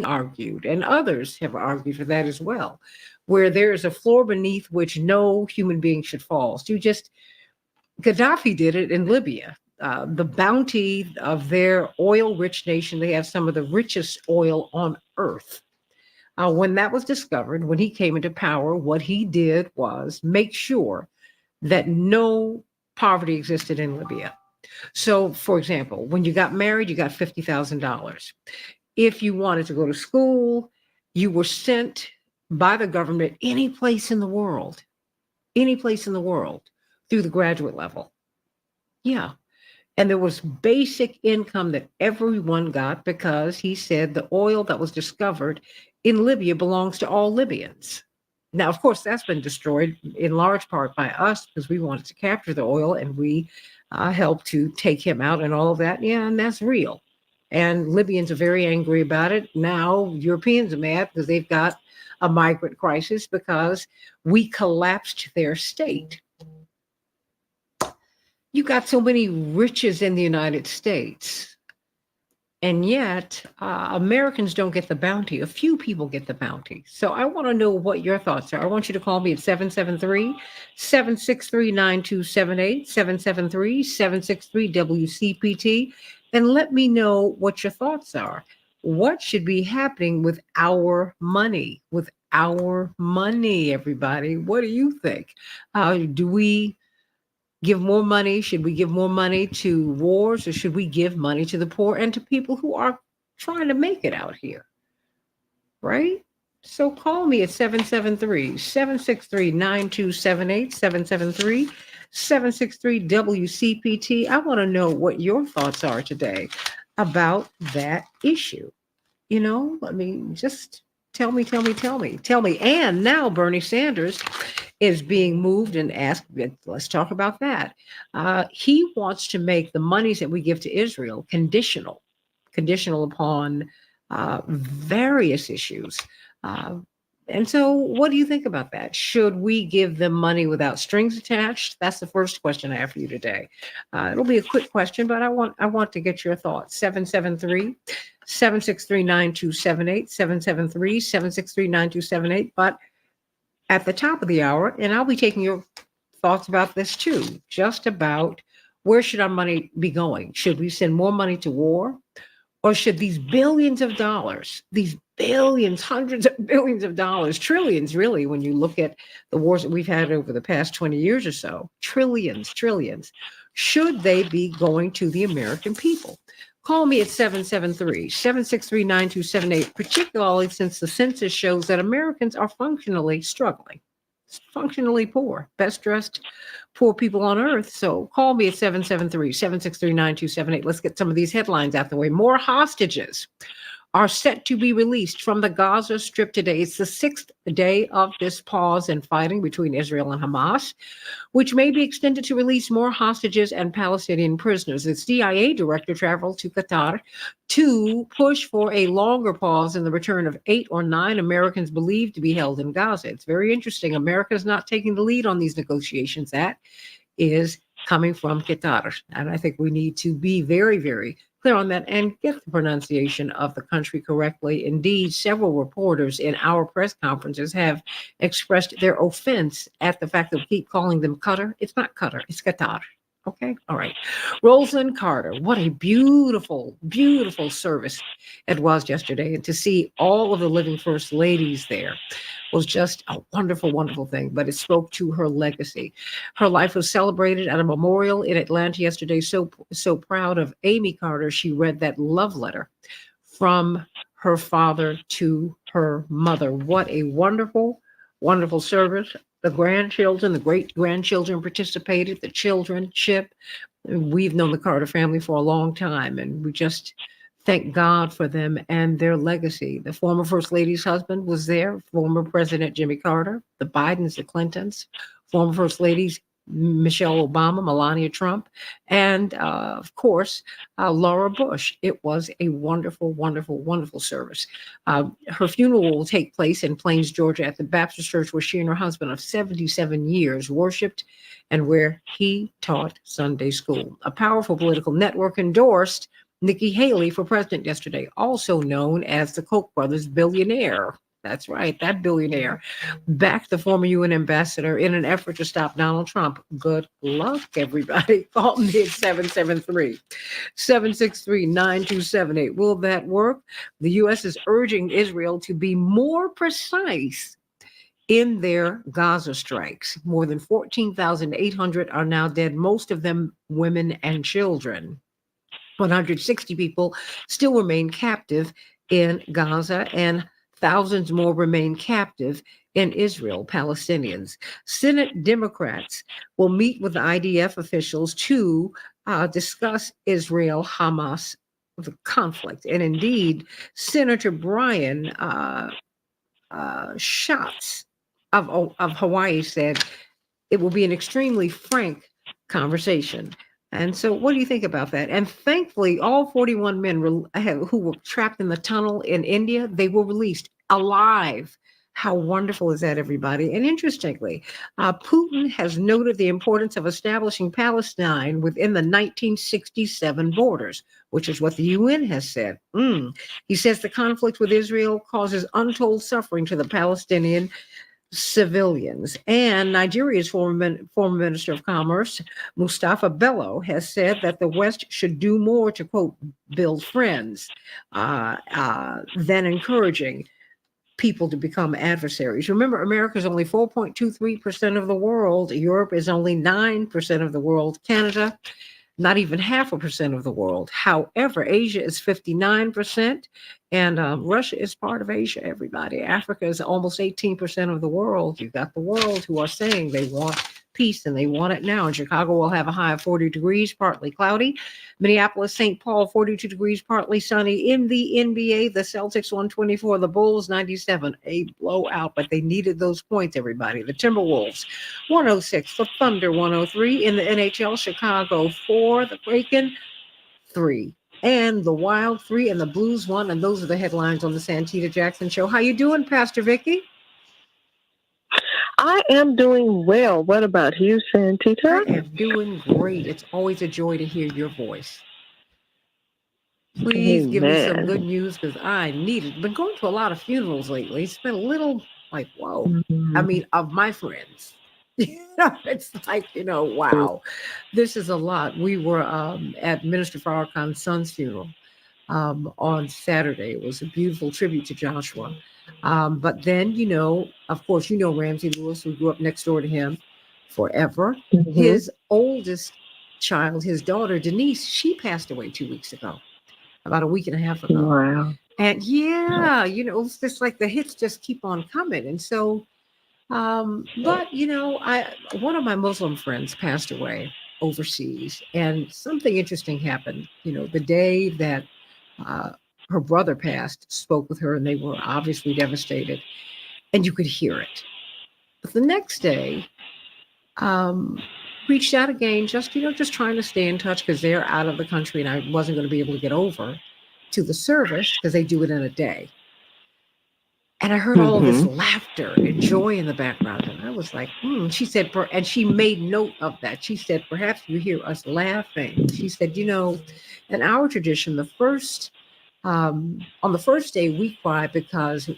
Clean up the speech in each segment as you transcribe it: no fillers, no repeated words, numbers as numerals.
argued, and others have argued for that as well, where there is a floor beneath which no human being should fall. So you just Gaddafi did it in Libya. The bounty of their oil rich nation, they have some of the richest oil on earth. When that was discovered, when he came into power, what he did was make sure that no poverty existed in Libya. So, for example, when you got married, you got $50,000. If you wanted to go to school, you were sent by the government any place in the world through the graduate level. Yeah. And there was basic income that everyone got because he said the oil that was discovered in Libya belongs to all Libyans. Now, of course, that's been destroyed in large part by us because we wanted to capture the oil and we helped to take him out and all of that. Yeah, and that's real. And Libyans are very angry about it. Now, Europeans are mad because they've got a migrant crisis because we collapsed their state. You got so many riches in the United States, and yet Americans don't get the bounty. A few people get the bounty. So I want to know what your thoughts are. I want you to call me at 773 763 773 WCPT, and let me know what your thoughts are. What should be happening with our money? With our money, everybody. What do you think? Do we give more money? Should we give more money to wars or should we give money to the poor and to people who are trying to make it out here? Right? So call me at 773 763 9278 773 WCPT. I want to know what your thoughts are today about that issue. I mean, just tell me. And now Bernie Sanders is being moved and asked, let's talk about that. He wants to make the monies that we give to Israel conditional upon various issues. Uh, and so, what do you think about that? Should we give them money without strings attached? That's the first question I have for you today. It'll be a quick question, but I want to get your thoughts. 773 763 9278 773 763 9278. But at the top of the hour, and I'll be taking your thoughts about this too, just about where should our money be going? Should we send more money to war? Or should these billions of dollars, these billions, hundreds of billions of dollars, trillions really, when you look at the wars that we've had over the past 20 years or so, trillions, should they be going to the American people? Call me at 773 763 9278. Particularly since the census shows that Americans are functionally struggling, functionally poor, best dressed poor people on earth. So call me at 773 763 9278. Let's get some of these headlines out the way. More hostages are set to be released from the Gaza Strip today. It's the sixth day of this pause in fighting between Israel and Hamas, which may be extended to release more hostages and Palestinian prisoners. Its DIA director traveled to Qatar to push for a longer pause in the return of 8 or 9 Americans believed to be held in Gaza. It's very interesting. America is not taking the lead on these negotiations. That is coming from Qatar. And I think we need to be very, very clear on that and get the pronunciation of the country correctly. Indeed, several reporters in our press conferences have expressed their offense at the fact that we keep calling them Qatar. It's not Qatar, it's Qatar. Okay, all right. Rosalind Carter, what a beautiful, beautiful service it was yesterday. And to see all of the living first ladies there was just a wonderful, wonderful thing. But it spoke to her legacy. Her life was celebrated at a memorial in Atlanta yesterday. So proud of Amy Carter. She read that love letter from her father to her mother. What a wonderful, wonderful service. The grandchildren, the great grandchildren participated, the childrenship. We've known the Carter family for a long time, and we just thank God for them and their legacy. The former First Lady's husband was there, former President Jimmy Carter, the Bidens, the Clintons, former First Ladies Michelle Obama, Melania Trump, and of course, Laura Bush. It was a wonderful, wonderful, wonderful service. Her funeral will take place in Plains, Georgia, at the Baptist Church where she and her husband of 77 years worshiped and where he taught Sunday school. A powerful political network endorsed Nikki Haley for president yesterday, also known as the Koch brothers billionaire. That's right, that billionaire backed the former UN ambassador in an effort to stop Donald Trump. Good luck, everybody. Call me at 773-763-9278. Will that work? The U.S. is urging Israel to be more precise in their Gaza strikes. More than 14,800 are now dead, most of them women and children. 160 people still remain captive in Gaza, and thousands more remain captive in Israel, Palestinians. Senate Democrats will meet with the IDF officials to discuss Israel Hamas the conflict. And indeed, Senator Brian Schatz of Hawaii said it will be an extremely frank conversation. And so, what do you think about that? And thankfully, all 41 men who were trapped in the tunnel in India, they were released alive. How wonderful is that, everybody? And interestingly, Putin has noted the importance of establishing Palestine within the 1967 borders, which is what the UN has said. He says the conflict with Israel causes untold suffering to the Palestinian civilians. And Nigeria's former Minister of Commerce, Mustafa Bello, has said that the West should do more to, quote, build friends than encouraging people to become adversaries. Remember, America is only 4.23% of the world. Europe is only 9% of the world. Canada, not even 0.5% of the world. However, Asia is 59%, and Russia is part of Asia, everybody. Africa is almost 18% of the world. You've got the world who are saying they want peace and they want it now. And Chicago will have a high of 40 degrees, partly cloudy. Minneapolis, St. Paul, 42 degrees, partly sunny. In the NBA, the Celtics 124, the Bulls 97, a blowout, but they needed those points, everybody. The Timberwolves 106, the Thunder 103. In the NHL, Chicago 4, the Kraken 3. And the Wild 3 and the Blues 1. And those are the headlines on the Santita Jackson Show. How you doing, Pastor Vicky? I am doing well. What about you, Santita? I am doing great. It's always a joy to hear your voice. Please give me some good Amen. news because I need it. Been going to a lot of funerals lately. It's been a little like, whoa. I Mhm. mean, of my friends. It's like, wow, this is a lot. We were at Minister Farrakhan's son's funeral on Saturday. It was a beautiful tribute to Joshua. But then, of course, Ramsey Lewis, who grew up next door to him forever. Mhm. His oldest child, his daughter, Denise, she passed away 2 weeks ago, about a week and a half ago. Wow. And yeah, it's just like the hits just keep on coming. And so, but one of my Muslim friends passed away overseas, and something interesting happened. The day that uh, her brother passed, spoke with her, and they were obviously devastated, and you could hear it. But the next day, um, reached out again, just trying to stay in touch because they're out of the country, and I wasn't going to be able to get over to the service because they do it in a day. And I heard all of this Mhm. laughter and joy in the background. And I was like, She said, and she made note of that. She said, perhaps you hear us laughing. She said, in our tradition, on the first day, we cry because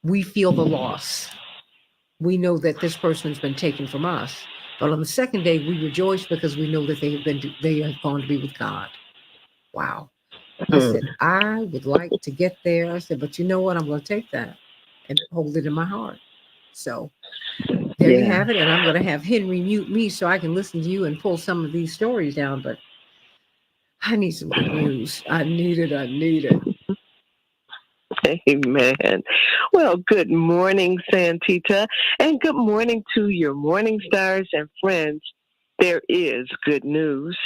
we feel the loss. We know that this person has been taken from us. But on the second day, we rejoice because we know that they have gone to be with God. Wow. I Mm. said, I would like to get there. I said, but you know what? I'm going to take that and hold it in my heart. So there you Yeah. have it. And I'm going to have Henry mute me so I can listen to you and pull some of these stories down. But I need some good news. I need it. I need it. Amen. Well, good morning, Santita, and good morning to your morning stars and friends. There is good news.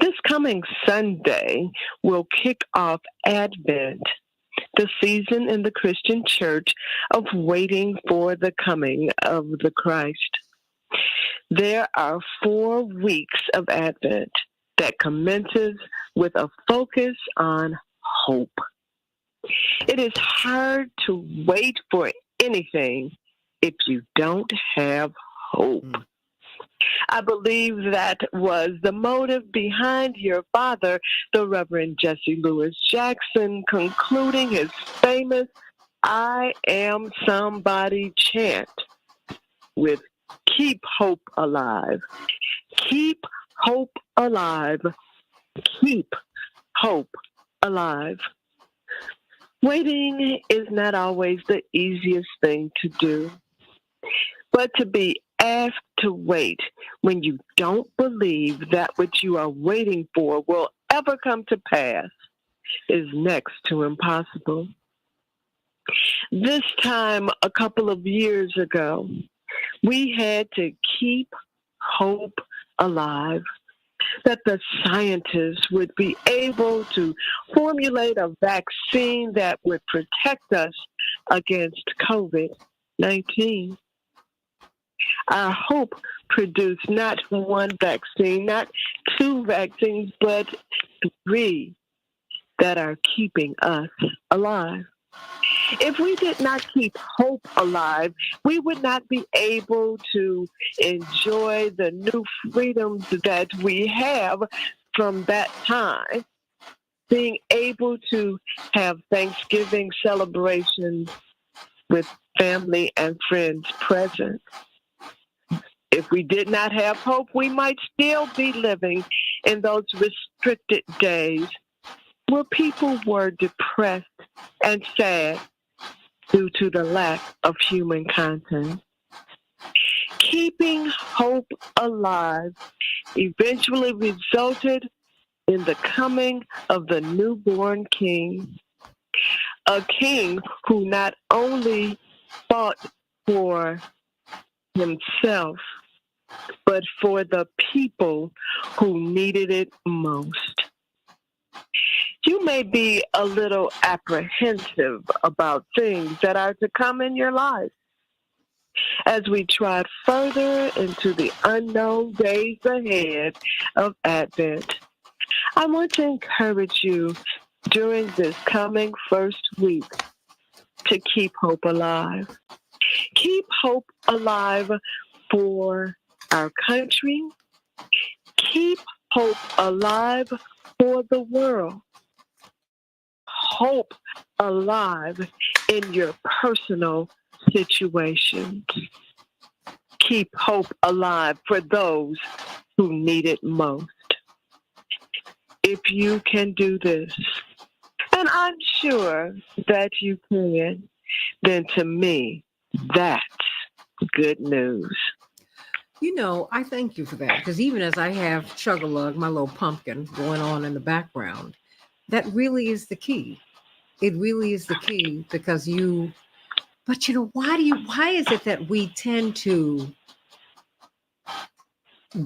This coming Sunday will kick off Advent, the season in the Christian church of waiting for the coming of the Christ. There are 4 weeks of Advent that commences with a focus on hope. It is hard to wait for anything if you don't have hope. Mm. I believe that was the motive behind your father, the Reverend Jesse Lewis Jackson, concluding his famous I Am Somebody chant with Keep Hope Alive. Keep hope alive. Keep hope alive. Waiting is not always the easiest thing to do, but to be asked to wait when you don't believe that what you are waiting for will ever come to pass is next to impossible. This time, a couple of years ago, we had to keep hope alive that the scientists would be able to formulate a vaccine that would protect us against COVID-19. Our hope produced not one vaccine, not two vaccines, but three that are keeping us alive. If we did not keep hope alive, we would not be able to enjoy the new freedoms that we have from that time. Being able to have Thanksgiving celebrations with family and friends present. If we did not have hope, we might still be living in those restricted days where people were depressed and sad due to the lack of human contact. Keeping hope alive eventually resulted in the coming of the newborn king, a king who not only fought for himself, but for the people who needed it most. You may be a little apprehensive about things that are to come in your life. As we trot further into the unknown days ahead of Advent, I want to encourage you during this coming first week to keep hope alive. Keep hope alive for our country. Keep hope alive for the world. Hope alive in your personal situations. Keep hope alive for those who need it most. If you can do this, and I'm sure that you can, then to me, that's good news. You know, I thank you for that because even as I have Chug-a-Lug, my little pumpkin, going on in the background, that really is the key. It really is the key because but you know, why is it that we tend to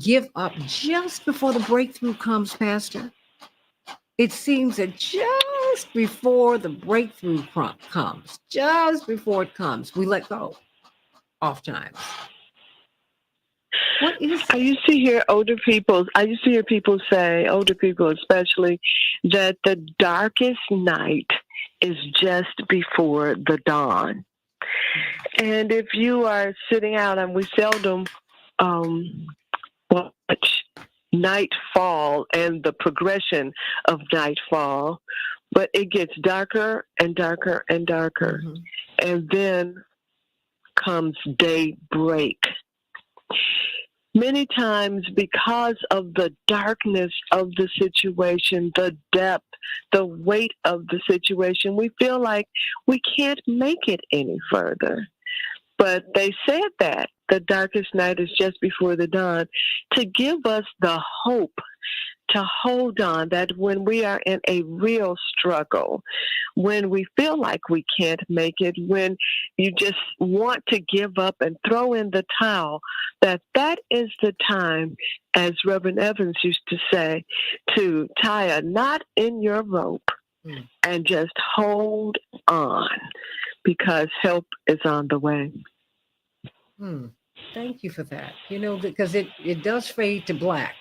give up just before the breakthrough comes, Pastor? It seems that just before the breakthrough comes, just before it comes, we let go oftentimes. What is I used to hear people say, older people especially, that the darkest night is just before the dawn. And if you are sitting out, and we seldom watch nightfall and the progression of nightfall, but it gets darker and darker and darker. Mhm. And then comes daybreak. Many times, because of the darkness of the situation, the depth, the weight of the situation, we feel like we can't make it any further. But they said that the darkest night is just before the dawn to give us the hope to hold on, that when we are in a real struggle, when we feel like we can't make it, when you just want to give up and throw in the towel, that is the time, as Reverend Evans used to say, to tie a knot in your rope and just hold on, because help is on the way. Thank you for that. You know, because it does fade to black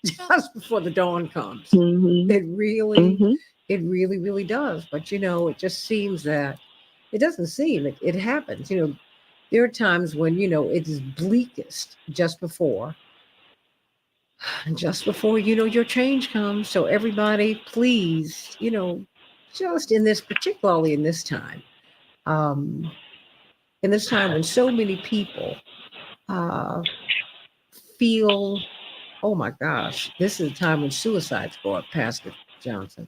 just before the dawn comes. Mm-hmm. Mm-hmm. It really, really does. But you know, it just seems that it doesn't seem it happens. You know, there are times when, you know, it is bleakest just before, And just before your change comes. So everybody, please, just particularly um, in this time when so many people uh, feel, oh my gosh, this is a time when suicides go up, Pastor Johnson.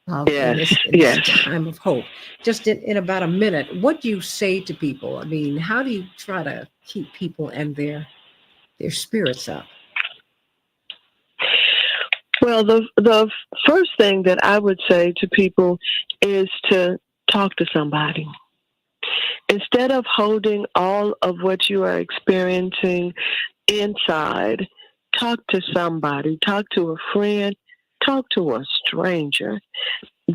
In Yes, this yes. time of hope, just in about a minute, what do you say to people? I mean, how do you try to keep people and their spirits up? Well, the first thing that I would say to people is to talk to somebody. Instead of holding all of what you are experiencing inside, talk to somebody, talk to a friend, talk to a stranger.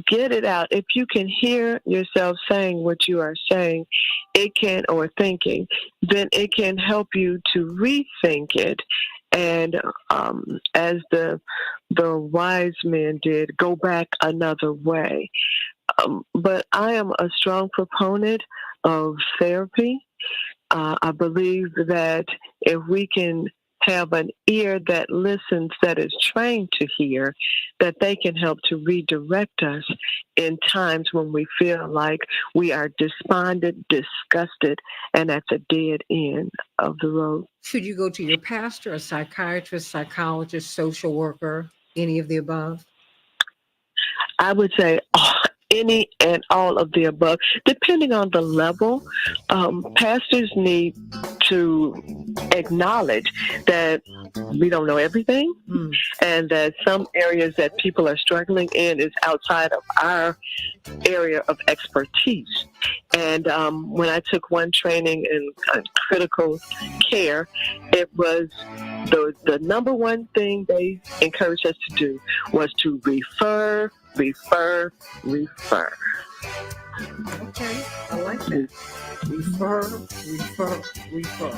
Get it out. If you can hear yourself saying what you are saying, it can, or thinking, then it can help you to rethink it. And as the wise men did, go back another way. But I am a strong proponent of therapy. I believe that if we can have an ear that listens, that is trained to hear, that they can help to redirect us in times when we feel like we are despondent, disgusted, and at the dead end of the road. Should you go to your pastor, a psychiatrist, psychologist, social worker, any of the above? I would say any and all of the above, depending on the level. Pastors need to acknowledge that we don't know everything, Mm. and that some areas that people are struggling in is outside of our area of expertise. And when I took one training in critical care, it was the number one thing they encouraged us to do was to refer, refer, refer. Okay, I like that. Refer, refer, refer.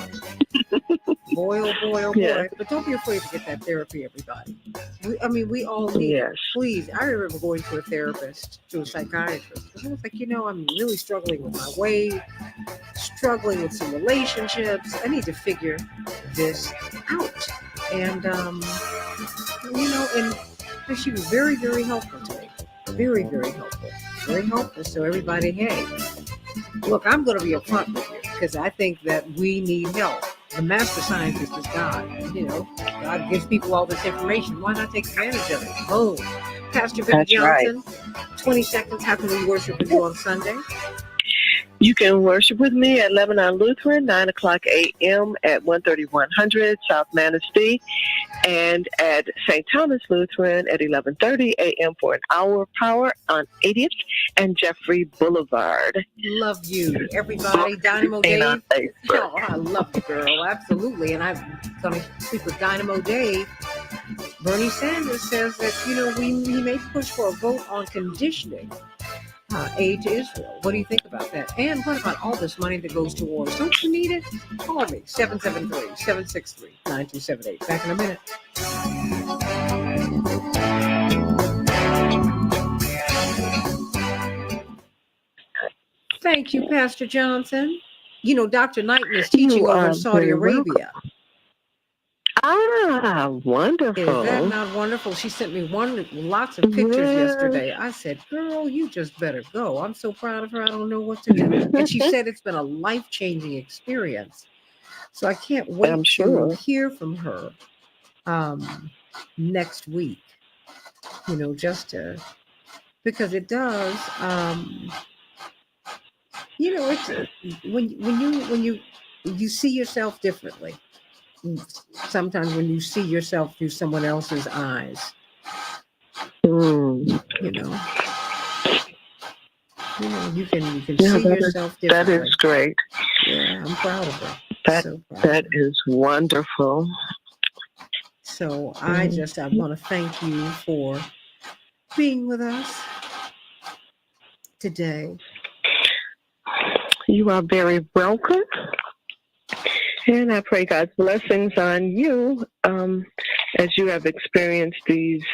Boy, oh boy, oh Yes, boy. But don't be afraid to get that therapy, everybody. We all need it. yes. Please. I remember going to a therapist, to a psychiatrist. And I was like, I'm really struggling with my weight, struggling with some relationships. I need to figure this out. And, and she was very, very helpful to me. Very, very helpful. Very helpful. So everybody, hey, look, I'm going to be upfront with you because I think that we need help. The master scientist is God. God gives people all this information. Why not take advantage of it? Oh, Pastor Vicki That's right. Johnson, 20 seconds. How can we worship with you on Sunday? You can worship with me at Lebanon Lutheran, 9 o'clock a.m. at 13100 South Manistee, and at St. Thomas Lutheran at 11:30 a.m. for an hour of power on 80th and Jeffrey Boulevard. Love you, everybody. Dynamo Dave. Oh, I love you, girl. Absolutely. And I'm going to speak with Dynamo Dave. Bernie Sanders says that, he may push for a vote on conditioning aid to Israel. What do you think about that? And what about all this money that goes to wars? Don't you need it? Call me, 773-763-9278. Back in a minute. Thank you, Pastor Johnson. Dr. Knighton is teaching over in Saudi Arabia. Ah, wonderful. Is that not wonderful? She sent me lots of pictures yesterday. I said, girl, you just better go. I'm so proud of her. I don't know what to do. And she said it's been a life-changing experience. So I can't wait to hear from her next week, because it does, it's when you see yourself differently. Sometimes when you see yourself through someone else's eyes, you can see yourself differently. That is great. Yeah, I'm proud of her. That is wonderful. So I want to thank you for being with us today. You are very welcome. And I pray God's blessings on you as you have experienced these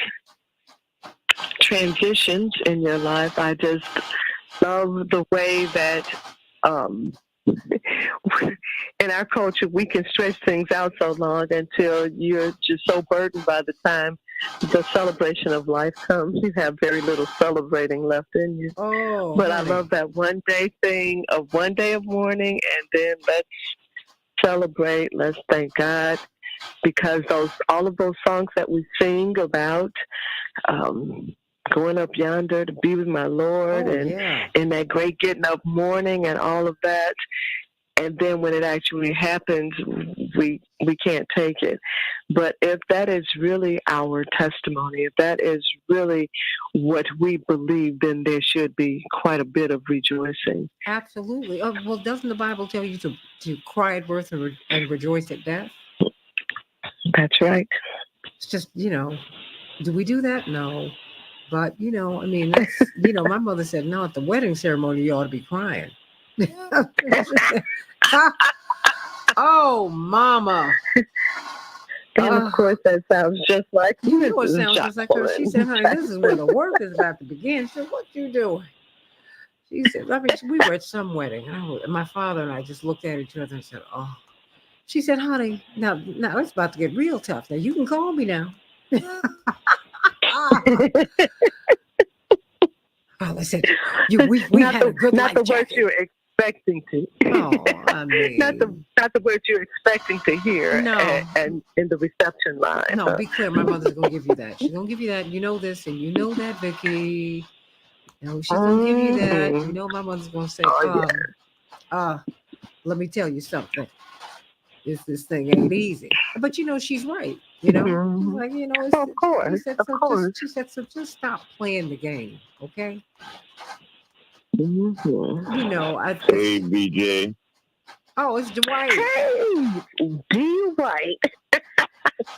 transitions in your life. I just love the way that in our culture, we can stretch things out so long until you're just so burdened by the time the celebration of life comes. You have very little celebrating left in you. Oh, But I honey. love that one day thing of one day of mourning, and then let's celebrate. Let's thank God because all of those songs that we sing about um, going up yonder to be with my Lord, Oh, and yeah. in that great getting up morning and all of that. And then when it actually happens, we can't take it. But if that is really our testimony, if that is really what we believe, then there should be quite a bit of rejoicing. Absolutely. Oh, well, doesn't the Bible tell you to cry at birth and rejoice at death? That's right. It's just, do we do that? No. But, I mean, that's, my mother said, no, at the wedding ceremony, you ought to be crying. Oh, mama. And of course, that sounds just like You know it Mrs. sounds just like her. She said, honey, this is where the work is about to begin. She said, what you doing? She said, I mean, we were at some wedding. And my father and I just looked at each other and said, oh. She said, honey, now it's about to get real tough. Now you can call me now. Oh, I said, we had a good not life the words jacket. you're expecting to. Oh, I mean, not the words you're expecting to hear. No. And in the reception line. No, be clear. My mother's gonna give you that. She's gonna give you that. You know this, and you know that, Vicky. She's gonna give you that. You know, my mother's gonna say, let me tell you something. This thing ain't easy. But she's right. Mm-hmm. Like of course, she said, so just stop playing the game, okay? Mm-hmm. Hey, BJ. Oh, it's Dwight. Hey, Dwight.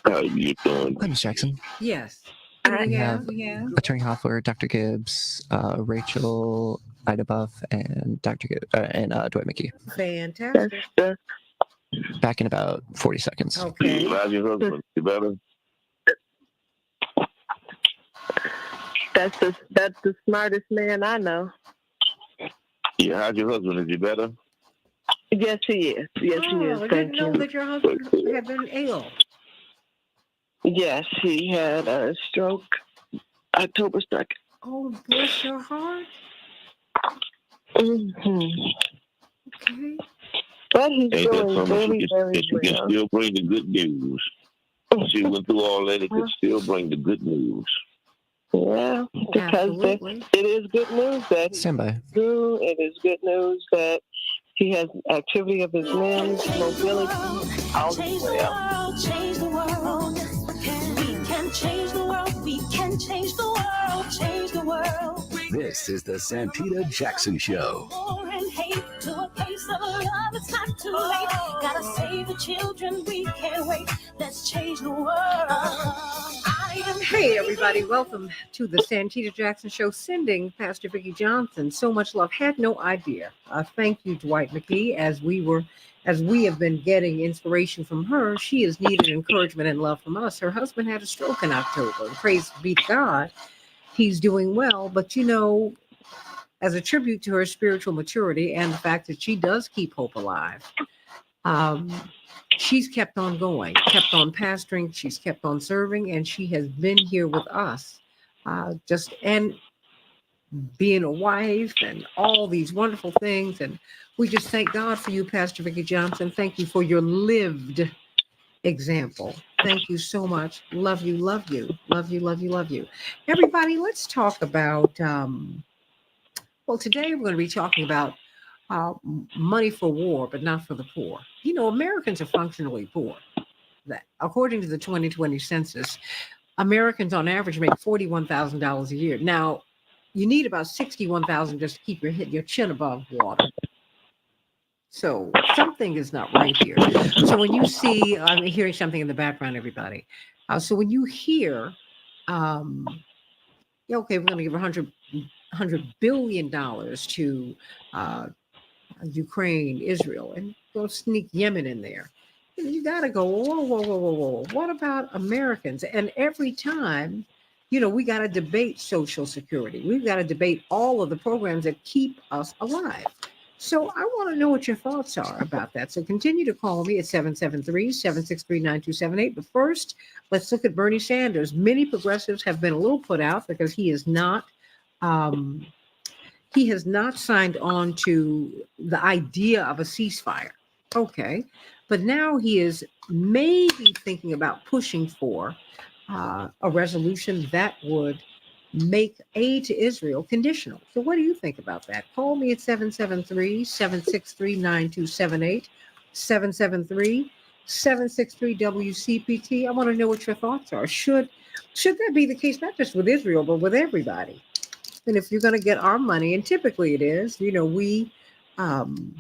How you doing? Hi, Ms. Jackson. Yes. We have Attorney Hoffler, Dr. Gibbs, Rachel, Ida Buff, and Dr. Gibbs, and Dwight McKee. Fantastic. Back in about 40 seconds. Okay. How's your husband? You better? That's the smartest man I know. Yeah, how's your husband? Is he better? Yes, he is. Yes, he is. I Thank didn't know you. that your husband had been ill. Yes, he had a stroke October 2nd. Oh, bless your heart. Mm-hmm. Okay. But he's Ain't that doing something very, that you can well. still bring the good news? She went through all that, it could still bring the good news. Yeah, because it is good news that he's through. It is good news that he has activity of his limbs, mobility, all is well. Change the world. We can change the world. We can change the world. Change the world. This is the Santita Jackson Show. War and hate to a place of love. It's not too late. Gotta save the children. We can't wait. Let's change the world. Hey, everybody. Welcome to the Santita Jackson Show, sending Pastor Vicki Johnson so much love. Had no idea. Thank you, Dwight McKee. As we have been getting inspiration from her, she has needed encouragement and love from us. Her husband had a stroke in October. And praise be to God, he's doing well. But, as a tribute to her spiritual maturity and the fact that she does keep hope alive, she's kept on going, kept on pastoring, she's kept on serving, and she has been here with us, and being a wife and all these wonderful things. And we just thank God for you, Pastor Vicki Johnson. Thank you for your lived example. Thank you so much. Love you, love you, love you, love you, love you. Everybody, let's talk about, today we're going to be talking about money for war, but not for the poor. Americans are functionally poor. That, according to the 2020 census, Americans on average make $41,000 a year. Now, you need about $61,000 just to keep your chin above water. So something is not right here. So when you see, I'm hearing something in the background, everybody. So when you hear, okay, we're going to give $100 billion to Ukraine, Israel, and go sneak Yemen in there. You got to go, whoa. What about Americans? And every time, we got to debate Social Security. We've got to debate all of the programs that keep us alive. So I want to know what your thoughts are about that. So continue to call me at 773-763-9278. But first, let's look at Bernie Sanders. Many progressives have been a little put out because um, he has not signed on to the idea of a ceasefire. Okay. But now he is maybe thinking about pushing for a resolution that would make aid to Israel conditional. So what do you think about that? Call me at 773-763-9278, 773-763-WCPT. I want to know what your thoughts are. Should that be the case, not just with Israel, but with everybody? And if you're going to get our money, and typically it is, um,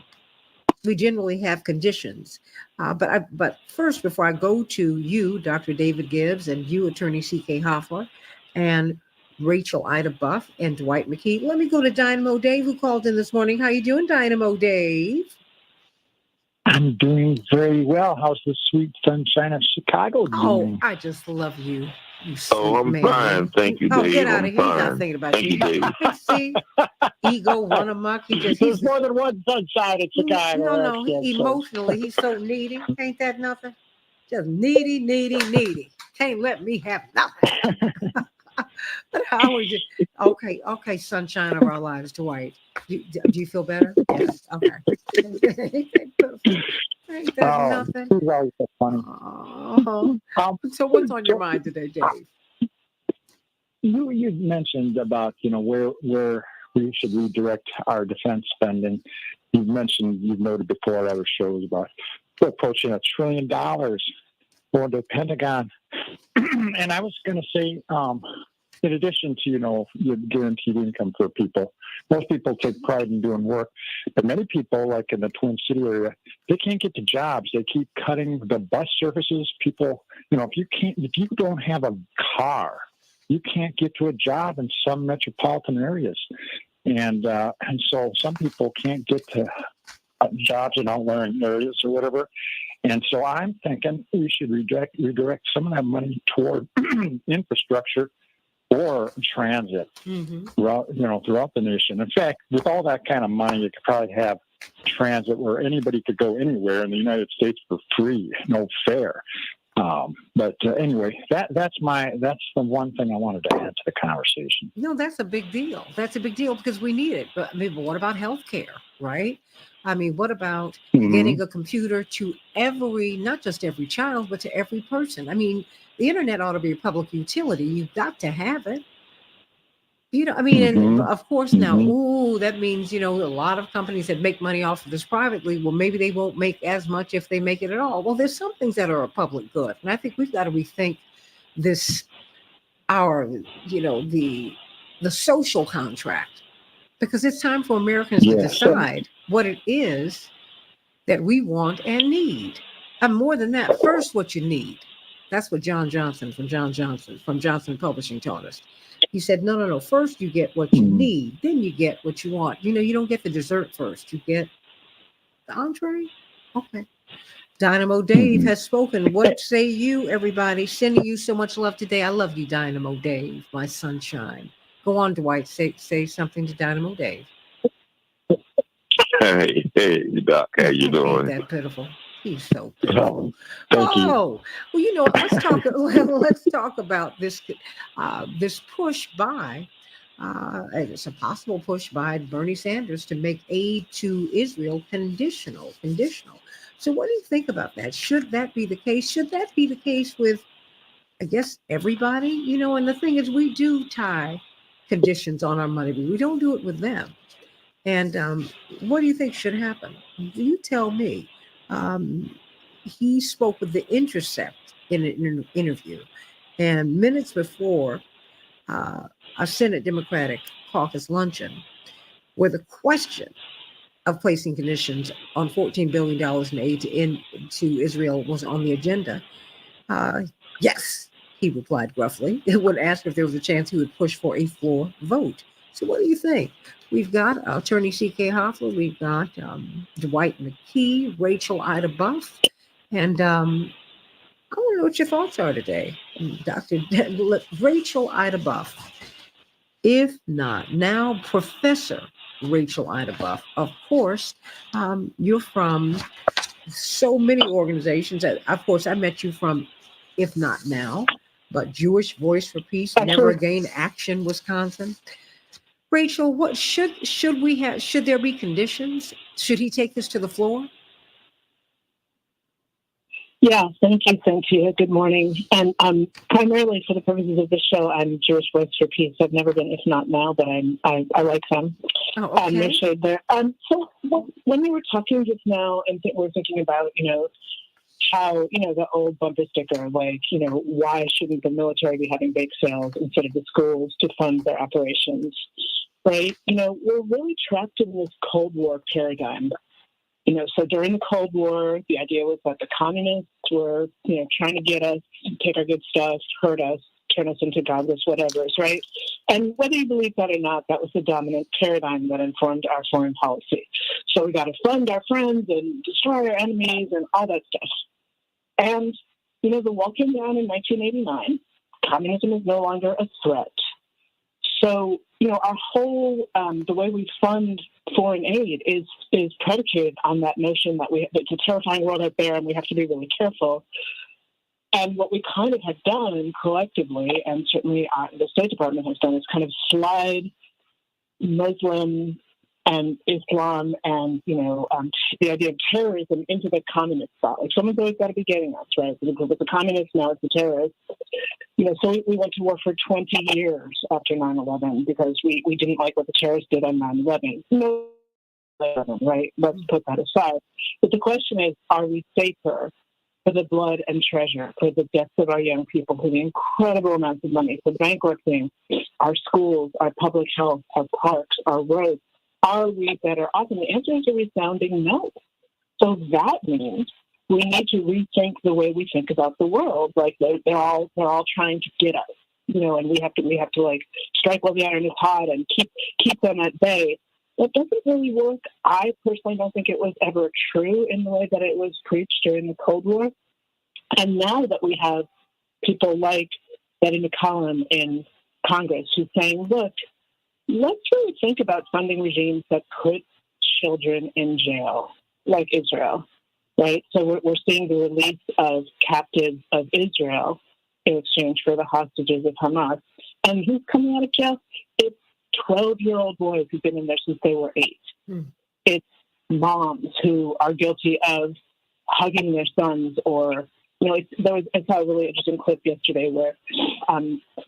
we generally have conditions. But first, before I go to you, Dr. David Gibbs, and you, Attorney C.K. Hoffler, and Rachel Ida Buff, and Dwight McKee, let me go to Dynamo Dave, who called in this morning. How you doing, Dynamo Dave? I'm doing very well. How's the sweet sunshine of Chicago doing? Oh, I just love you. You sweet I'm man. fine. Thank you, Oh, Dave. get out I'm of here. He's not fine. thinking about Thank you. you, Dave. See, ego run amok. There's more than one sunshine in Chicago. No. Emotionally, he's so needy. Ain't that nothing? Just needy. Can't let me have nothing. But how are you? Okay, sunshine of our lives, Dwight. Do you feel better? Yes. Okay. Ain't that nothing? He's always so funny. So what's on your mind today, Dave? You mentioned about where we should redirect our defense spending. You've noted before other shows about we're approaching $1 trillion going to the Pentagon, and I was going to say, in addition to your guaranteed income for people, most people take pride in doing work, but many people, like in the Twin City area, they can't get to jobs. They keep cutting the bus services. People, if you don't have a car, you can't get to a job in some metropolitan areas, and so some people can't get to jobs in outlying areas or whatever. And so I'm thinking we should redirect some of that money toward infrastructure or transit throughout the nation. In fact, with all that kind of money, you could probably have transit where anybody could go anywhere in the United States for free, no fare. But anyway, that's the one thing I wanted to add to the conversation. No, that's a big deal. That's a big deal because we need it. But what about healthcare, right? What about getting a computer to not just every child, but to every person? The internet ought to be a public utility. You've got to have it. And of course now, that means, a lot of companies that make money off of this privately, well, maybe they won't make as much if they make it at all. Well, there's some things that are a public good. And I think we've got to rethink the social contract, because it's time for Americans to decide what it is that we want and need. And more than that, first, what you need. That's what John Johnson from Johnson Publishing taught us. He said, no. First, you get what you need. Then you get what you want. You don't get the dessert first. You get the entree. Okay. Dynamo Dave has spoken. What say you, everybody? Sending you so much love today. I love you, Dynamo Dave, my sunshine. Go on, Dwight. Say something to Dynamo Dave. Hey, Doc. How you doing? Ain't that pitiful? He's so pitiful. Thank you. Well, let's talk about this push by. It's a possible push by Bernie Sanders to make aid to Israel conditional. So what do you think about that? Should that be the case? Should that be the case with, I guess, everybody? And the thing is, we do tie conditions on our money, but we don't do it with them. And what do you think should happen? You tell me. He spoke with The Intercept in an interview, and minutes before a Senate Democratic caucus luncheon, where the question of placing conditions on $14 billion in aid to Israel was on the agenda, yes, he replied gruffly. When asked if there was a chance he would push for a floor vote. So what do you think? We've got Attorney C.K. Hoffler, we've got Dwight McKee, Rachel Ida Buff, and I want to know what your thoughts are today. Dr. Rachel Ida Buff, if not now Professor Rachel Ida Buff. Of course, you're from so many organizations. Of course, I met you from, if not now, but Jewish Voice for Peace, Never Actually, Again Action, Wisconsin. Rachel, what should we have? Should there be conditions? Should he take this to the floor? Yeah, thank you, Santita. Good morning. And primarily for the purposes of this show, I'm Jewish Voice for Peace. I've never been, if not now, but I like them. Oh, No okay. shade there. So when we were talking just now, and we're thinking about, how, the old bumper sticker, like, why shouldn't the military be having bake sales instead of the schools to fund their operations, right? We're really trapped in this Cold War paradigm. So during the Cold War, the idea was that the communists were, trying to get us, take our good stuff, hurt us, turn us into godless whatevers, right? And whether you believe that or not, that was the dominant paradigm that informed our foreign policy. So we got to fund our friends and destroy our enemies and all that stuff. And, the wall came down in 1989. Communism is no longer a threat. So, our whole, the way we fund foreign aid is predicated on that notion that it's a terrifying world out there and we have to be really careful. And what we kind of have done collectively, and certainly the State Department has done, is kind of slide Muslim and Islam and, the idea of terrorism into the communist spot. Like, someone's always got to be getting us, right? With the communists, now it's the terrorists. So we went to war for 20 years after 9/11 because we didn't like what the terrorists did on 9/11. No, right? Let's put that aside. But the question is, are we safer for the blood and treasure, for the deaths of our young people, for the incredible amounts of money, for bankrupting our schools, our public health, our parks, our roads? Are we better off? And the answer is a resounding no. So that means we need to rethink the way we think about the world. Like they're all trying to get us, and we have to like strike while the iron is hot and keep them at bay. That doesn't really work. I personally don't think it was ever true in the way that it was preached during the Cold War. And now that we have people like Betty McCollum in Congress who's saying, look, let's really think about funding regimes that put children in jail, like Israel, right? So we're seeing the release of captives of Israel in exchange for the hostages of Hamas. And who's coming out of jail? It's 12-year-old boys who've been in there since they were 8. It's moms who are guilty of hugging their sons or, I saw a really interesting clip yesterday where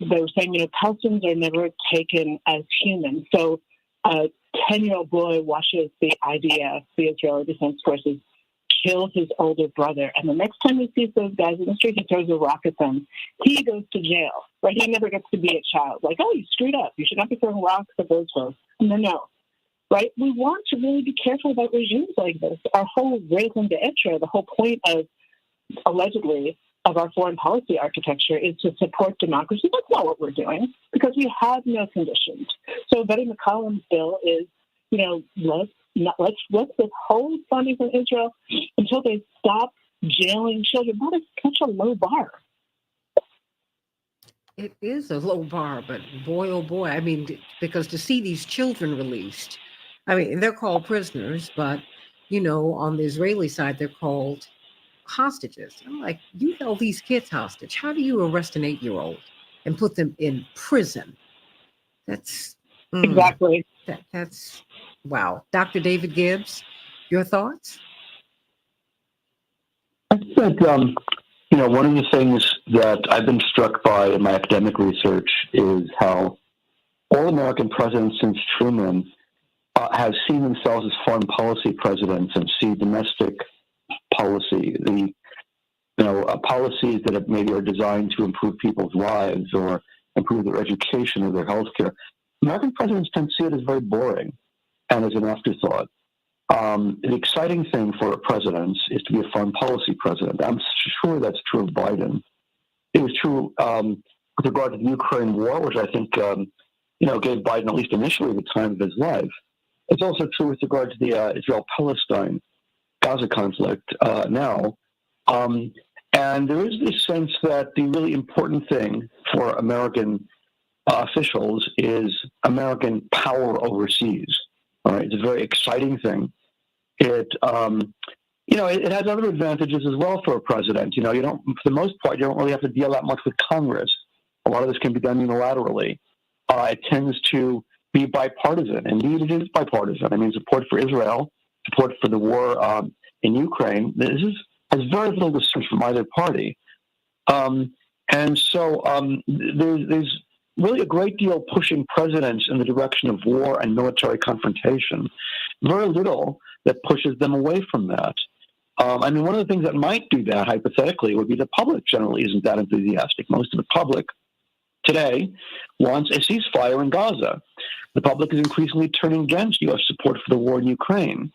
they were saying, Palestinians are never taken as human. So a 10-year-old boy watches the IDF, the Israeli Defense Forces, kill his older brother. And the next time he sees those guys in the street, he throws a rock at them. He goes to jail, right? He never gets to be a child. Like, oh, you screwed up. You should not be throwing rocks at those folks. No. Right? We want to really be careful about regimes like this. Our whole raison d'etre, the whole point of, allegedly, of our foreign policy architecture is to support democracy. That's not what we're doing because we have no conditions. So Betty McCollum's bill is, let's withhold funding from Israel until they stop jailing children. That is such a low bar. It is a low bar, but boy, oh boy. I mean, because to see these children released, I mean, they're called prisoners, but, on the Israeli side, they're called hostages. I'm like, you held these kids hostage. How do you arrest an 8-year-old and put them in prison? That's exactly. That's wow. Dr. David Gibbs, your thoughts? I think one of the things that I've been struck by in my academic research is how all American presidents since Truman have seen themselves as foreign policy presidents and see domestic policy, policies that maybe are designed to improve people's lives or improve their education or their health care. American presidents tend to see it as very boring and as an afterthought. The exciting thing for presidents is to be a foreign policy president. I'm sure that's true of Biden. It was true with regard to the Ukraine war, which I think gave Biden, at least initially, the time of his life. It's also true with regard to the Israel-Palestine Gaza conflict now. And there is this sense that the really important thing for American officials is American power overseas. All right, it's a very exciting thing. It it has other advantages as well for a president. You don't, for the most part, you don't really have to deal that much with Congress. A lot of this can be done unilaterally. It tends to be bipartisan. Indeed, it is bipartisan. I mean, support for Israel, support for the war in Ukraine, has very little dissent from either party. And so there's really a great deal pushing presidents in the direction of war and military confrontation. Very little that pushes them away from that. I mean, one of the things that might do that, hypothetically, would be the public generally isn't that enthusiastic. Most of the public today wants a ceasefire in Gaza. The public is increasingly turning against U.S. support for the war in Ukraine.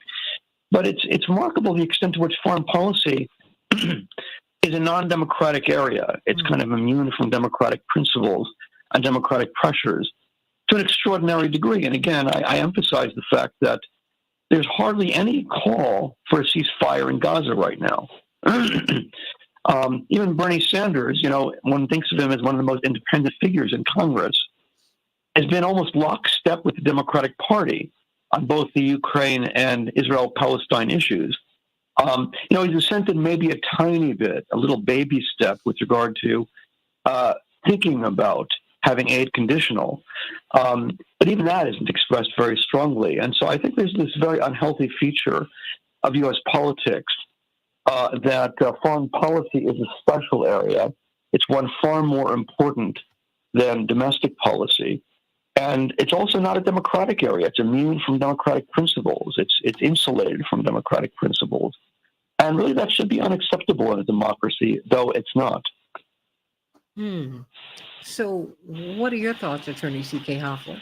But it's remarkable the extent to which foreign policy is a non-democratic area. It's kind of immune from democratic principles and democratic pressures to an extraordinary degree. And again, I emphasize the fact that there's hardly any call for a ceasefire in Gaza right now. Even Bernie Sanders, one thinks of him as one of the most independent figures in Congress, has been almost lockstep with the Democratic Party on both the Ukraine and Israel-Palestine issues. He's assented maybe a tiny bit, a little baby step with regard to thinking about having aid conditional. But even that isn't expressed very strongly. And so I think there's this very unhealthy feature of U.S. politics that foreign policy is a special area. It's one far more important than domestic policy. And it's also not a democratic area. It's immune from democratic principles. It's insulated from democratic principles. And really that should be unacceptable in a democracy, though it's not. So what are your thoughts, Attorney C.K. Hoffler?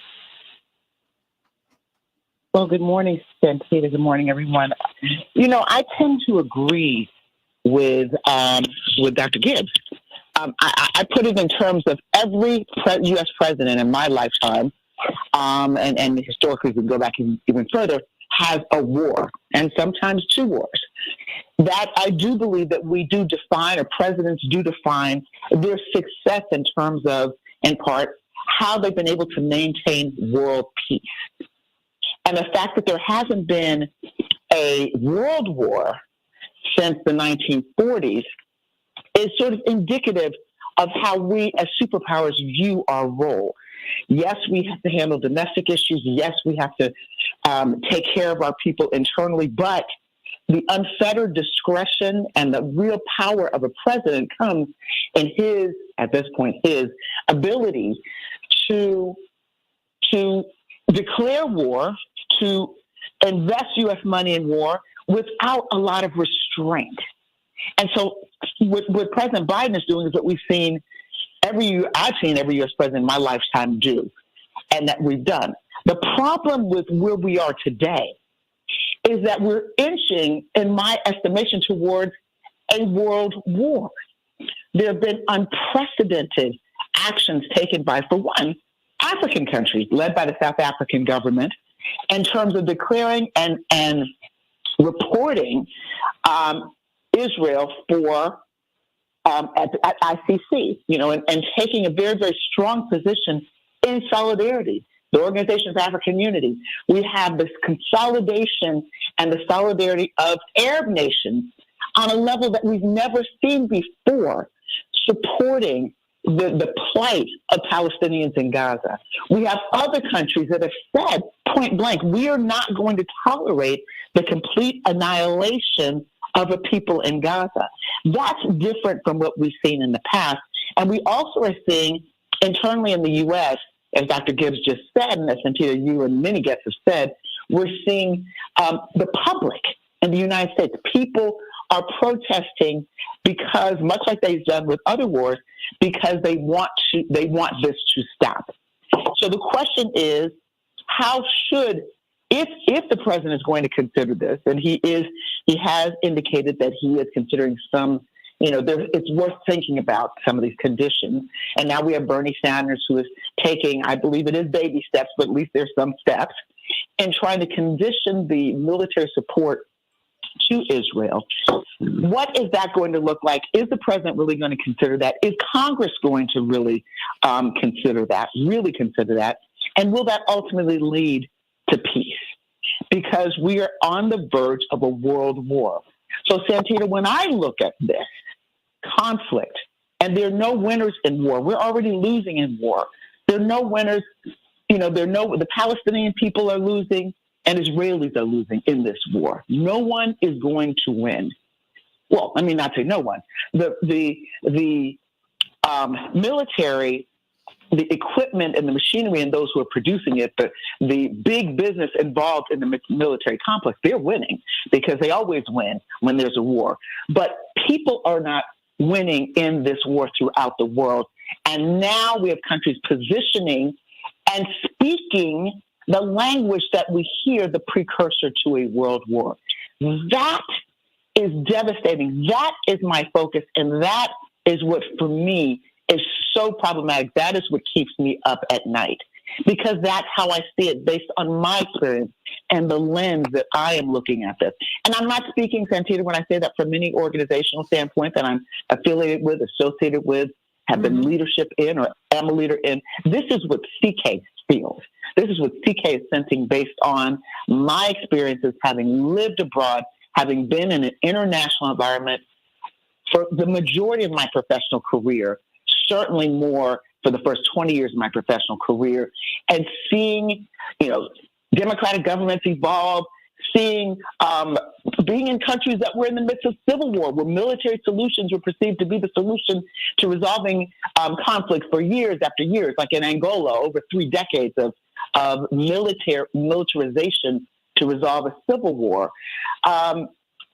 Well, good morning, Santita. Good morning, everyone. I tend to agree with Dr. Gibbs. I put it in terms of every U.S. president in my lifetime, and historically, we go back even further, has a war, and sometimes two wars. That I do believe that we do define, or presidents do define, their success in terms of, in part, how they've been able to maintain world peace. And the fact that there hasn't been a world war since the 1940s is sort of indicative of how we as superpowers view our role. Yes, we have to handle domestic issues. Yes, we have to take care of our people internally, but the unfettered discretion and the real power of a president comes in his, at this point, his ability to declare war, to invest U.S. money in war without a lot of restraint. And so what President Biden is doing is what we've seen I've seen every U.S. president in my lifetime do, and that we've done. The problem with where we are today is that we're inching, in my estimation, towards a world war. There have been unprecedented actions taken by, for one, African countries, led by the South African government, in terms of declaring and reporting Israel for at ICC, and taking a very, very strong position in solidarity. The Organization of African Unity. We have this consolidation and the solidarity of Arab nations on a level that we've never seen before, supporting the plight of Palestinians in Gaza. We have other countries that have said point blank, we are not going to tolerate the complete annihilation of a people in Gaza. That's different from what we've seen in the past. And we also are seeing internally in the U.S., as Dr. Gibbs just said, and as Santita, you and many guests have said, we're seeing the public in the United States. People are protesting because, much like they've done with other wars, because they want this to stop. So the question is, how should, if the president is going to consider this, and he has indicated that he is considering some, it's worth thinking about some of these conditions. And now we have Bernie Sanders, who is taking, I believe it is baby steps, but at least there's some steps, in trying to condition the military support to Israel. What is that going to look like? Is the president really going to consider that? Is Congress going to really consider that? And will that ultimately lead to peace? because we are on the verge of a world war. So, Santita, when I look at this conflict, and there are no winners in war, we're already losing in war. There are no winners. The Palestinian people are losing and Israelis are losing in this war. No one is going to win. Well, I mean, not say no one. The military, the equipment and the machinery and those who are producing it, the big business involved in the military complex, they're winning because they always win when there's a war. But people are not winning in this war throughout the world. And now we have countries positioning and speaking the language that we hear the precursor to a world war. That is devastating. That is my focus. And that is what, for me, is so problematic. That is what keeps me up at night, because that's how I see it based on my experience and the lens that I am looking at this. And I'm not speaking, Santita, when I say that from any organizational standpoint that I'm affiliated with, associated with, have been leadership in, or am a leader in. This is what CK feels. This is what CK is sensing based on my experiences having lived abroad, having been in an international environment for the majority of my professional career, certainly more for the first 20 years of my professional career, and seeing, democratic governments evolve, seeing, being in countries that were in the midst of civil war, where military solutions were perceived to be the solution to resolving conflicts for years after years, like in Angola, over 3 decades of militarization to resolve a civil war.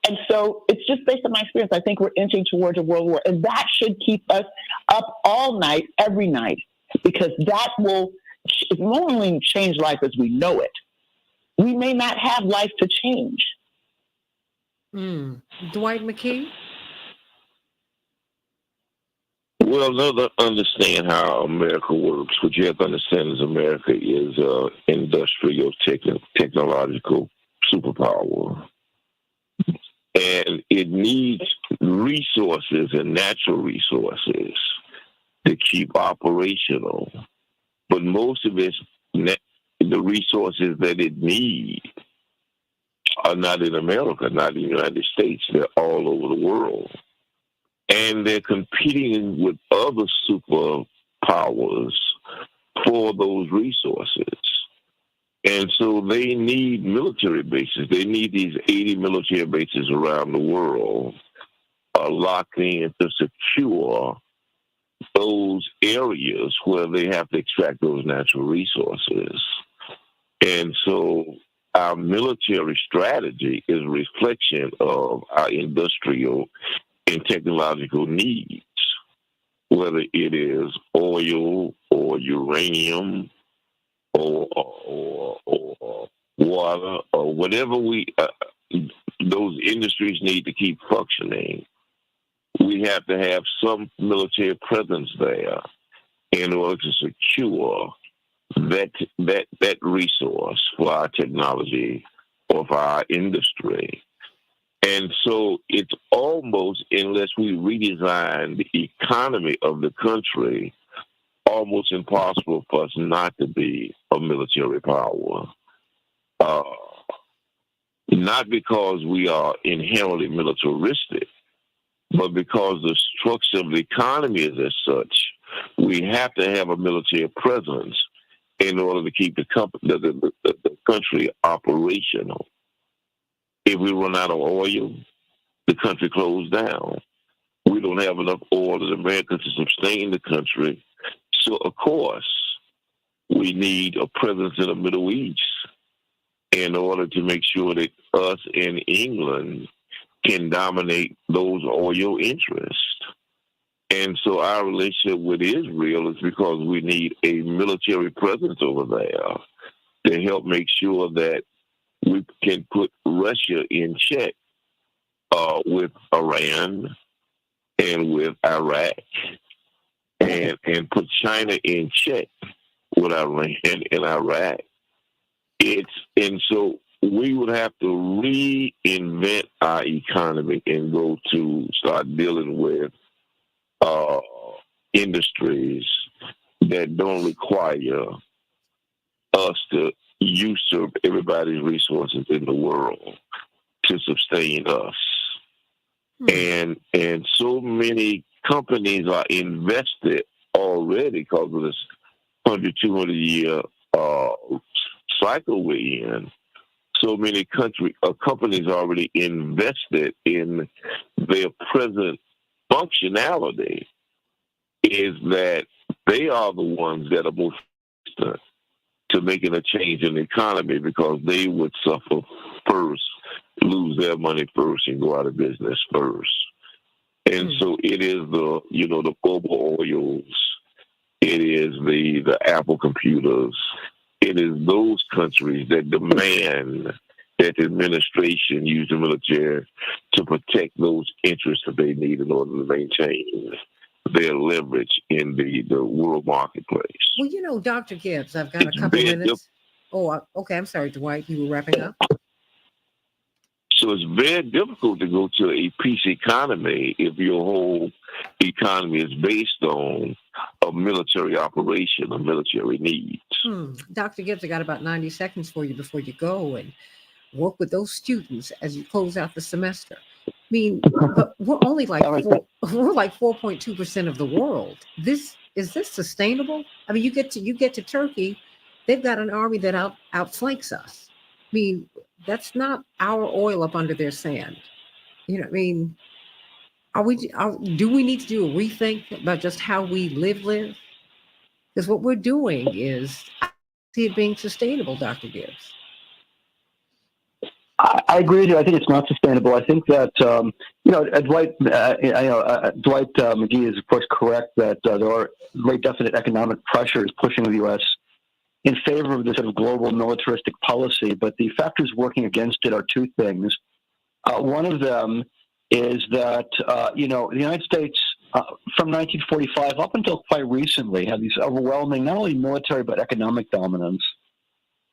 And so it's just based on my experience. I think we're inching towards a world war, and that should keep us up all night, every night, because it won't only change life as we know it. We may not have life to change. Dwight McKee? Well, now to understand how America works, what you have to understand is America is an industrial technological superpower. And it needs resources and natural resources to keep operational. But most of the resources that it needs are not in America, not in the United States. They're all over the world. And they're competing with other superpowers for those resources. And so they need military bases. They need these 80 military bases around the world locked in to secure those areas where they have to extract those natural resources. And so our military strategy is a reflection of our industrial and technological needs, whether it is oil or uranium or water or whatever those industries need to keep functioning. We have to have some military presence there in order to secure that resource for our technology or for our industry. And so it's almost, unless we redesign the economy of the country, almost impossible for us not to be a military power. Not because we are inherently militaristic, but because the structure of the economy is as such. We have to have a military presence in order to keep the country operational. If we run out of oil, the country closed down. We don't have enough oil in America to sustain the country. So, of course, we need a presence in the Middle East in order to make sure that us in England can dominate those oil interests. And so our relationship with Israel is because we need a military presence over there to help make sure that we can put Russia in check with Iran and with Iraq and put China in check with Iran and Iraq. And so we would have to reinvent our economy and go to start dealing with industries that don't require us to usurp everybody's resources in the world to sustain us. And so many companies are invested already because of this 100, 200 year cycle we're in. So many companies already invested in their present functionality, is that they are the ones that are most to making a change in the economy, because they would suffer first, lose their money first, and go out of business first. And so it is the global oils, it is the Apple computers, it is those countries that demand that the administration use the military to protect those interests that they need in order to maintain their leverage in the world marketplace. Well, Dr. Gibbs, I've got a couple minutes. Okay. I'm sorry, Dwight. You were wrapping up. So it's very difficult to go to a peace economy if your whole economy is based on a military operation, a military needs. Dr. Gibbs, I got about 90 seconds for you before you go and work with those students as you close out the semester. I mean, but we're only like 4.2% of the world. Is this sustainable? I mean, you get to Turkey, they've got an army that outflanks us. I mean, that's not our oil up under their sand. I mean, do we need to do a rethink about just how we live? Because what we're doing is, I see it being sustainable, Dr. Gibbs. I agree with you. I think it's not sustainable. I think that Dwight McGee is of course correct that there are very definite economic pressures pushing the U.S. in favor of this sort of global militaristic policy. But the factors working against it are two things. One of them is that the United States from 1945 up until quite recently had these overwhelming not only military but economic dominance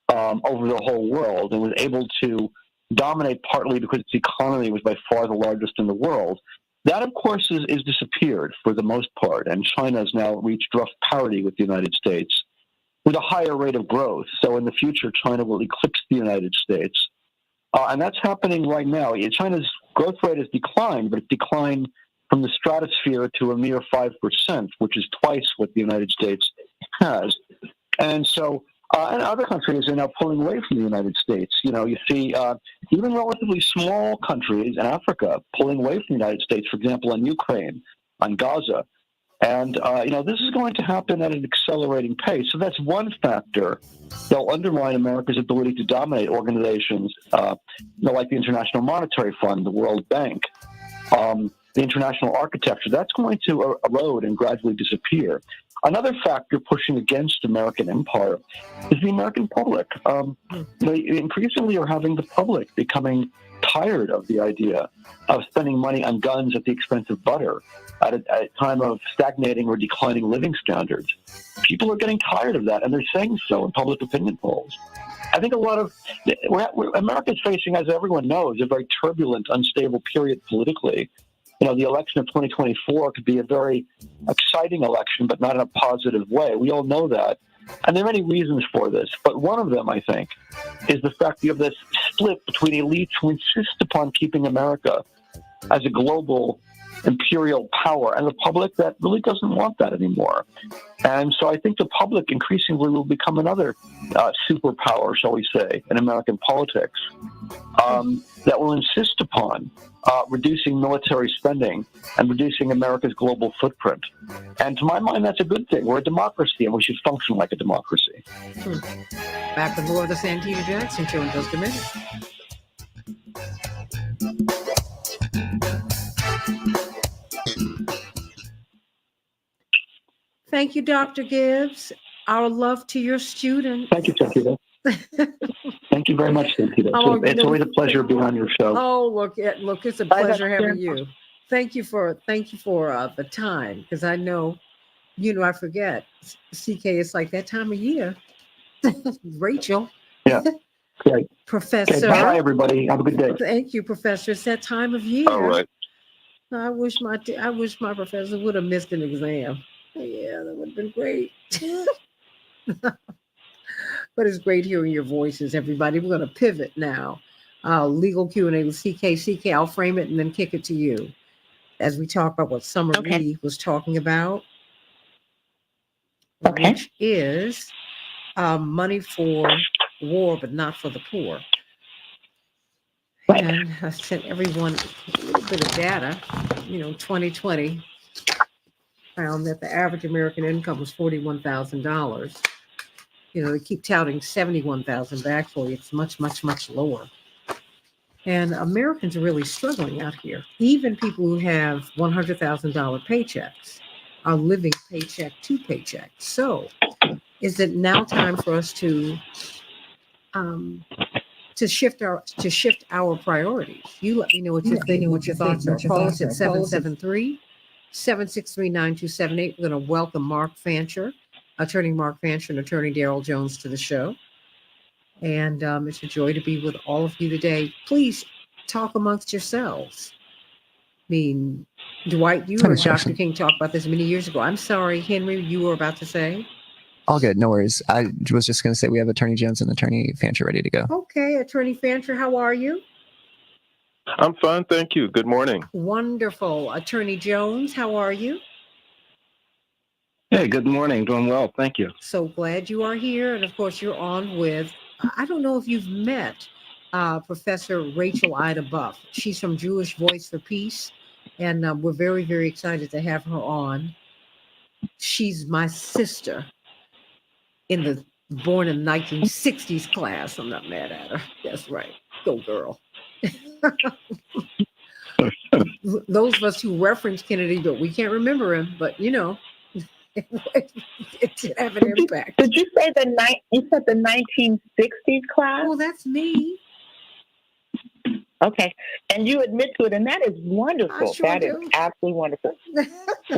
over the whole world, and was able to dominate partly because its economy was by far the largest in the world. That, of course, is disappeared for the most part, and China has now reached rough parity with the United States with a higher rate of growth. So in the future, China will eclipse the United States. And that's happening right now. China's growth rate has declined, but it declined from the stratosphere to a mere 5%, which is twice what the United States has. And so and other countries are now pulling away from the United States. You see even relatively small countries in Africa pulling away from the United States, for example, on Ukraine, on Gaza. And, this is going to happen at an accelerating pace. So that's one factor that will undermine America's ability to dominate organizations like the International Monetary Fund, the World Bank, the international architecture. That's going to erode and gradually disappear. Another factor pushing against American empire is the American public. Increasingly, you're having the public becoming tired of the idea of spending money on guns at the expense of butter at a time of stagnating or declining living standards. People are getting tired of that, and they're saying so in public opinion polls. I think America is facing, as everyone knows, a very turbulent, unstable period politically. The election of 2024 could be a very exciting election, but not in a positive way. We all know that. And there are many reasons for this. But one of them, I think, is the fact you have this split between elites who insist upon keeping America as a global imperial power and the public that really doesn't want that anymore. And so I think the public increasingly will become another superpower, shall we say, in American politics that will insist upon reducing military spending and reducing America's global footprint. And to my mind, that's a good thing. We're a democracy, and we should function like a democracy. Back with more of the Santita Jackson Show in just a minute. Thank you, Dr. Gibbs. Our love to your students. Thank you, Santita. Thank you very much, Santita. It's always a pleasure being on your show. Oh, look, it's a pleasure having you. Thank you for the time, because I know, I forget. CK, it's like that time of year. Rachel. Yeah. Great. Professor. Okay, bye, everybody. Have a good day. Thank you, Professor. It's that time of year. All right. I wish my professor would have missed an exam. Yeah, that would have been great. But it's great hearing your voices, everybody. We're going to pivot now. Legal Q&A with CK. CK, I'll frame it and then kick it to you as we talk about what Summer Lee was talking about, which is money for war, but not for the poor. And I sent everyone a little bit of data. 2020 found that the average American income was $41,000. They keep touting 71,000, but actually it's much, much, much lower. And Americans are really struggling out here. Even people who have $100,000 paychecks are living paycheck to paycheck. So is it now time for us to shift our priorities? You let me know what you think, what your thoughts are. Call us at 773-763-9278. We're going to welcome Mark Fancher, Attorney Mark Fancher and Attorney Daryl Jones to the show. And it's a joy to be with all of you today. Please talk amongst yourselves. I mean, Dwight, you heard Dr. King talk about this many years ago. I'm sorry, Henry, you were about to say? All good, no worries. I was just going to say we have Attorney Jones and Attorney Fancher ready to go. Okay, Attorney Fancher, how are you? I'm fine, thank you. Good morning. Wonderful. Attorney Jones, how are you? Hey, good morning. Doing well, thank you. So glad you are here. And of course, you're on with, I don't know if you've met Professor Rachel Ida Buff. She's from Jewish Voice for Peace. And we're very, very excited to have her on. She's my sister in the born in 1960s class. I'm not mad at her. That's right. Go girl. Those of us who reference Kennedy, but we can't remember him, but it did have an impact. Did you say you said the 1960s class? Well, that's me. Okay. And you admit to it, and that is wonderful. Sure that do. is absolutely wonderful.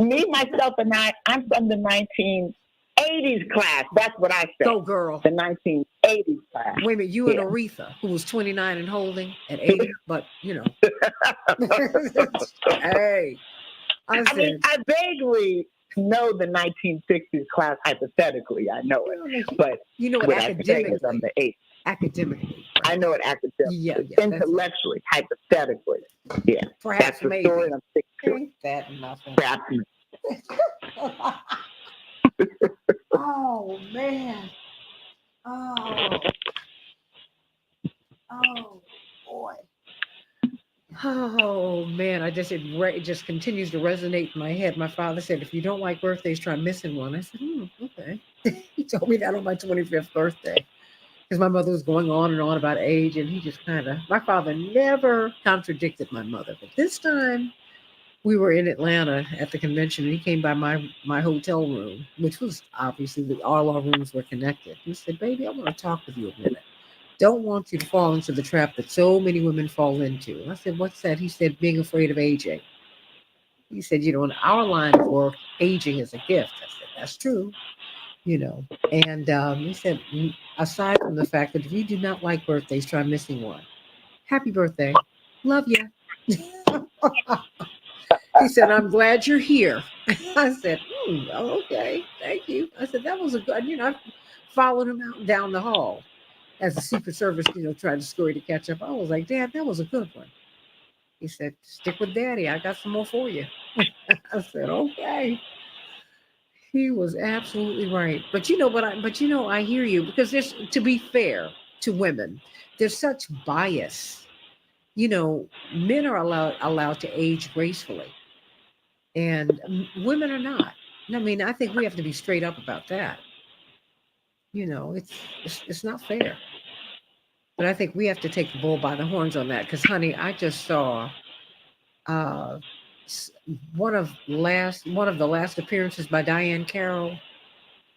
Me, myself, and I'm from the 1980s class. That's what I said. Go girl. The 1980s class. Wait a minute, you and Aretha, who was 29 and holding at 80, but hey. I mean, I vaguely know the 1960s class hypothetically. I know it. But academically. I'm the 80s. Academically. I know it academically. Yeah, intellectually, hypothetically. Yeah. Perhaps that's the maybe. story I'm sticking to. Ain't that nothing? Perhaps. Oh man. Oh boy. Oh man, it just continues to resonate in my head. My father said, if you don't like birthdays, try missing one. I said, okay. He told me that on my 25th birthday. Because my mother was going on and on about age, and he just my father never contradicted my mother. But this time we were in Atlanta at the convention, and he came by my hotel room, which was obviously all our rooms were connected. He said, baby, I want to talk with you a minute. Don't want you to fall into the trap that so many women fall into. I said, what's that? He said, being afraid of aging. He said, in our line of work, aging is a gift. I said, that's true. And he said, aside from the fact that if you do not like birthdays, try missing one. Happy birthday. Love you. He said, I'm glad you're here. I said, okay, thank you. I said, that was a good, I followed him out down the hall as the Secret Service, tried to scurry to catch up. I was like, Dad, that was a good one. He said, stick with Daddy. I got some more for you. I said, okay. He was absolutely right. But I hear you, because there's, to be fair to women, there's such bias. Men are allowed to age gracefully, and women are not. I mean, I think we have to be straight up about that. It's not fair. But I think we have to take the bull by the horns on that, because, honey, I just saw one of the last appearances by Diane Carroll,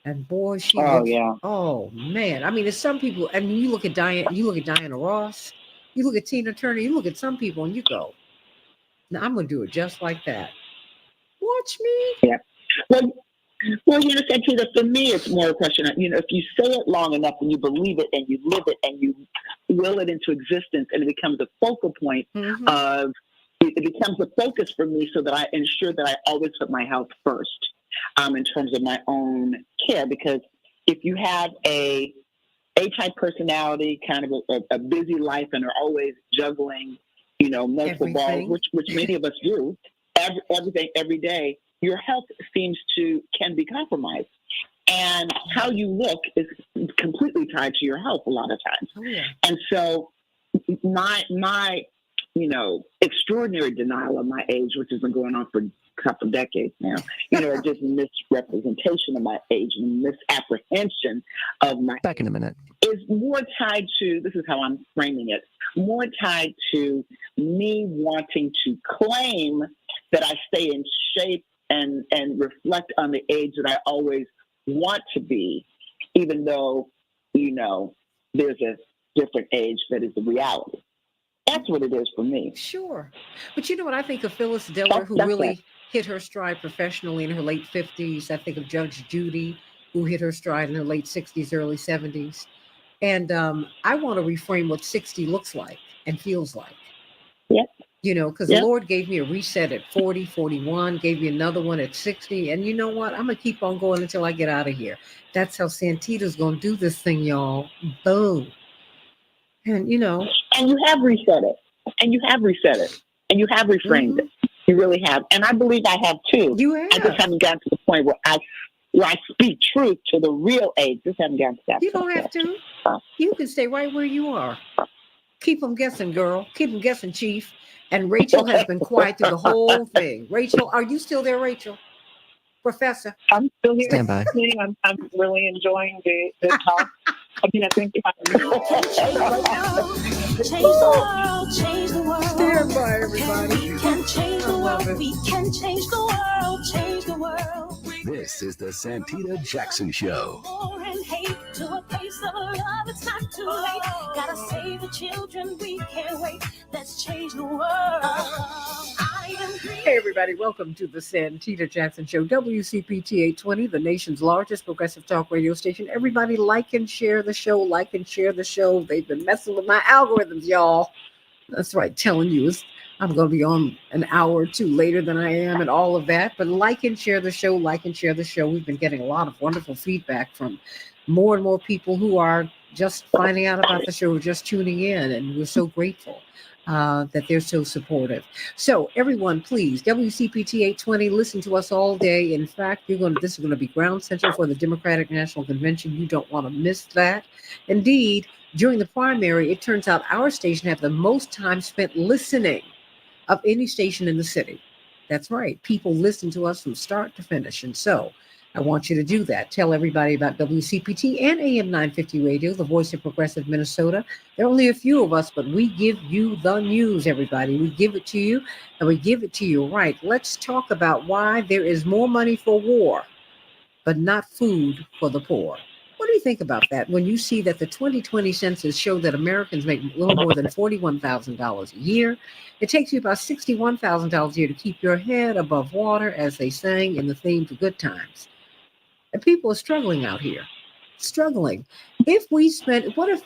and boy, she looks, oh man, I mean, there's some people, and you look at Diana Ross, you look at Tina Turner, you look at some people, and you go, now I'm gonna do it just like that. Watch me. Yeah. Well, Santita, for me, it's more a question of, if you say it long enough and you believe it and you live it and you will it into existence, and it becomes a focal point of, it becomes a focus for me, so that I ensure that I always put my health first in terms of my own care. Because if you have a A-type personality, kind of a busy life, and are always juggling, multiple balls, which many of us do, everything every day, your health can be compromised. And how you look is completely tied to your health a lot of times. Oh, yeah. And so my extraordinary denial of my age, which has been going on for a couple of decades now, just misrepresentation of my age and misapprehension of my Back in a minute. is more tied to, this is how I'm framing it, more tied to me wanting to claim that I stay in shape and reflect on the age that I always want to be, even though, there's a different age that is the reality. That's what it is for me. Sure. But you know what? I think of Phyllis Diller, who really hit her stride professionally in her late 50s. I think of Judge Judy, who hit her stride in her late 60s, early 70s. And I want to reframe what 60 looks like and feels like. Yep. Because the Lord gave me a reset at 40, 41, gave me another one at 60. And you know what? I'm going to keep on going until I get out of here. That's how Santita's going to do this thing, y'all. Boom. And, And you have reset it. And you have reset it. And you have reframed it. You really have. And I believe I have too. You have. I just haven't gotten to the point where I speak truth to the real age. Just haven't gotten to that. You don't have to. You can stay right where you are. Keep them guessing, girl. Keep them guessing, Chief. And Rachel has been quiet through the whole thing. Rachel, are you still there, Rachel? Professor? I'm still here. Stand by. I'm really enjoying the talk. I think change the world, change the world. Stand by, everybody. We can change the world. We can change the world, change the world. This is the Santita Jackson Show. War and hate to a place of love. It's not too late. Gotta save the children. We can't wait. Let's change the world. I am green. Hey, everybody. Welcome to the Santita Jackson Show. WCPT 820, the nation's largest progressive talk radio station. Everybody like and share the show. Like and share the show. They've been messing with my algorithms, y'all. That's right. Telling you I'm going to be on an hour or two later than I am and all of that. But like and share the show. Like and share the show. We've been getting a lot of wonderful feedback from more and more people who are just finding out about the show, just tuning in. And we're so grateful that they're so supportive. So everyone, please, WCPT 820, listen to us all day. In fact, this is going to be ground central for the Democratic National Convention. You don't want to miss that. Indeed, during the primary, it turns out our station have the most time spent listening of any station in the city. That's right. People listen to us from start to finish. And so I want you to do that. Tell everybody about WCPT and AM 950 Radio, the voice of progressive Minnesota. There are only a few of us, but we give you the news, everybody. We give it to you, and we give it to you right. Let's talk about why there is more money for war, but not food for the poor. What do you think about that when you see that the 2020 census showed that Americans make a little more than $41,000 a year? It takes you about $61,000 a year to keep your head above water, as they sang in the theme to Good Times. And people are struggling out here, struggling. What if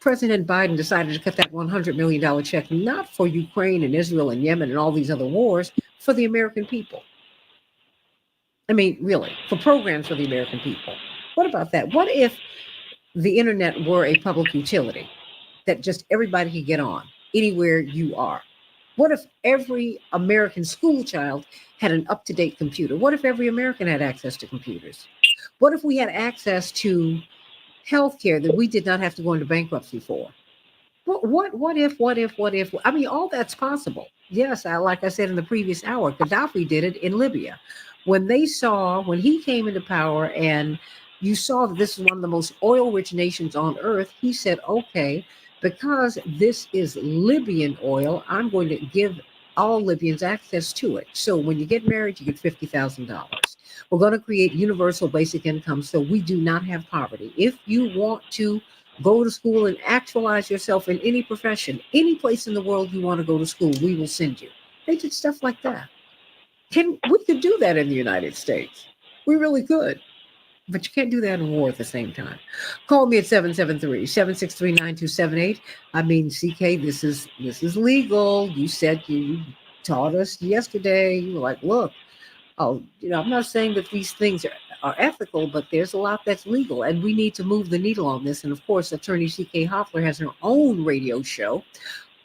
President Biden decided to cut that $100 million check, not for Ukraine and Israel and Yemen and all these other wars, for the American people? I mean, really, for programs for the American people. What about that? What if the internet were a public utility that just everybody could get on anywhere you are? What if every American school child had an up-to-date computer? What if every American had access to computers? What if we had access to healthcare that we did not have to go into bankruptcy for? What if? I mean, all that's possible. Yes, like I said in the previous hour, Gaddafi did it in Libya. When he came into power and you saw that this is one of the most oil-rich nations on earth, he said, okay, because this is Libyan oil, I'm going to give all Libyans access to it. So when you get married, you get $50,000. We're going to create universal basic income so we do not have poverty. If you want to go to school and actualize yourself in any profession, any place in the world you want to go to school, we will send you. They did stuff like that. We could do that in the United States. We really could. But you can't do that in war at the same time. Call me at 773-763-9278. I mean, CK, this is legal. You said you taught us yesterday. You were like, look, I'm not saying that these things are ethical, but there's a lot that's legal, and we need to move the needle on this. And of course, Attorney C.K. Hoffler has her own radio show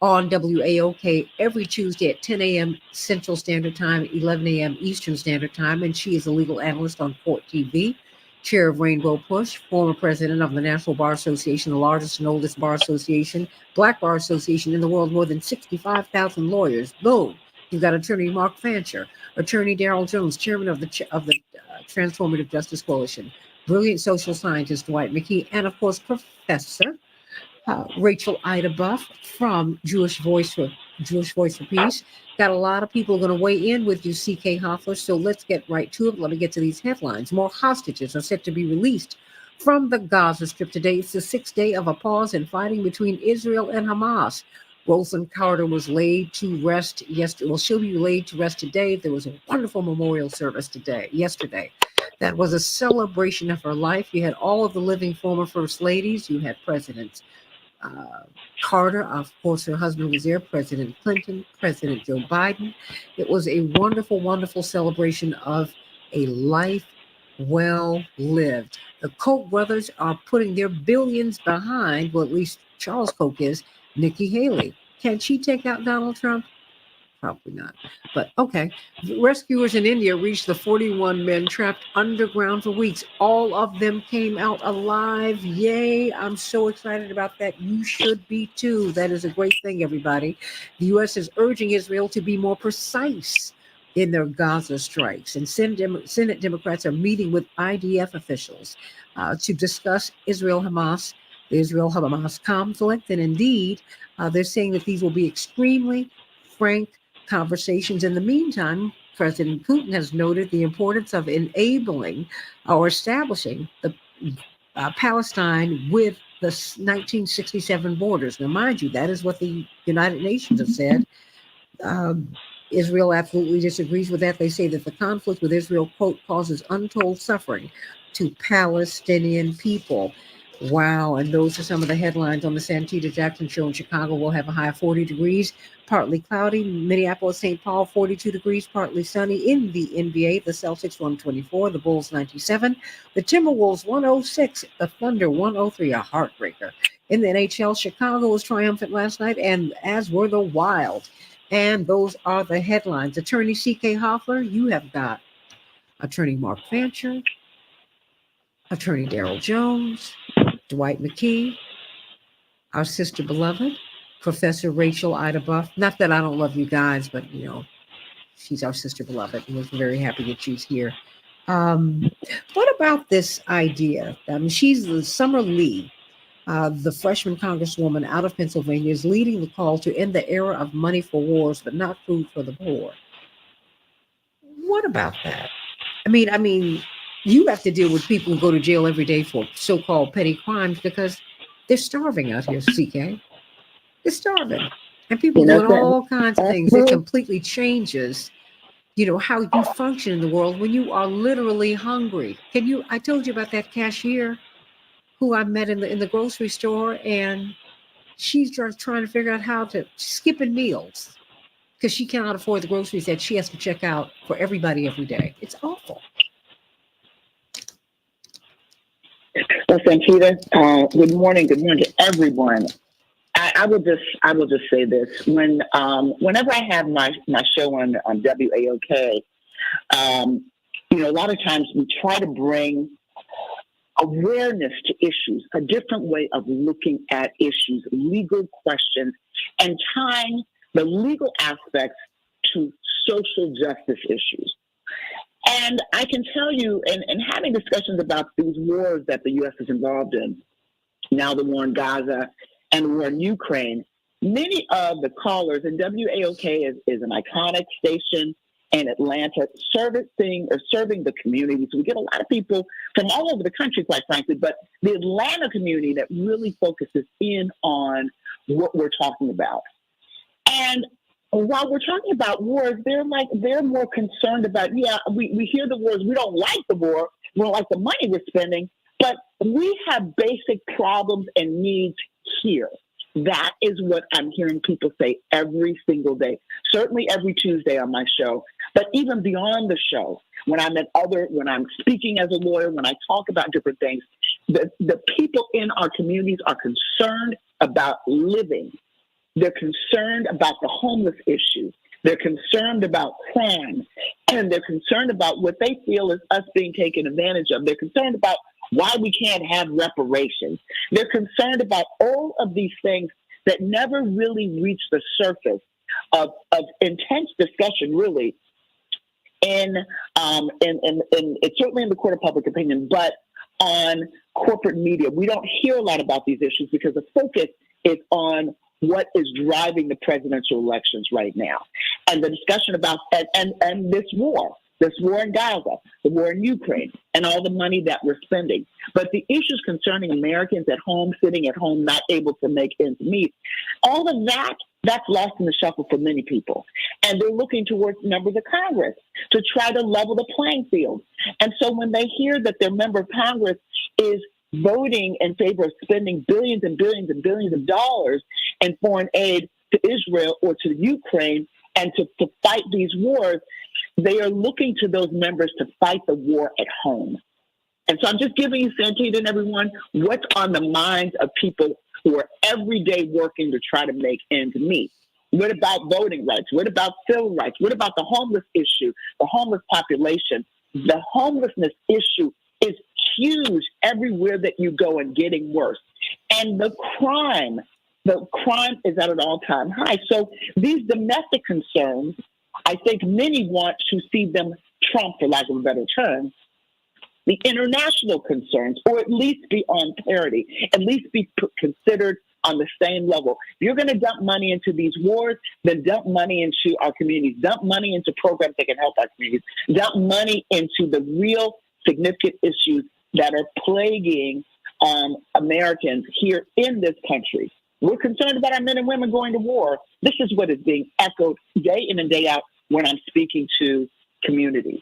on WAOK every Tuesday at 10 a.m. Central Standard Time, 11 a.m. Eastern Standard Time, and she is a legal analyst on Court TV, chair of Rainbow Push, former president of the National Bar Association, the largest and oldest bar association, black bar association in the world, more than 65,000 lawyers. Boom. You've got attorney Mark Fancher, attorney Darrell Jones, chairman of the Transformative Justice Coalition, brilliant social scientist Dwight McKee, and of course, Professor Rachel Ida Buff from Jewish Voice for Peace. Got a lot of people going to weigh in with you, C.K. Hoffler. So let's get right to it. Let me get to these headlines. More hostages are set to be released from the Gaza Strip today. It's the sixth day of a pause in fighting between Israel and Hamas. Rosalynn Carter was laid to rest yesterday. Well, she'll be laid to rest today. There was a wonderful memorial service yesterday. That was a celebration of her life. You had all of the living former first ladies. You had President Carter, of course, her husband was there, President Clinton, President Joe Biden. It was a wonderful, wonderful celebration of a life well lived. The Koch brothers are putting their billions behind, well, at least Charles Koch is, Nikki Haley. Can she take out Donald Trump? Probably not. But okay. Rescuers in India reached the 41 men trapped underground for weeks. All of them came out alive. Yay. I'm so excited about that. You should be too. That is a great thing, everybody. The U.S. is urging Israel to be more precise in their Gaza strikes. And Senate Democrats are meeting with IDF officials to discuss the Israel-Hamas conflict. And indeed, they're saying that these will be extremely frank conversations. In the meantime, President Putin has noted the importance of enabling or establishing the Palestine with the 1967 borders. Now, mind you, that is what the United Nations have said. Israel absolutely disagrees with that. They say that the conflict with Israel, quote, causes untold suffering to Palestinian people. Wow. And those are some of the headlines on the Santita Jackson Show in Chicago. We'll have a high of 40 degrees, partly cloudy. Minneapolis, St. Paul, 42 degrees, partly sunny. In the NBA, the Celtics 124, the Bulls 97, the Timberwolves 106, the Thunder 103, a heartbreaker. In the NHL, Chicago was triumphant last night, and as were the Wild. And those are the headlines. Attorney C.K. Hoffler, you have got Attorney Mark Fancher, Attorney Darrell Jones, Dwight McKee, our sister beloved, Professor Rachel Ida Buff. Not that I don't love you guys, but, she's our sister beloved, and we're very happy that she's here. What about this idea? She's the Summer Lee, the freshman congresswoman out of Pennsylvania, is leading the call to end the era of money for wars, but not food for the poor. What about that? I mean, you have to deal with people who go to jail every day for so-called petty crimes because they're starving out here, CK. They're starving. And people doing all kinds of things. It completely changes, how you function in the world when you are literally hungry. I told you about that cashier who I met in the grocery store, and she's just trying to figure out how to skipping meals because she cannot afford the groceries that she has to check out for everybody every day. It's awful. Well, Santita, good morning to everyone. I will just say this: whenever I have my show on WAOK, a lot of times we try to bring awareness to issues, a different way of looking at issues, legal questions, and tying the legal aspects to social justice issues. And I can tell you, in having discussions about these wars that the U.S. is involved in, now the war in Gaza and the war in Ukraine, many of the callers, and WAOK is an iconic station in Atlanta, serving the community. So we get a lot of people from all over the country, quite frankly, but the Atlanta community that really focuses in on what we're talking about. And while we're talking about wars, they're more concerned about, we hear the wars, we don't like the war, we don't like the money we're spending, but we have basic problems and needs here. That is what I'm hearing people say every single day. Certainly every Tuesday on my show, But even beyond the show, when I'm speaking as a lawyer, when I talk about different things, the people in our communities are concerned about living. They're concerned about the homeless issue. They're concerned about crime, and they're concerned about what they feel is us being taken advantage of. They're concerned about why we can't have reparations. They're concerned about all of these things that never really reach the surface of intense discussion, really, in it's certainly in the court of public opinion, but on corporate media. We don't hear a lot about these issues because the focus is on what is driving the presidential elections right now. And the discussion about, and this war in Gaza, the war in Ukraine, and all the money that we're spending. But the issues concerning Americans at home, sitting at home, not able to make ends meet, all of that, that's lost in the shuffle for many people. And they're looking towards members of Congress to try to level the playing field. And so when they hear that their member of Congress is voting in favor of spending billions and billions and billions of dollars in foreign aid to Israel or to Ukraine and to fight these wars, they are looking to those members to fight the war at home. And so I'm just giving you, Santita and everyone, what's on the minds of people who are every day working to try to make ends meet. What about voting rights? What about civil rights? What about the homeless issue, the homeless population? The homelessness issue is huge everywhere that you go and getting worse. And the crime is at an all-time high. So these domestic concerns, I think many want to see them trump, for lack of a better term, the international concerns, or at least be on parity, at least be considered on the same level. If you're going to dump money into these wars, then dump money into our communities, dump money into programs that can help our communities, dump money into the real significant issues that are plaguing Americans here in this country. We're concerned about our men and women going to war. This is what is being echoed day in and day out when I'm speaking to communities.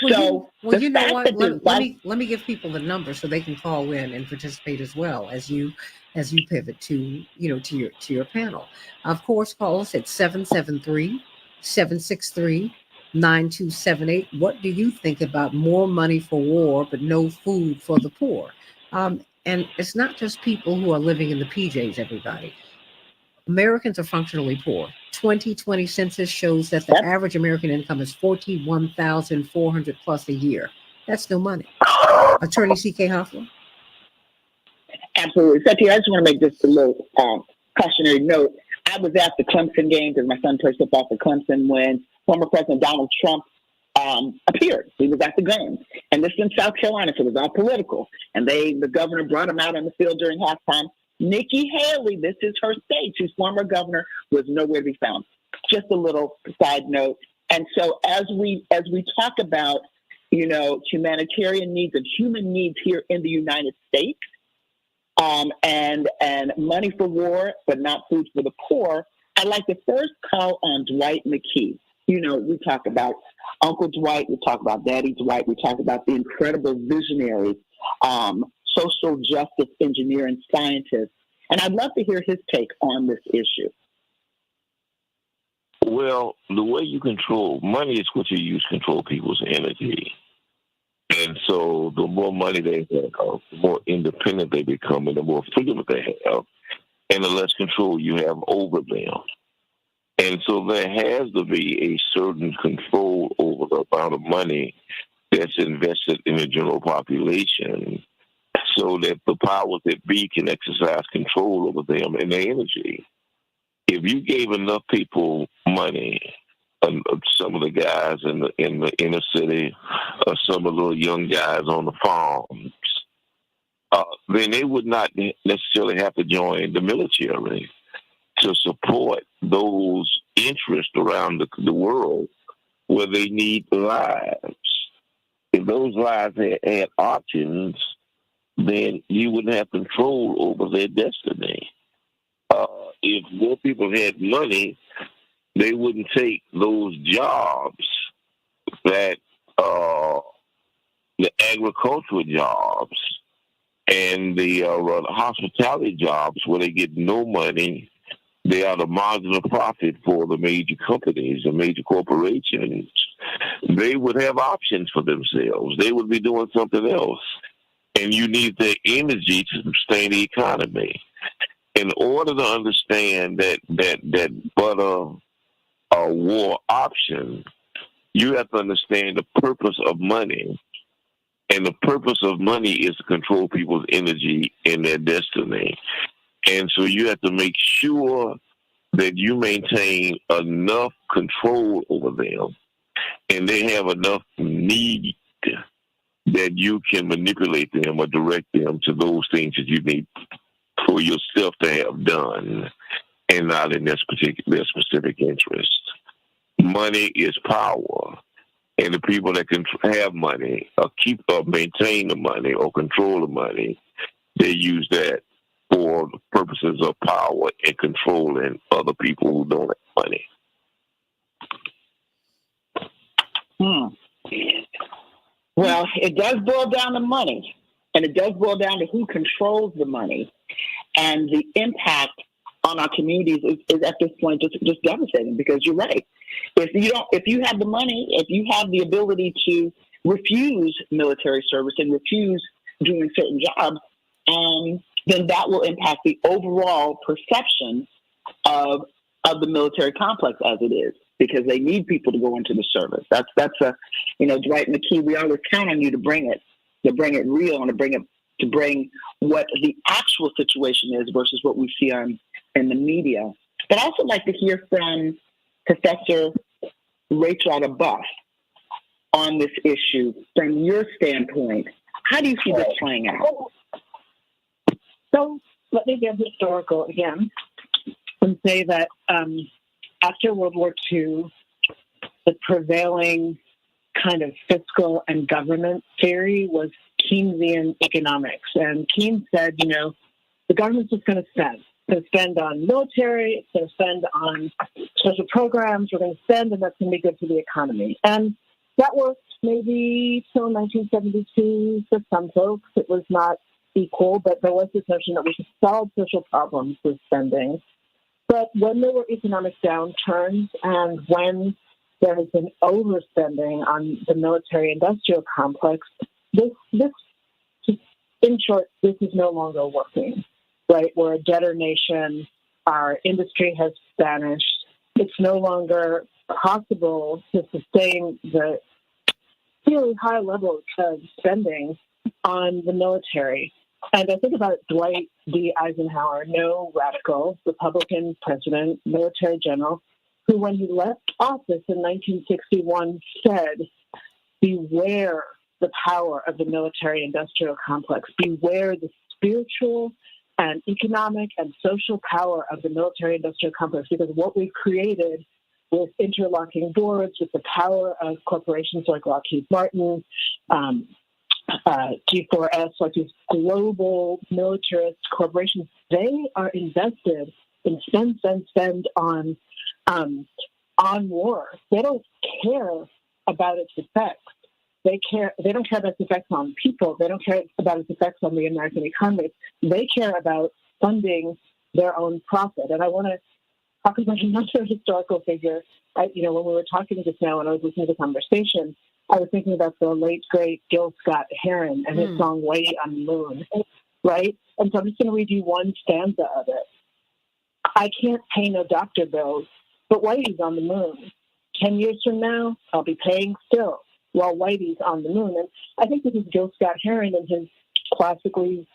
You know what? Let me give people the number so they can call in and participate as well as you pivot to your panel. Of course, call us at 773-763-9278. What do you think about more money for war but no food for the poor? And it's not just people who are living in the PJs, everybody. Americans are functionally poor. 2020 census shows that the average American income is $41,400 plus a year. That's no money. Attorney C.K. Hoffler? Absolutely. Santita, I just want to make just a little cautionary note. I was at the Clemson game because my son plays football for Clemson when former President Donald Trump appeared. He was at the game. And this is in South Carolina, so it was all political. And the governor brought him out on the field during halftime. Nikki Haley, this is her state, whose former governor, was nowhere to be found. Just a little side note. And so as we talk about, humanitarian needs and human needs here in the United States, and money for war, but not food for the poor, I'd like to first call on Dwight McKee. We talk about Uncle Dwight, we talk about Daddy Dwight, we talk about the incredible visionary, social justice engineer and scientist. And I'd love to hear his take on this issue. Well, the way you control money is what you use to control people's energy. And so the more money they have, the more independent they become and the more freedom they have, and the less control you have over them. And so there has to be a certain control over the amount of money that's invested in the general population so that the powers that be can exercise control over them and their energy. If you gave enough people money, some of the guys in the inner city, some of the young guys on the farms, then they would not necessarily have to join the military to support those interests around the world where they need lives. If those lives had options, then you wouldn't have control over their destiny. If more people had money, they wouldn't take those jobs that the agricultural jobs and the hospitality jobs where they get no money They are the margin of profit for the major companies, the major corporations. They would have options for themselves. They would be doing something else. And you need the energy to sustain the economy. In order to understand that butter or war option, you have to understand the purpose of money. And the purpose of money is to control people's energy and their destiny. And so you have to make sure that you maintain enough control over them and they have enough need that you can manipulate them or direct them to those things that you need for yourself to have done and not in their specific interest. Money is power. And the people that can have money or keep or maintain the money or control the money, they use that for the purposes of power and controlling other people who don't have money. Well, it does boil down to money, and it does boil down to who controls the money, and the impact on our communities is at this point just devastating. Because you're right, if you have the money, if you have the ability to refuse military service and refuse doing certain jobs, then that will impact the overall perception of the military complex as it is, because they need people to go into the service. That's Dwight McKee, we always count on you to bring it real and to bring what the actual situation is versus what we see in the media. But I'd also like to hear from Professor Rachel Buff on this issue. From your standpoint, how do you see this playing out? So let me get historical again and say that after World War II, the prevailing kind of fiscal and government theory was Keynesian economics. And Keynes said, the government's just going to spend. It's going to spend on military, it's going to spend on social programs, we're going to spend, and that's going to be good for the economy. And that worked maybe till 1972 for some folks. It was not equal, but there was this notion that we could solve social problems with spending. But when there were economic downturns and when there has been overspending on the military-industrial complex, this, in short, this is no longer working, right? We're a debtor nation. Our industry has vanished. It's no longer possible to sustain the really high levels of spending on the military. And I think about Dwight D. Eisenhower, no radical Republican president, military general, who, when he left office in 1961, said, beware the power of the military-industrial complex. Beware the spiritual and economic and social power of the military-industrial complex, because what we've created with interlocking boards, with the power of corporations like Lockheed Martin, G4S, like these global militarist corporations, they are invested in spend on war. They don't care about its effects. They don't care about its effects on people. They don't care about its effects on the American economy. They care about funding their own profit. And I want to talk about another historical figure. When we were talking just now and I was listening to the conversation, I was thinking about the late, great Gil Scott-Heron and his song, Whitey on the Moon, right? And so I'm just going to read you one stanza of it. I can't pay no doctor bills, but Whitey's on the moon. 10 years from now, I'll be paying still while Whitey's on the moon. And I think this is Gil Scott-Heron in his classically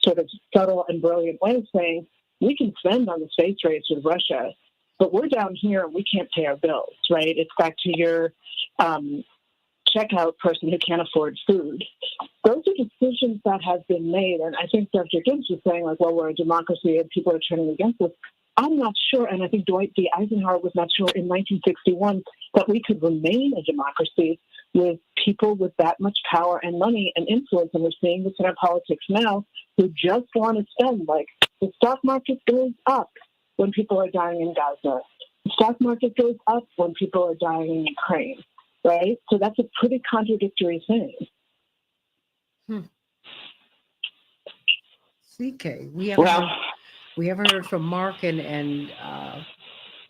sort of subtle and brilliant way of saying, we can spend on the space race with Russia, but we're down here and we can't pay our bills, right? It's back to your checkout person who can't afford food. Those are decisions that have been made. And I think Dr. Gibbs was saying, well, we're a democracy and people are turning against us. I'm not sure, and I think Dwight D. Eisenhower was not sure in 1961 that we could remain a democracy with people with that much power and money and influence. And we're seeing this in our politics now, who just want to spend. Like, the stock market goes up when people are dying in Gaza. The stock market goes up when people are dying in Ukraine, right? So that's a pretty contradictory thing. CK, we have We haven't heard from Mark and Attorney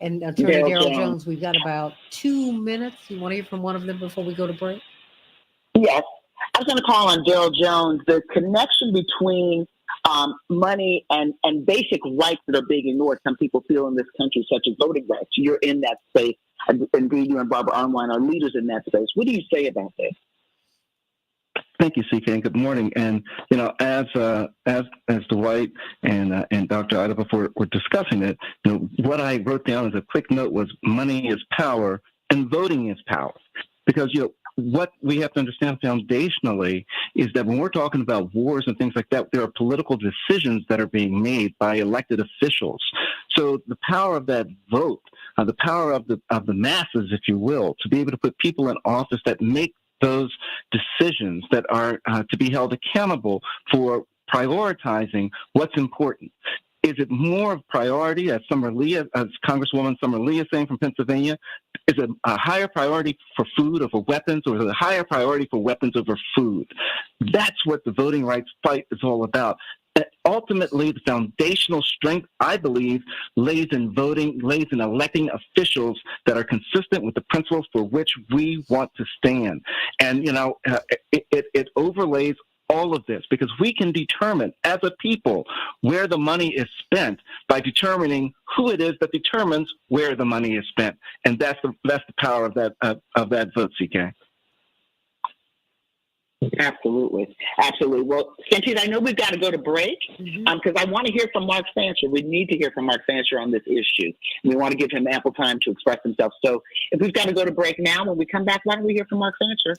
Daryl Jones. We've got about 2 minutes. You want to hear from one of them before we go to break? Yes. I was going to call on Daryl Jones. The connection between money and basic rights that are being ignored, some people feel in this country, such as voting rights. You're in that space. Indeed, you and Barbara Arnwine are leaders in that space. What do you say about this? Thank you, CK, and good morning. And as Dwight and Dr. Ida before were discussing it, what I wrote down as a quick note was money is power and voting is power, because what we have to understand foundationally is that when we're talking about wars and things like that, there are political decisions that are being made by elected officials. So the power of that vote, the power of the masses, if you will, to be able to put people in office that make those decisions that are to be held accountable for prioritizing what's important. Is it more of priority, as Congresswoman Summer Lee is saying from Pennsylvania? Is it a higher priority for food over weapons, or is it a higher priority for weapons over food? That's what the voting rights fight is all about. Ultimately, the foundational strength, I believe, lays in electing officials that are consistent with the principles for which we want to stand. And, it overlays all of this, because we can determine as a people where the money is spent by determining who it is that determines where the money is spent. And that's the power of that vote, CK. Absolutely. Well, Santita, I know we've got to go to break because I want to hear from Mark Fancher. We need to hear from Mark Fancher on this issue. We want to give him ample time to express himself. So if we've got to go to break now, when we come back, why don't we hear from Mark Fancher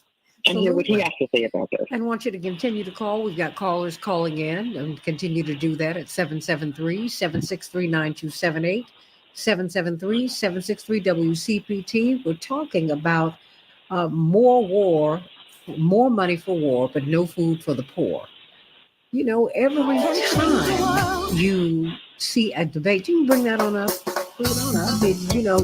and hear what he has to say about this? And I want you to continue to call. We've got callers calling in, and continue to do that at 773-763-9278, 773-763-WCPT. We're talking about more money for war, but no food for the poor. Every time you see a debate, you can bring that on up.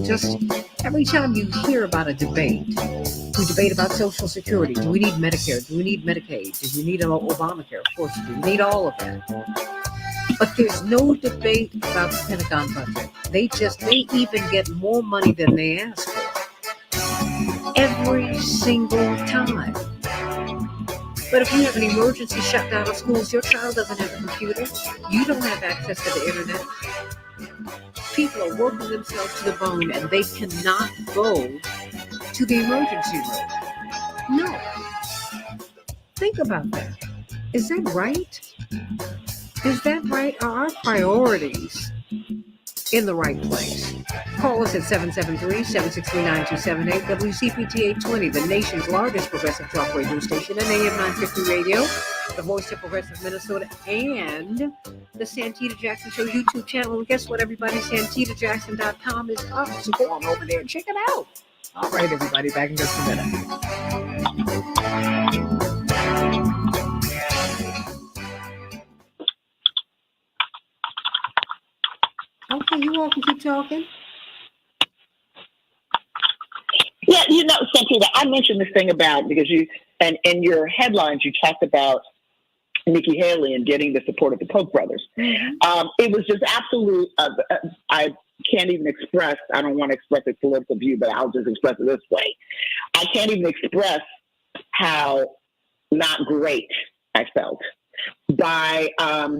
Just every time you hear about a debate, we debate about Social Security. Do we need Medicare? Do we need Medicaid? Do we need Obamacare? Of course, we need all of that. But there's no debate about the Pentagon budget. They even get more money than they ask for. Every single time. But if you have an emergency shutdown of schools, your child doesn't have a computer, you don't have access to the internet. People are working themselves to the bone, and they cannot go to the emergency room. No. Think about that. Is that right? Is that right? Are our priorities in the right place? Call us at 773-763-9278, WCPT 820, the nation's largest progressive talk radio station, and AM 950 radio, the voice of progressive Minnesota, and the Santita Jackson Show YouTube channel. And guess what, everybody? SantitaJackson.com is up, so go on over there and check it out. All right, everybody, back in just a minute. Okay, you all can keep talking. Yeah, Santita, I mentioned this thing about, because in your headlines, you talked about Nikki Haley and getting the support of the Koch brothers. Mm-hmm. It was just absolute, I can't even express, I don't want to express a political view, but I'll just express it this way. I can't even express how not great I felt by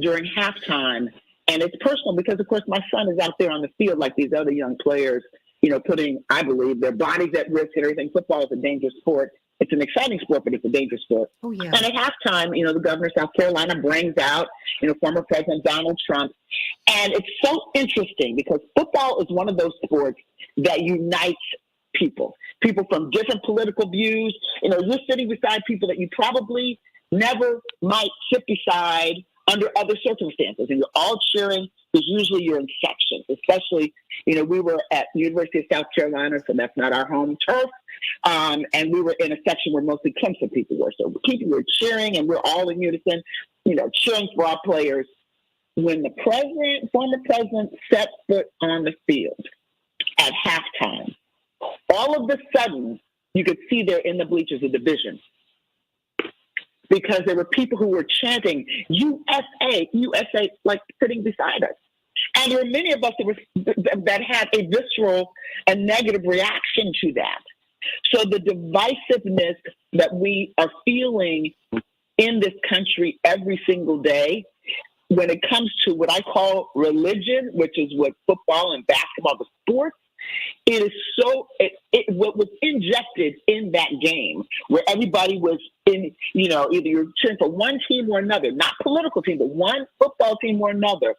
during halftime. And it's personal because, of course, my son is out there on the field like these other young players, putting, I believe, their bodies at risk and everything. Football is a dangerous sport. It's an exciting sport, but it's a dangerous sport. Oh, yeah. And at halftime, the governor of South Carolina brings out, former President Donald Trump. And it's so interesting because football is one of those sports that unites people from different political views. You're sitting beside people that you probably never might sit beside under other circumstances, and you're all cheering because usually you're in sections, especially, we were at the University of South Carolina, so that's not our home turf, and we were in a section where mostly Clemson people were. So people were cheering, and we're all in unison, cheering for our players. When the former president, set foot on the field at halftime, all of a sudden, you could see there in the bleachers a division. Because there were people who were chanting USA, USA, like sitting beside us. And there were many of us that had a visceral and negative reaction to that. So the divisiveness that we are feeling in this country every single day, when it comes to what I call religion, which is what football and basketball, the sports, it is so, what was injected in that game, where everybody was in, either you're cheering for one team or another, not political team, but one football team or another.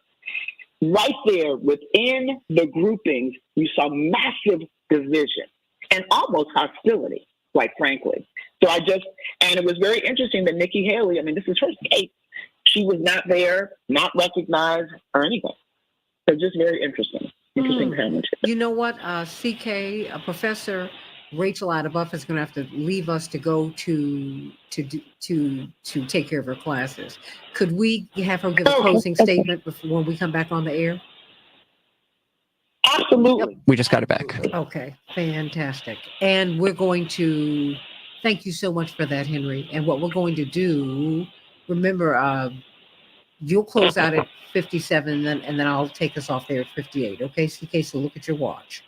Right there within the groupings, you saw massive division and almost hostility, quite frankly. So and it was very interesting that Nikki Haley, this is her state, she was not there, not recognized or anything. So just very interesting comment. You know what, CK, Professor Rachel Adebuff is going to have to leave us to go to take care of her classes. Could we have her give a closing statement before when we come back on the air? Absolutely. Yep. We just got it back. Okay, fantastic. And we're going to thank you so much for that, Henry. And what we're going to do, remember, you'll close out at 57, and then I'll take us off there at 58. Okay, CK, so look at your watch.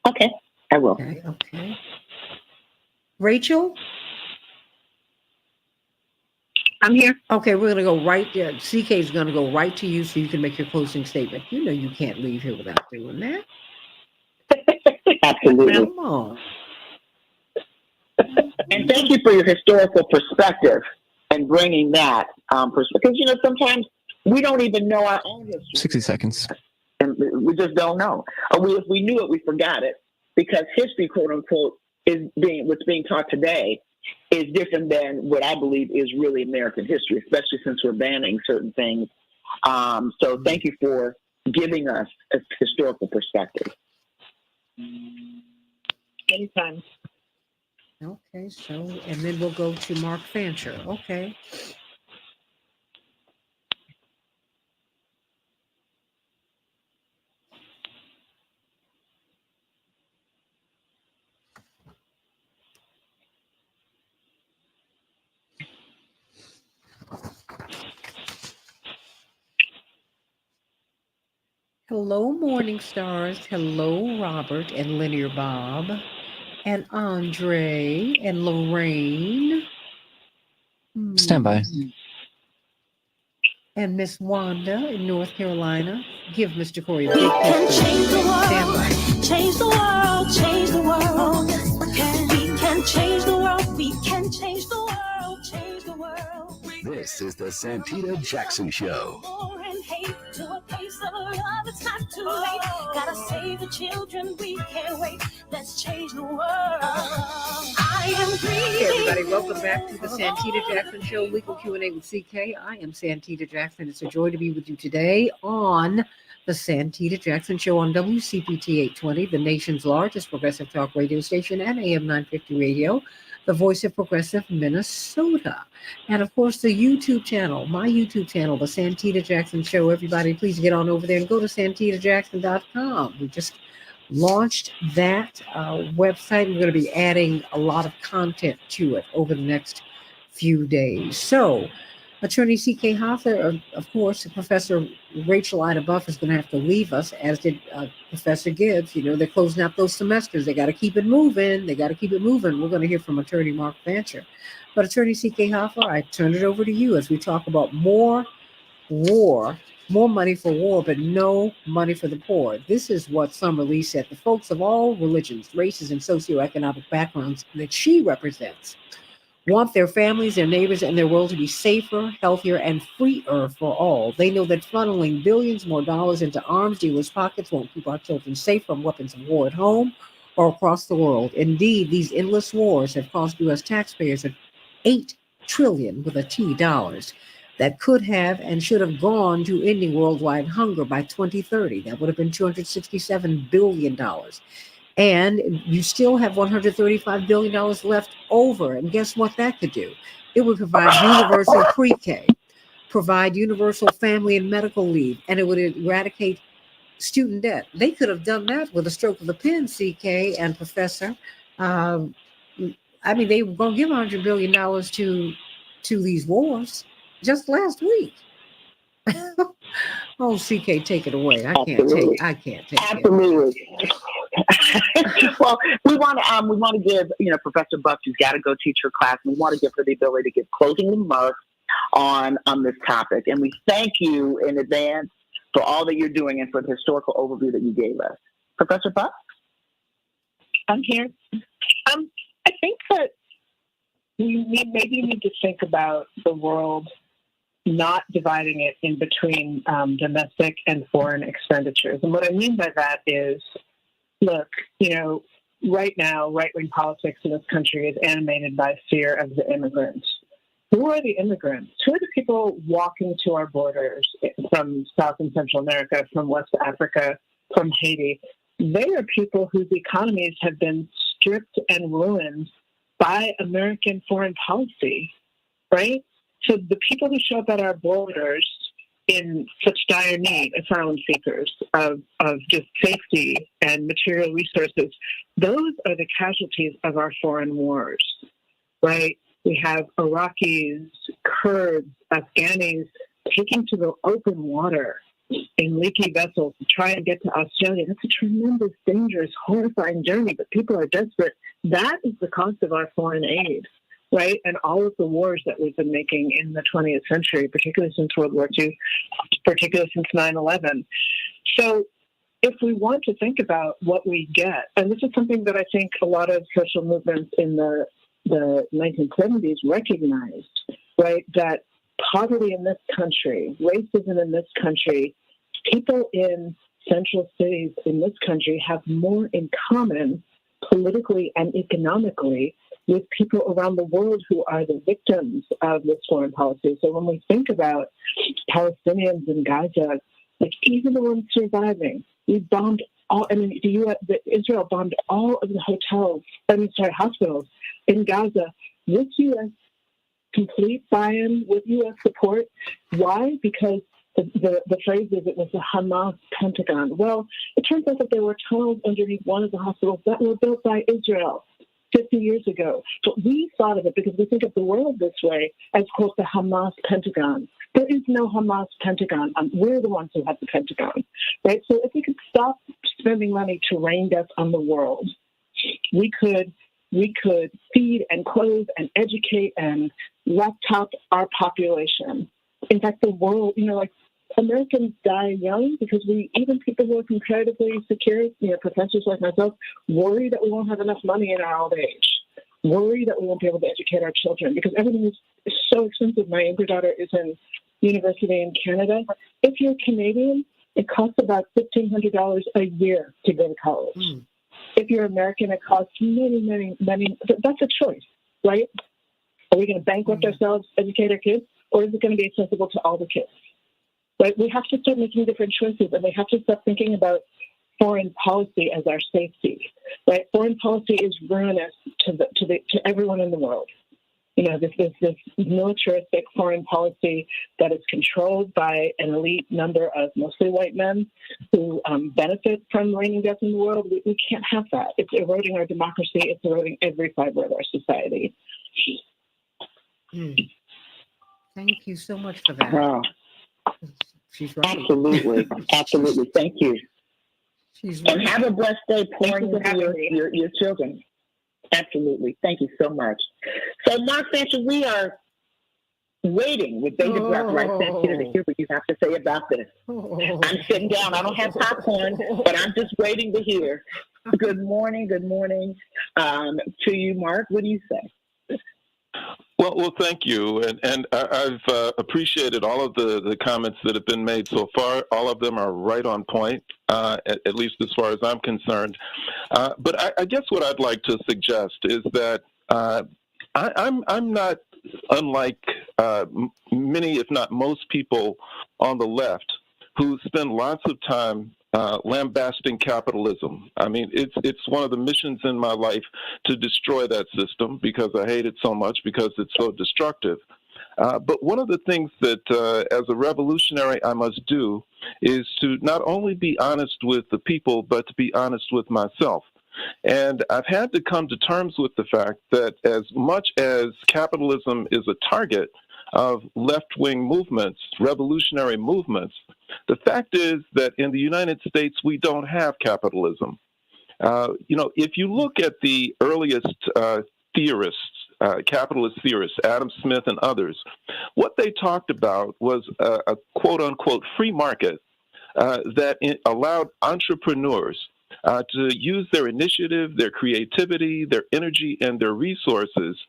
Okay, I will. Okay. Rachel? I'm here. Okay, we're going to go right there. CK is going to go right to you so you can make your closing statement. You know you can't leave here without doing that. Absolutely. Come on. And thank you for your historical perspective and bringing that perspective. Because, sometimes we don't even know our own history. 60 seconds. And we just don't know. Or if we knew it, we forgot it. Because history, quote unquote, what's being taught today is different than what I believe is really American history, especially since we're banning certain things. So thank you for giving us a historical perspective. Anytime. Okay, and then we'll go to Mark Fancher. Okay. Hello, Morning Stars. Hello, Robert and Linear Bob and Andre and Lorraine. Stand by. And Miss Wanda in North Carolina. Give Mr. Corey a We big can kiss. change the Stand by. world, change the world, change the world. We can change the world, we can change the world, change the world. This is the Santita Jackson Show. War and hate to a place of love, it's not too late. Gotta save the children, we can't wait. Let's change the world. I am breathing. Hey everybody, welcome back to the Santita Jackson Show, Legal Q&A with CK. I am Santita Jackson. It's a joy to be with you today on the Santita Jackson Show on WCPT 820, the nation's largest progressive talk radio station, and AM 950 radio, the voice of progressive Minnesota. And of course, the YouTube channel, my YouTube channel, the Santita Jackson Show. Everybody, please get on over there and go to santitajackson.com. We just launched that website. We're going to be adding a lot of content to it over the next few days. So, Attorney C.K. Hoffler, of course, Professor Rachel Adebuff is going to have to leave us, as did Professor Gibbs. They're closing out those semesters. They got to keep it moving. We're going to hear from Attorney Mark Fancher. But Attorney C.K. Hoffler, I turn it over to you as we talk about more money for war, but no money for the poor. This is what Summer Lee said. The folks of all religions, races, and socioeconomic backgrounds that she represents want their families, their neighbors, and their world to be safer, healthier, and freer for all. They know that funneling billions more dollars into arms dealers' pockets won't keep our children safe from weapons of war at home or across the world. Indeed, these endless wars have cost U.S. taxpayers $8 trillion with a T dollars that could have and should have gone to ending worldwide hunger by 2030. That would have been $267 billion. And you still have $135 billion left over. And guess what that could do? It would provide universal pre-K, provide universal family and medical leave, and it would eradicate student debt. They could have done that with a stroke of the pen, CK and Professor. They were going to give $100 billion to these wars just last week. Oh, CK, take it away. Absolutely. I can't take it. Absolutely. Well, we want to give Professor Buck, who's got to go teach her class. We want to give her the ability to give closing remarks on this topic, and we thank you in advance for all that you're doing and for the historical overview that you gave us. Professor Buck? I'm here. I think that we maybe need to think about the world not dividing it in between domestic and foreign expenditures. And what I mean by that is, look, right now, right-wing politics in this country is animated by fear of the immigrants. Who are the immigrants? Who are the people walking to our borders from South and Central America, from West Africa, from Haiti? They are people whose economies have been stripped and ruined by American foreign policy, right? So the people who show up at our borders in such dire need, asylum seekers, of just safety and material resources, those are the casualties of our foreign wars, right? We have Iraqis, Kurds, Afghanis taking to the open water in leaky vessels to try and get to Australia. That's a tremendous, dangerous, horrifying journey, but people are desperate. That is the cost of our foreign aid, right? And all of the wars that we've been making in the 20th century, particularly since World War II, particularly since 9/11. So if we want to think about what we get, and this is something that I think a lot of social movements in the 1970s recognized, right, that poverty in this country, racism in this country, people in central cities in this country have more in common politically and economically with people around the world who are the victims of this foreign policy. So when we think about Palestinians in Gaza, like even the ones surviving, we bombed all, Israel bombed all of the hospitals in Gaza with U.S. complete buy-in, with U.S. support. Why? Because the phrase is it was the Hamas Pentagon. Well, it turns out that there were tunnels underneath one of the hospitals that were built by Israel 50 years ago. But we thought of it because we think of the world this way as, quote, the Hamas Pentagon. There is no Hamas Pentagon. We're the ones who have the Pentagon, right? So if we could stop spending money to rain death on the world, we could feed and clothe and educate and laptop our population. In fact, the world, Americans die young because even people who are comparatively secure, professors like myself, worry that we won't have enough money in our old age, worry that we won't be able to educate our children because everything is so expensive. My younger daughter is in university in Canada. If you're Canadian, it costs about $1,500 a year to go to college. If you're American, it costs many. That's a choice, right? Are we going to bankrupt ourselves, educate our kids, or is it going to be accessible to all the kids? Right? We have to start making different choices, and we have to stop thinking about foreign policy as our safety. Right? Foreign policy is ruinous to everyone in the world. This militaristic foreign policy that is controlled by an elite number of mostly white men who benefit from raining death in the world. We can't have that. It's eroding our democracy. It's eroding every fiber of our society. Thank you so much for that. Wow. She's right. Absolutely. Thank you. She's right. And have a blessed day pouring into your children. Absolutely. Thank you so much. So, Mark Sanchez, we are waiting with bated breath, right, Santita, to hear what you have to say about this. I'm sitting down. I don't have popcorn, but I'm just waiting to hear. Good morning. To you, Mark. What do you say? Well, thank you, and I've appreciated all of the comments that have been made so far. All of them are right on point, at least as far as I'm concerned. But I guess what I'd like to suggest is that I'm not unlike many, if not most people on the left who spend lots of time lambasting capitalism. I mean, it's one of the missions in my life to destroy that system because I hate it so much, because it's so destructive. But one of the things that, as a revolutionary, I must do is to not only be honest with the people, but to be honest with myself. And I've had to come to terms with the fact that as much as capitalism is a target, of left-wing movements, revolutionary movements. The fact is that in the United States, we don't have capitalism. If you look at the earliest theorists, capitalist theorists, Adam Smith and others, what they talked about was a quote-unquote free market that allowed entrepreneurs to use their initiative, their creativity, their energy, and their resources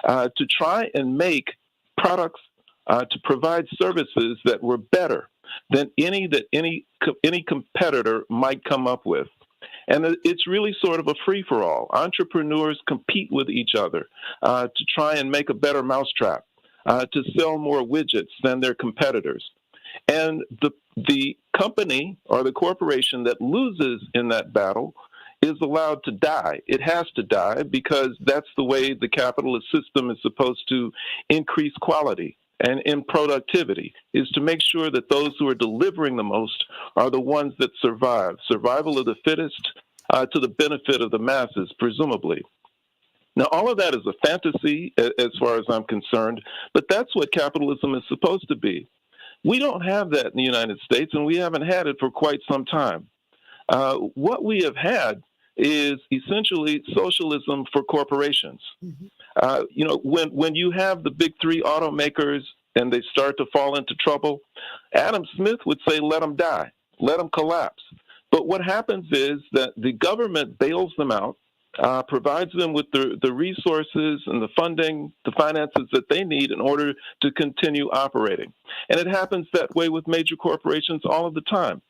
to try and make products, to provide services that were better than any competitor might come up with. And it's really sort of a free-for-all. Entrepreneurs compete with each other to try and make a better mousetrap, to sell more widgets than their competitors. And the company or the corporation that loses in that battle is allowed to die. It has to die because that's the way the capitalist system is supposed to increase quality and in productivity, is to make sure that those who are delivering the most are the ones that survive. Survival of the fittest to the benefit of the masses, presumably. Now, all of that is a fantasy as far as I'm concerned, but that's what capitalism is supposed to be. We don't have that in the United States, and we haven't had it for quite some time. What we have had is essentially socialism for corporations. When you have the big three automakers and they start to fall into trouble, Adam Smith would say, let them die, let them collapse. But what happens is that the government bails them out, provides them with the resources and the funding, the finances that they need in order to continue operating. And it happens that way with major corporations all of the time.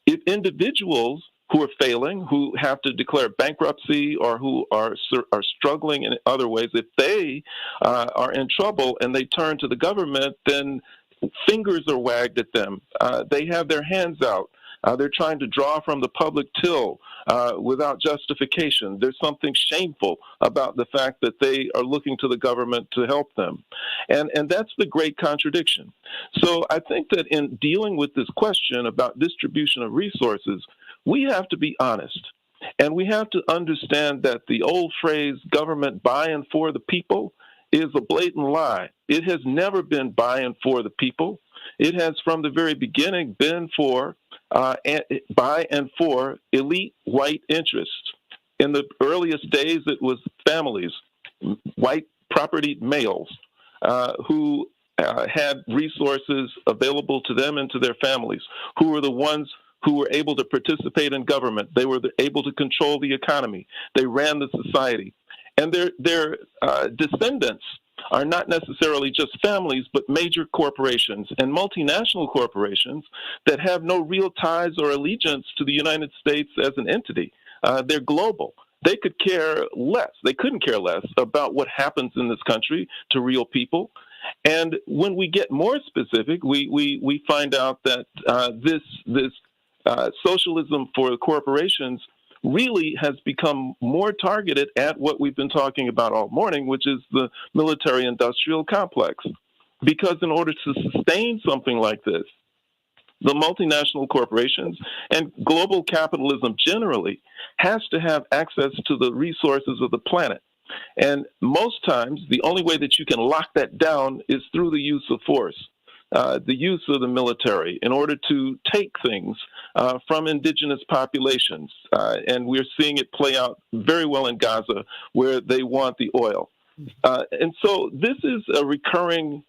If individuals who are failing, who have to declare bankruptcy or who are struggling in other ways, if they are in trouble and they turn to the government, then fingers are wagged at them. They have their hands out. They're trying to draw from the public till without justification. There's something shameful about the fact that they are looking to the government to help them. And that's the great contradiction. So I think that in dealing with this question about distribution of resources, we have to be honest. And we have to understand that the old phrase, government by and for the people, is a blatant lie. It has never been by and for the people. It has from the very beginning been by and for elite white interests. In the earliest days, it was families, white propertied males who had resources available to them and to their families, who were the ones who were able to participate in government. They were able to control the economy. They ran the society. And their descendants are not necessarily just families, but major corporations and multinational corporations that have no real ties or allegiance to the United States as an entity. They're global. They could care less. They couldn't care less about what happens in this country to real people. And when we get more specific, we find out that this socialism for corporations really has become more targeted at what we've been talking about all morning, which is the military-industrial complex. Because in order to sustain something like this, the multinational corporations and global capitalism generally has to have access to the resources of the planet. And most times, the only way that you can lock that down is through the use of force. The use of the military in order to take things from indigenous populations. And we're seeing it play out very well in Gaza, where they want the oil. And so this is a recurring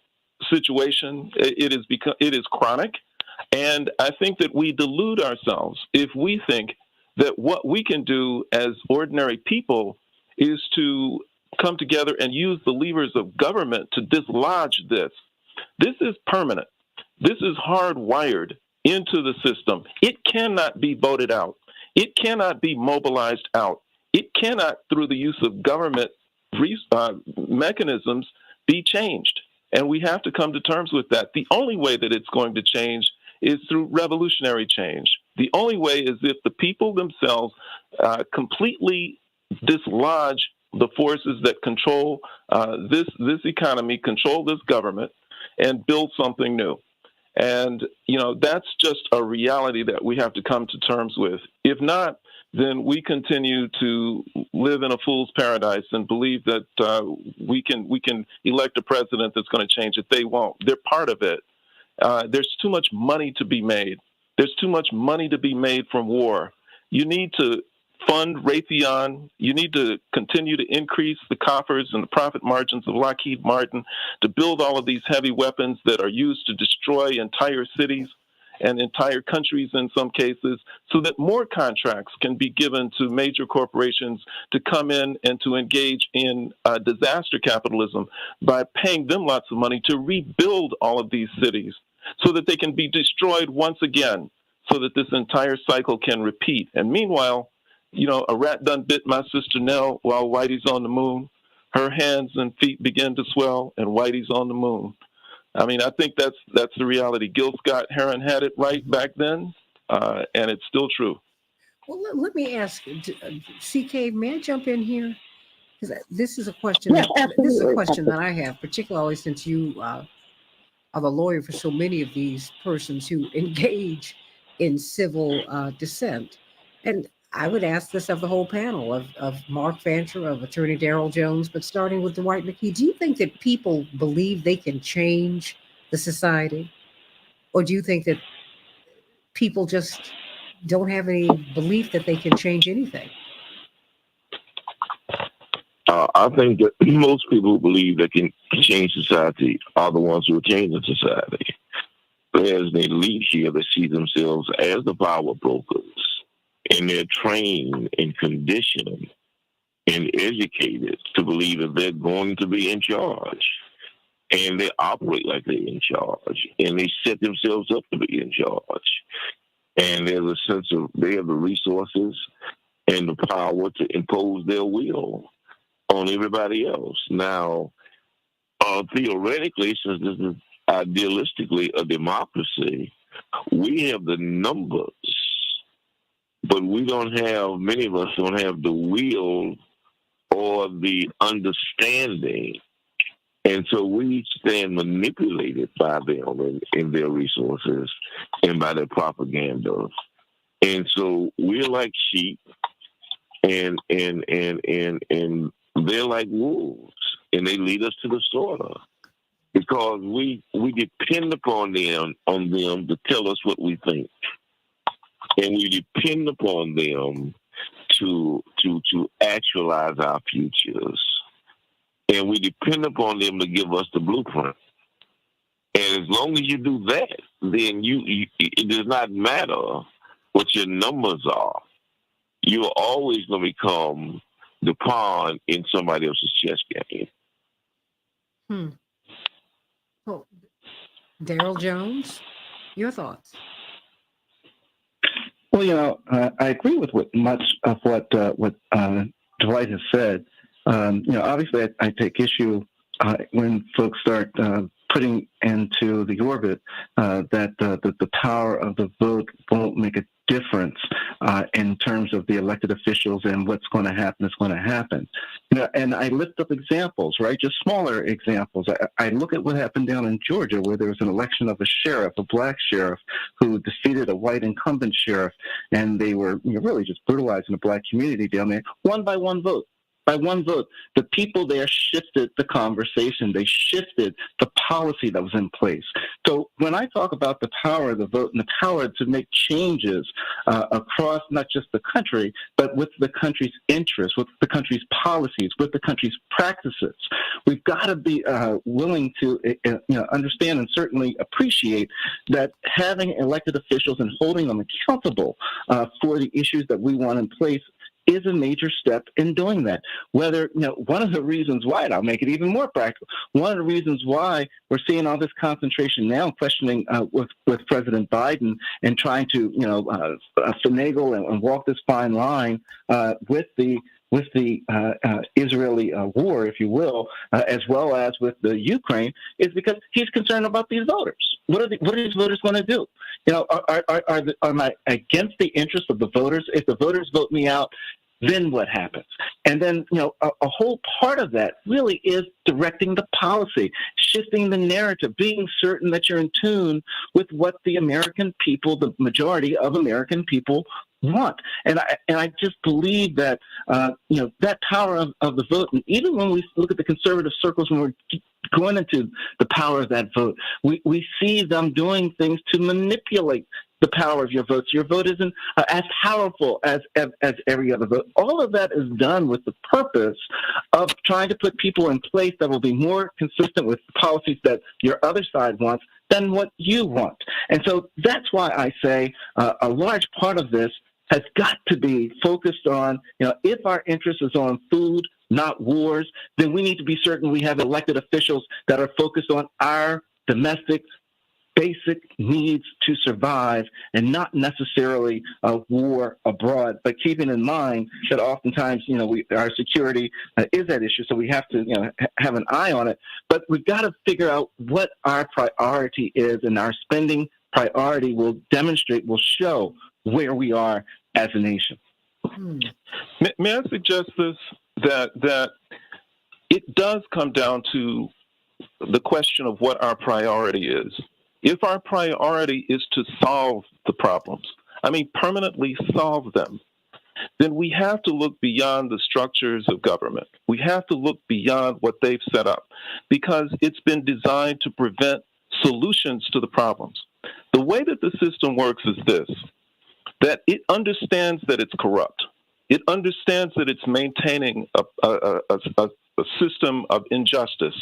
situation. It is chronic. And I think that we delude ourselves if we think that what we can do as ordinary people is to come together and use the levers of government to dislodge this. This is permanent. This is hardwired into the system. It cannot be voted out. It cannot be mobilized out. It cannot, through the use of government mechanisms, be changed. And we have to come to terms with that. The only way that it's going to change is through revolutionary change. The only way is if the people themselves completely dislodge the forces that control this economy, control this government, and build something new. And, that's just a reality that we have to come to terms with. If not, then we continue to live in a fool's paradise and believe that we can elect a president that's going to change it. They won't. They're part of it. There's too much money to be made. There's too much money to be made from war. You need to fund Raytheon. You need to continue to increase the coffers and the profit margins of Lockheed Martin to build all of these heavy weapons that are used to destroy entire cities and entire countries in some cases, so that more contracts can be given to major corporations to come in and to engage in disaster capitalism by paying them lots of money to rebuild all of these cities so that they can be destroyed once again, so that this entire cycle can repeat. And meanwhile, a rat done bit my sister Nell while Whitey's on the moon. Her hands and feet begin to swell, and Whitey's on the moon. I mean, I think that's the reality. Gil Scott-Heron had it right back then, and it's still true. Well, let me ask, CK, may I jump in here? Because this is a question. Yes, This is a absolutely. question that I have, particularly since you are the lawyer for so many of these persons who engage in civil dissent. And I would ask this of the whole panel, of Mark Fancher, of Attorney Darrell Jones, but starting with Dwight McKee. Do you think that people believe they can change the society? Or do you think that people just don't have any belief that they can change anything? I think that most people who believe they can change society are the ones who are changing society. There's an elite here that see themselves as the power brokers, and they're trained and conditioned and educated to believe that they're going to be in charge. And they operate like they're in charge, and they set themselves up to be in charge. And there's a sense of they have the resources and the power to impose their will on everybody else. Now, theoretically, since this is idealistically a democracy, we have the numbers, but many of us don't have the will or the understanding. And so we stand manipulated by them in their resources and by their propaganda. And so we're like sheep, and they're like wolves, and they lead us to the slaughter because we depend upon them to tell us what we think, and we depend upon them to actualize our futures, and we depend upon them to give us the blueprint. And as long as you do that, then it does not matter what your numbers are. You're always going to become the pawn in somebody else's chess game. Well, Darrell Jones, your thoughts? Well, I agree with much of what Dwight has said. Obviously, I take issue when folks start putting into the orbit that the power of the vote won't make a difference in terms of the elected officials and what's going to happen is going to happen. And I lift up examples, right? Just smaller examples. I look at what happened down in Georgia, where there was an election of a black sheriff, who defeated a white incumbent sheriff, and they were really just brutalizing the black community down there, one by one vote. By one vote, the people there shifted the conversation. They shifted the policy that was in place. So when I talk about the power of the vote and the power to make changes across not just the country, but with the country's interests, with the country's policies, with the country's practices, we've got to be willing to understand and certainly appreciate that having elected officials and holding them accountable for the issues that we want in place is a major step in doing that. Whether, one of the reasons why, and I'll make it even more practical, one of the reasons why we're seeing all this concentration now, questioning with President Biden and trying to, finagle and walk this fine line with the Israeli war, if you will, as well as with the Ukraine, is because he's concerned about these voters. What are these voters going to do? Am I against the interest of the voters? If the voters vote me out, then what happens? And then, a whole part of that really is directing the policy, shifting the narrative, being certain that you're in tune with what the American people, the majority of American people, want. And I just believe that, that power of the vote, and even when we look at the conservative circles, when we're going into the power of that vote, we see them doing things to manipulate the power of your votes. Your vote isn't as powerful as every other vote. All of that is done with the purpose of trying to put people in place that will be more consistent with the policies that your other side wants than what you want. And so that's why I say a large part of this has got to be focused on, if our interest is on food, not wars, then we need to be certain we have elected officials that are focused on our domestic basic needs to survive and not necessarily a war abroad, but keeping in mind that oftentimes, our security is at issue, so we have to, have an eye on it. But we've got to figure out what our priority is, and our spending priority will show where we are as a nation. May I suggest this, that it does come down to the question of what our priority is. If our priority is to solve the problems, permanently solve them, then we have to look beyond the structures of government. We have to look beyond what they've set up, because it's been designed to prevent solutions to the problems. The way that the system works is this, that it understands that it's corrupt. It understands that it's maintaining a system of injustice,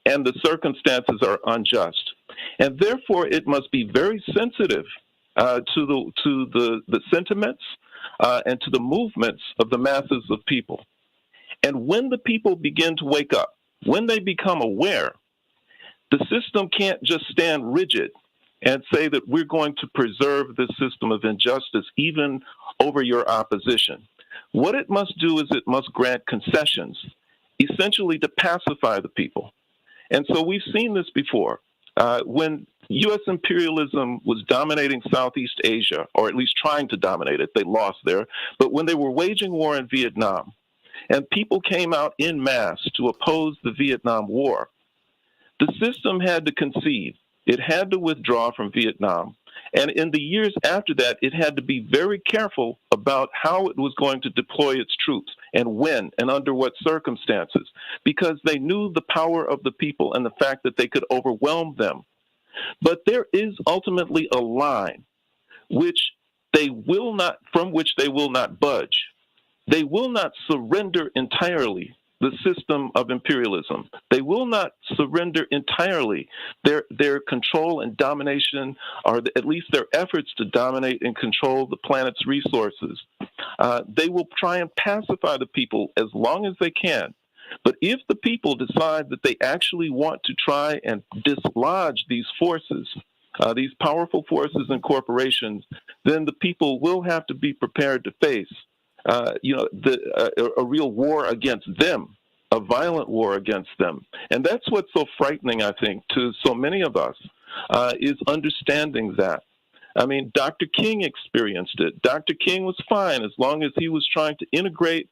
and the circumstances are unjust. And therefore, it must be very sensitive to the sentiments and to the movements of the masses of people. And when the people begin to wake up, when they become aware, the system can't just stand rigid and say that we're going to preserve this system of injustice even over your opposition. What it must do is it must grant concessions, essentially to pacify the people. And so we've seen this before. When U.S. imperialism was dominating Southeast Asia, or at least trying to dominate it, they lost there. But when they were waging war in Vietnam, and people came out en masse to oppose the Vietnam War, the system had to concede. It had to withdraw from Vietnam. And in the years after that, it had to be very careful about how it was going to deploy its troops, and when and under what circumstances, because they knew the power of the people and the fact that they could overwhelm them. But there is ultimately a line from which they will not budge. They will not surrender entirely the system of imperialism. They will not surrender entirely their control and domination, or at least their efforts to dominate and control the planet's resources. They will try and pacify the people as long as they can. But if the people decide that they actually want to try and dislodge these forces, these powerful forces and corporations, then the people will have to be prepared to face a real war against them, a violent war against them. And that's what's so frightening, I think, to so many of us, is understanding that. Dr. King experienced it. Dr. King was fine as long as he was trying to integrate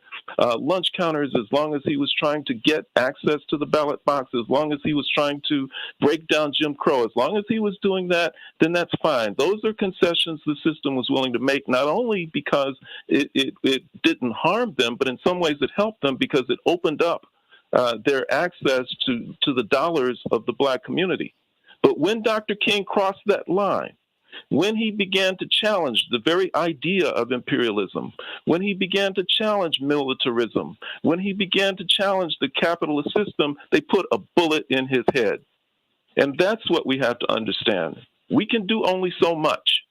lunch counters, as long as he was trying to get access to the ballot box, as long as he was trying to break down Jim Crow. As long as he was doing that, then that's fine. Those are concessions the system was willing to make, not only because it didn't harm them, but in some ways it helped them because it opened up their access to the dollars of the Black community. But when Dr. King crossed that line, when he began to challenge the very idea of imperialism, when he began to challenge militarism, when he began to challenge the capitalist system, they put a bullet in his head. And that's what we have to understand. We can do only so much.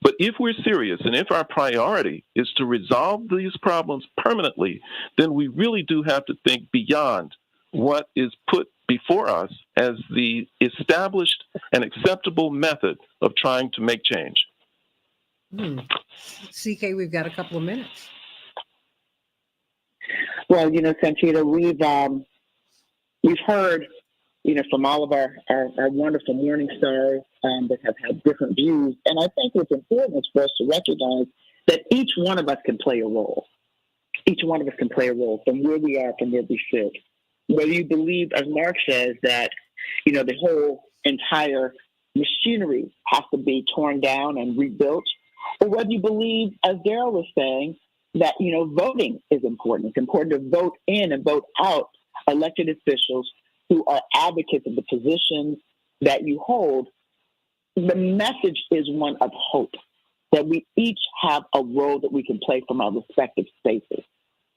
But if we're serious and if our priority is to resolve these problems permanently, then we really do have to think beyond what is put before us as the established and acceptable method of trying to make change. CK, we've got a couple of minutes. Well, Santita, we've heard, from all of our wonderful morning stars that have had different views. And I think what's important is for us to recognize that each one of us can play a role. Each one of us can play a role from where we are, from where we sit. Whether you believe, as Mark says, that, the whole entire machinery has to be torn down and rebuilt, or whether you believe, as Daryl was saying, that, voting is important. It's important to vote in and vote out elected officials who are advocates of the positions that you hold. The message is one of hope, that we each have a role that we can play from our respective spaces.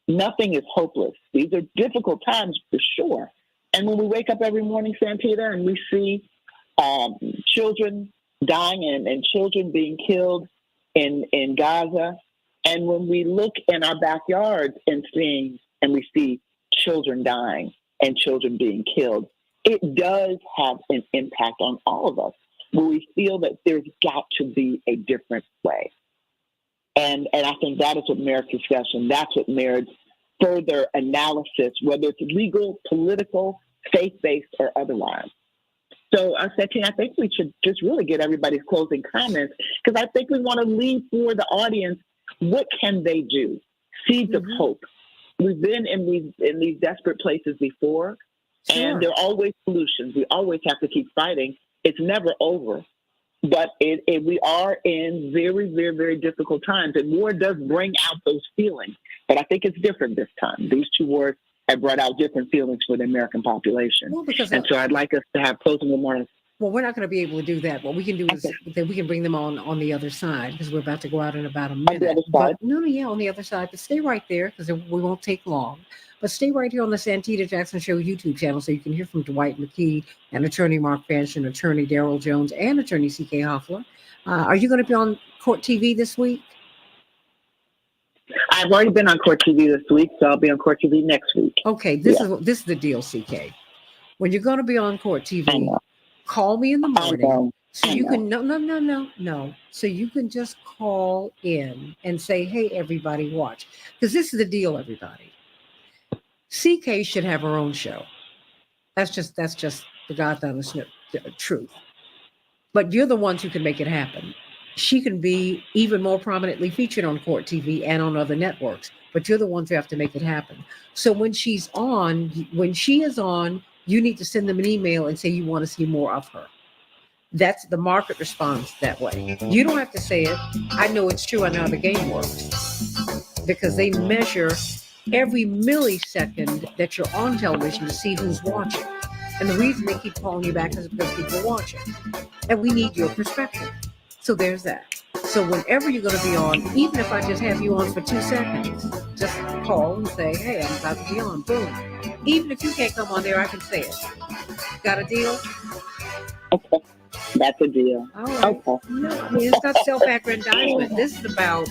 Nothing is hopeless. These are difficult times for sure. And when we wake up every morning, Santita, and we see children dying and children being killed in Gaza, and when we look in our backyards and we see children dying and children being killed, it does have an impact on all of us, where we feel that there's got to be a different way. And I think that is what merits discussion. That's what merits further analysis, whether it's legal, political, faith-based, or otherwise. So, Santita, I think we should just really get everybody's closing comments, because I think we want to leave for the audience, what can they do? Seeds of hope. We've been in these desperate places before, and there are always solutions. We always have to keep fighting. It's never over. But we are in very, very, very difficult times, and war does bring out those feelings. But I think it's different this time. These two wars have brought out different feelings for the American population. Well, and so I'd like us to have closing remarks. Well, we're not going to be able to do that. What we can do is that we can bring them on the other side, because we're about to go out in about a minute. On the other side? But, on the other side. But stay right there, because we won't take long. But stay right here on the Santita Jackson Show YouTube channel so you can hear from Dwight McKee and attorney Mark Fanchen, attorney Daryl Jones, and attorney C.K. Hoffler. Are you going to be on Court TV this week? I've already been on Court TV this week, so I'll be on Court TV next week. Okay, this is the deal, CK. When you're going to be on Court TV, call me in the morning. So you can no. So you can just call in and say, "Hey, everybody, watch," because this is the deal, everybody. CK should have her own show. That's just the God-honest truth. But you're the ones who can make it happen. She can be even more prominently featured on Court TV and on other networks, but you're the ones who have to make it happen. So when she is on, you need to send them an email and say you want to see more of her. That's the market responds that way. You don't have to say it. I know it's true. I know how the game works, because they measure every millisecond that you're on television to see who's watching. And the reason they keep calling you back is because people are watching. And we need your perspective. So there's that. So whenever you're going to be on, even if I just have you on for 2 seconds, just call and say, "Hey, I'm about to be on." Boom. Even if you can't come on there, I can say it. Got a deal? Okay. That's a deal. All right. Okay. No, I mean, it's not self-aggrandizement. This is about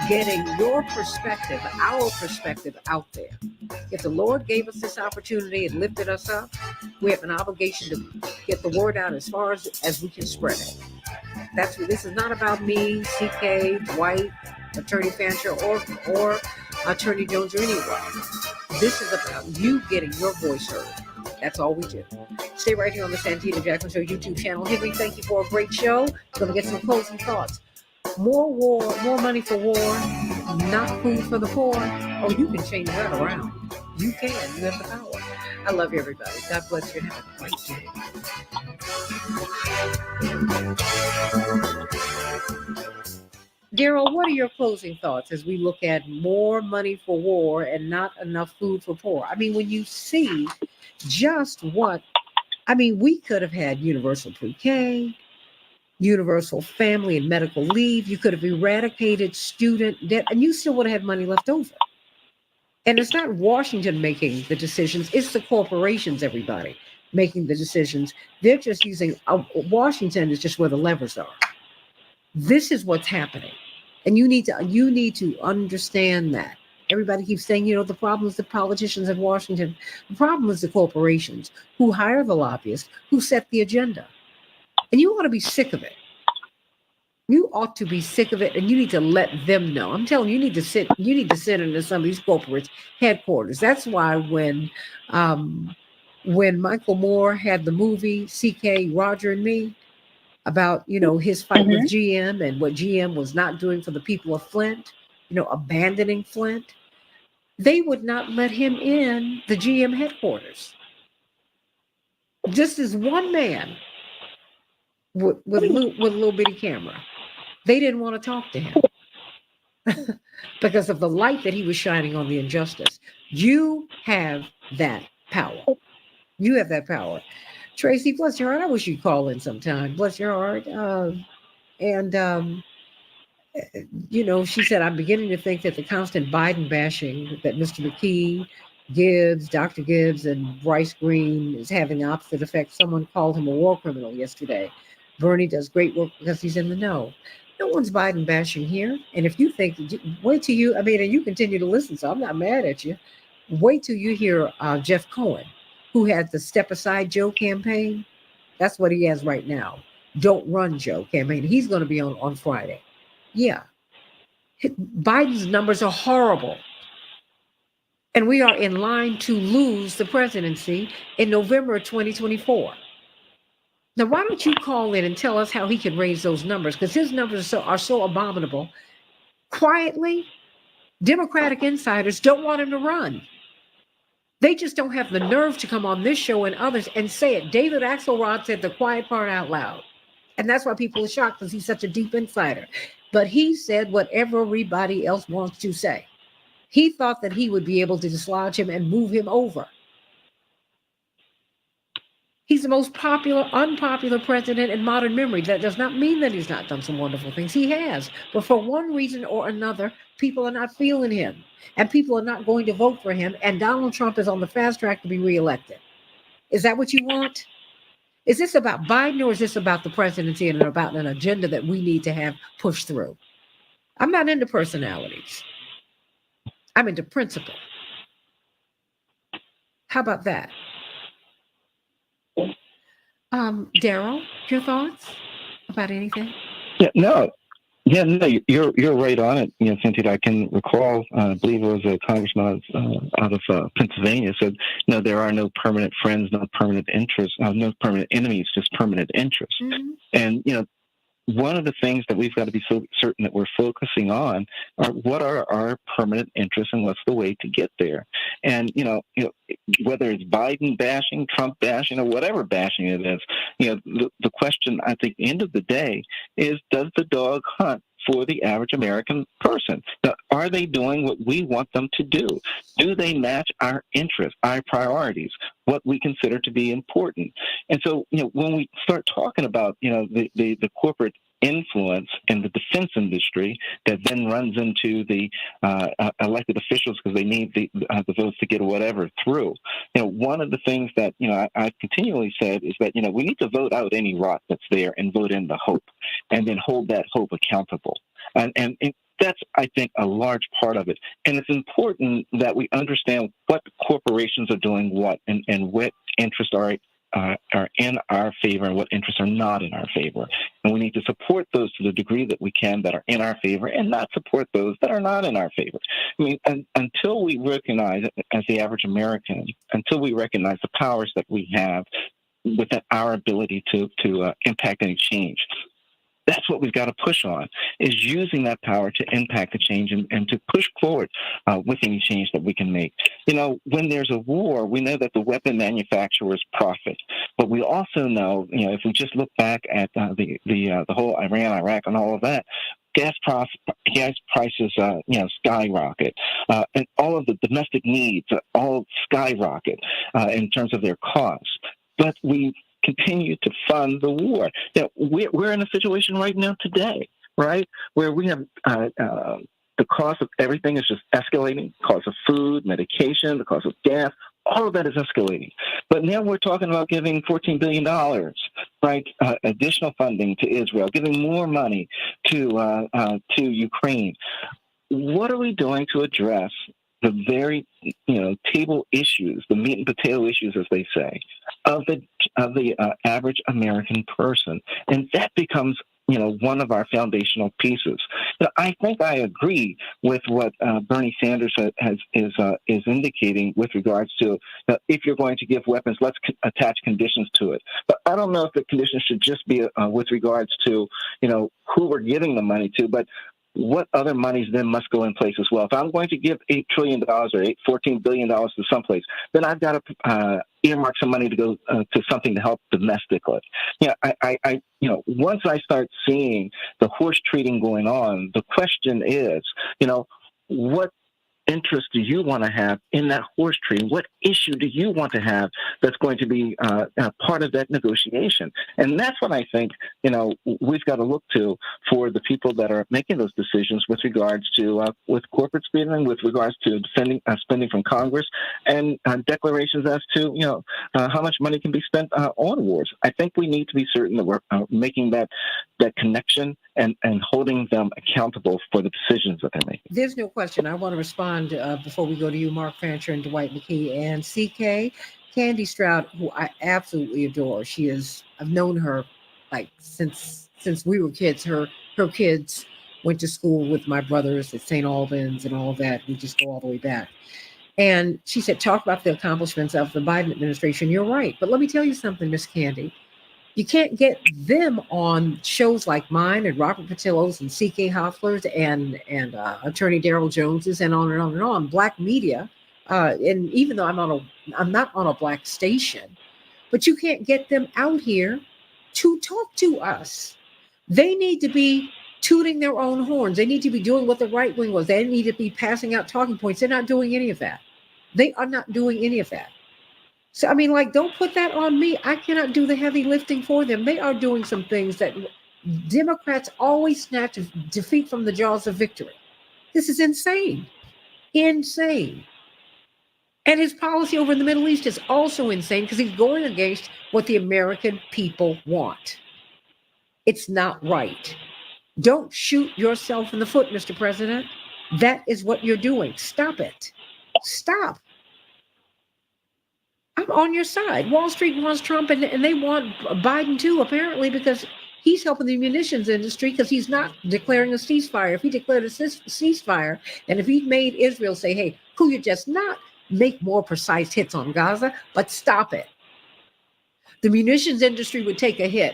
getting your perspective, our perspective out there. If the Lord gave us this opportunity and lifted us up, we have an obligation to get the word out as far as we can spread it. This is not about me, CK, Dwight, Attorney Fancher, or Attorney Jones, or anyone. This is about you getting your voice heard. That's all we do. Stay right here on the Santita Jackson Show YouTube channel. Henry, thank you for a great show. Going to get some closing thoughts. More war, more money for war, not food for the poor. Oh, you can change that around. You can. You have the power. I love you, everybody. God bless you. Have a great day. Daryl, what are your closing thoughts as we look at more money for war and not enough food for poor? I mean, when you see just we could have had universal pre-K, universal family and medical leave. You could have eradicated student debt, and you still would have had money left over. And it's not Washington making the decisions. It's the corporations, everybody, making the decisions. They're just using Washington is just where the levers are. This is what's happening. And you need to understand that. Everybody keeps saying, the problem is the politicians in Washington. The problem is the corporations who hire the lobbyists, who set the agenda. And you ought to be sick of it. You ought to be sick of it, and you need to let them know. I'm telling you, you need to sit into some of these corporates' headquarters. That's why when Michael Moore had the movie CK, Roger and Me, about his fight with GM and what GM was not doing for the people of Flint, abandoning Flint, they would not let him in the GM headquarters. Just as one man with a little bitty camera. They didn't want to talk to him because of the light that he was shining on the injustice. You have that power. You have that power. Tracy, bless your heart. I wish you'd call in sometime. Bless your heart. And she said, I'm beginning to think that the constant Biden bashing that Mr. McKee, Gibbs, Dr. Gibbs, and Bryce Green is having the opposite effect. Someone called him a war criminal yesterday. Bernie does great work because he's in the know. No one's Biden bashing here. And if you think, wait till and you continue to listen, so I'm not mad at you. Wait till you hear Jeff Cohen, who had the Step Aside Joe campaign. That's what he has right now. Don't Run Joe campaign. He's going to be on Friday. Yeah. Biden's numbers are horrible. And we are in line to lose the presidency in November of 2024. Now, why don't you call in and tell us how he can raise those numbers? Because his numbers are so abominable. Quietly, Democratic insiders don't want him to run. They just don't have the nerve to come on this show and others and say it. David Axelrod said the quiet part out loud. And that's why people are shocked, because he's such a deep insider. But he said what everybody else wants to say. He thought that he would be able to dislodge him and move him over. He's the most unpopular president in modern memory. That does not mean that he's not done some wonderful things. He has. But for one reason or another, people are not feeling him. And people are not going to vote for him. And Donald Trump is on the fast track to be reelected. Is that what you want? Is this about Biden, or is this about the presidency and about an agenda that we need to have pushed through? I'm not into personalities. I'm into principle. How about that? Daryl, your thoughts about anything? No, you're right on it. Santita, I can recall, I believe it was a congressman out of Pennsylvania said, there are no permanent friends, no permanent interests, no permanent enemies, just permanent interests. Mm-hmm. And, one of the things that we've got to be so certain that we're focusing on are what are our permanent interests and what's the way to get there. And, whether it's Biden bashing, Trump bashing, or whatever bashing it is, the question, I think, at the end of the day is, does the dog hunt for the average American person? Now, are they doing what we want them to do? Do they match our interests, our priorities, what we consider to be important? And so, when we start talking about, the corporate influence in the defense industry that then runs into the elected officials because they need the votes to get whatever through. One of the things that, I've continually said is that, we need to vote out any rot that's there and vote in the hope, and then hold that hope accountable. And that's, I think, a large part of it. And it's important that we understand what corporations are doing what, and what interests are in our favor and what interests are not in our favor. And we need to support those to the degree that we can that are in our favor, and not support those that are not in our favor. I mean, until we recognize, as the average American, until we recognize the powers that we have within our ability to impact any change, that's what we've got to push on, is using that power to impact the change and to push forward with any change that we can make. When there's a war, we know that the weapon manufacturers profit. But we also know, if we just look back at the whole Iran, Iraq, and all of that, gas prices, skyrocket, and all of the domestic needs all skyrocket in terms of their costs. But we continue to fund the war. We're in a situation right now today, right, where we have the cost of everything is just escalating. The cost of food, medication, the cost of gas, all of that is escalating. But now we're talking about giving $14 billion, right, additional funding to Israel, giving more money to Ukraine. What are we doing to address the very, table issues, the meat and potato issues, as they say, of the average American person? And that becomes, one of our foundational pieces. Now, I think I agree with what Bernie Sanders is indicating with regards to if you're going to give weapons, let's attach conditions to it. But I don't know if the conditions should just be with regards to, who we're giving the money to, but what other monies then must go in place as well? If I'm going to give $8 trillion or $14 billion to someplace, then I've got to earmark some money to go to something to help domestically. Once I start seeing the horse trading going on, the question is, what interest do you want to have in that horse trading? What issue do you want to have that's going to be part of that negotiation? And that's what I think, we've got to look to for the people that are making those decisions with regards to with corporate spending, with regards to spending from Congress, and declarations as to, how much money can be spent on wars. I think we need to be certain that we're making that connection and holding them accountable for the decisions that they're making. There's no question. I want to respond before we go to you, Mark Fancher and Dwight McKee and CK. Candy Stroud, who I absolutely adore. I've known her like since we were kids. Her kids went to school with my brothers at St. Albans and all that. We just go all the way back. And she said, talk about the accomplishments of the Biden administration. You're right. But let me tell you something, Miss Candy. You can't get them on shows like mine and Robert Patillo's and C.K. Hoffler's and Attorney Daryl Jones's and on and on and on. Black media, and even though I'm not on a black station, but you can't get them out here to talk to us. They need to be tooting their own horns. They need to be doing what the right wing was. They need to be passing out talking points. They're not doing any of that. They are not doing any of that. So, don't put that on me. I cannot do the heavy lifting for them. They are doing some things that Democrats always snatch defeat from the jaws of victory. This is insane. Insane. And his policy over in the Middle East is also insane because he's going against what the American people want. It's not right. Don't shoot yourself in the foot, Mr. President. That is what you're doing. Stop it. Stop. I'm on your side. Wall Street wants Trump, and they want Biden too, apparently, because he's helping the munitions industry because he's not declaring a ceasefire. If he declared a ceasefire, and if he made Israel say, hey, could you just not make more precise hits on Gaza, but stop it? The munitions industry would take a hit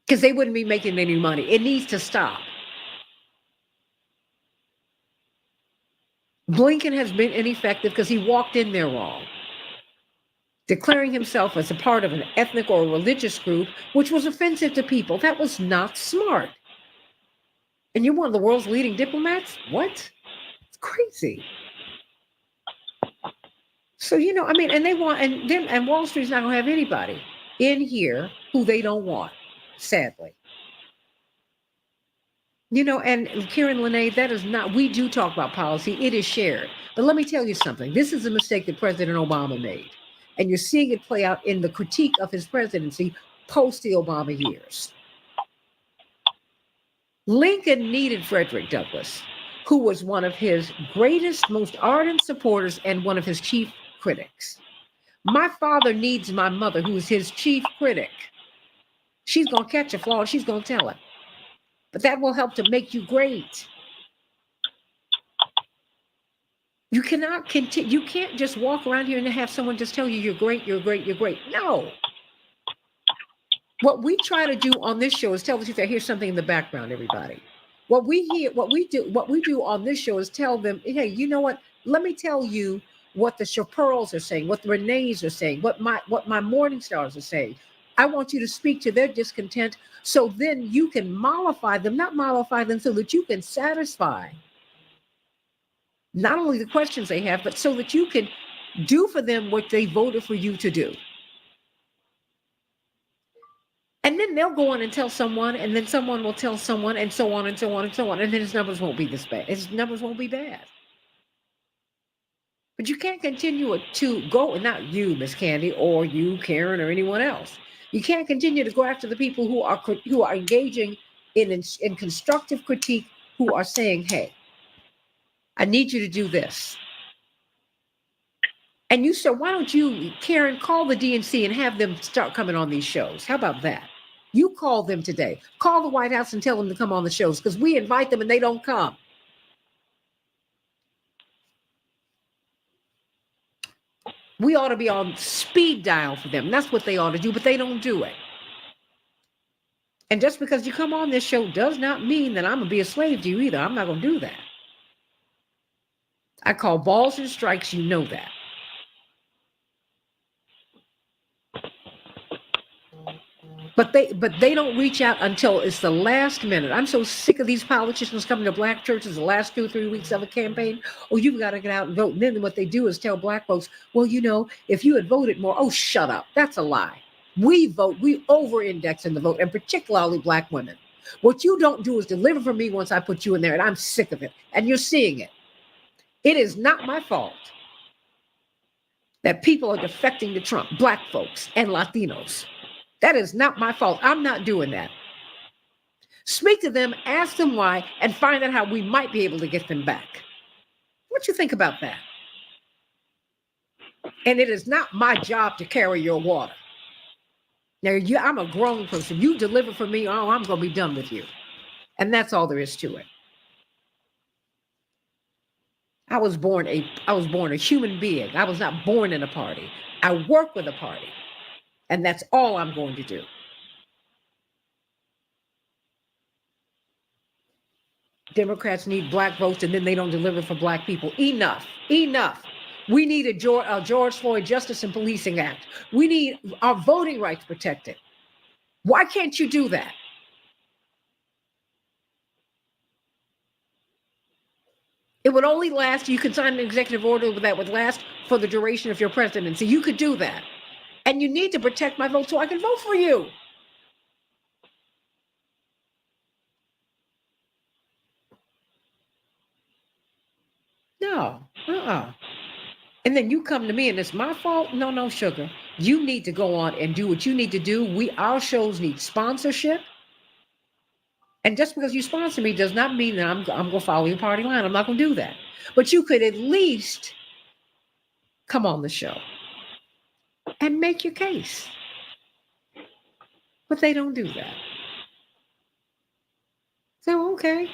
because they wouldn't be making any money. It needs to stop. Blinken has been ineffective because he walked in there wrong, declaring himself as a part of an ethnic or religious group, which was offensive to people. That was not smart. And you're one of the world's leading diplomats? What? It's crazy. So, and they want, and Wall Street's not going to have anybody in here who they don't want, sadly. And Karen Lene, that is not, we do talk about policy. It is shared. But let me tell you something. This is a mistake that President Obama made. And you're seeing it play out in the critique of his presidency post the Obama years. Lincoln needed Frederick Douglass, who was one of his greatest, most ardent supporters and one of his chief critics. My father needs my mother, who is his chief critic. She's going to catch a flaw and she's going to tell it. But that will help to make you great. You cannot continue. You can't just walk around here and have someone just tell you you're great, you're great, you're great. No. What we try to do on this show is tell the truth. I hear something in the background, everybody. What we do on this show is tell them, hey, you know what? Let me tell you what the Chaparrals are saying, what the Renees are saying, what my Morning Stars are saying. I want you to speak to their discontent so then you can mollify them, not mollify them so that you can satisfy not only the questions they have, but so that you can do for them what they voted for you to do. And then they'll go on and tell someone, and then someone will tell someone, and so on and so on and so on. And then his numbers won't be this bad. His numbers won't be bad. But you can't continue to go, not you, Miss Candy, or you, Karen, or anyone else. You can't continue to go after the people who are engaging in constructive critique, who are saying, hey, I need you to do this. And you said, why don't you, Karen, call the DNC and have them start coming on these shows? How about that? You call them today. Call the White House and tell them to come on the shows because we invite them and they don't come. We ought to be on speed dial for them. That's what they ought to do, but they don't do it. And just because you come on this show does not mean that I'm going to be a slave to you either. I'm not going to do that. I call balls and strikes. You know that. But they don't reach out until it's the last minute. I'm so sick of these politicians coming to black churches the last 2 or 3 weeks of a campaign. Oh, you've got to get out and vote. And then what they do is tell black folks, well, you know, if you had voted more, oh, shut up. That's a lie. We vote, we over-index in the vote, and particularly black women. What you don't do is deliver for me once I put you in there, and I'm sick of it. And you're seeing it. It is not my fault that people are defecting to Trump, black folks and Latinos. That is not my fault. I'm not doing that. Speak to them, ask them why, and find out how we might be able to get them back. What you think about that? And it is not my job to carry your water. Now, I'm a grown person. You deliver for me, oh, I'm going to be done with you. And that's all there is to it. I was born a human being. I was not born in a party. I work with a party. And that's all I'm going to do. Democrats need black votes, and then they don't deliver for black people. Enough. We need a George Floyd Justice and Policing Act. We need our voting rights protected. Why can't you do that? It would only last, you could sign an executive order that would last for the duration of your presidency. You could do that. And you need to protect my vote so I can vote for you. No. And then you come to me and it's my fault? No, sugar. You need to go on and do what you need to do. Our shows need sponsorship. And just because you sponsor me does not mean that I'm going to follow your party line. I'm not going to do that. But you could at least come on the show and make your case. But they don't do that. So, okay.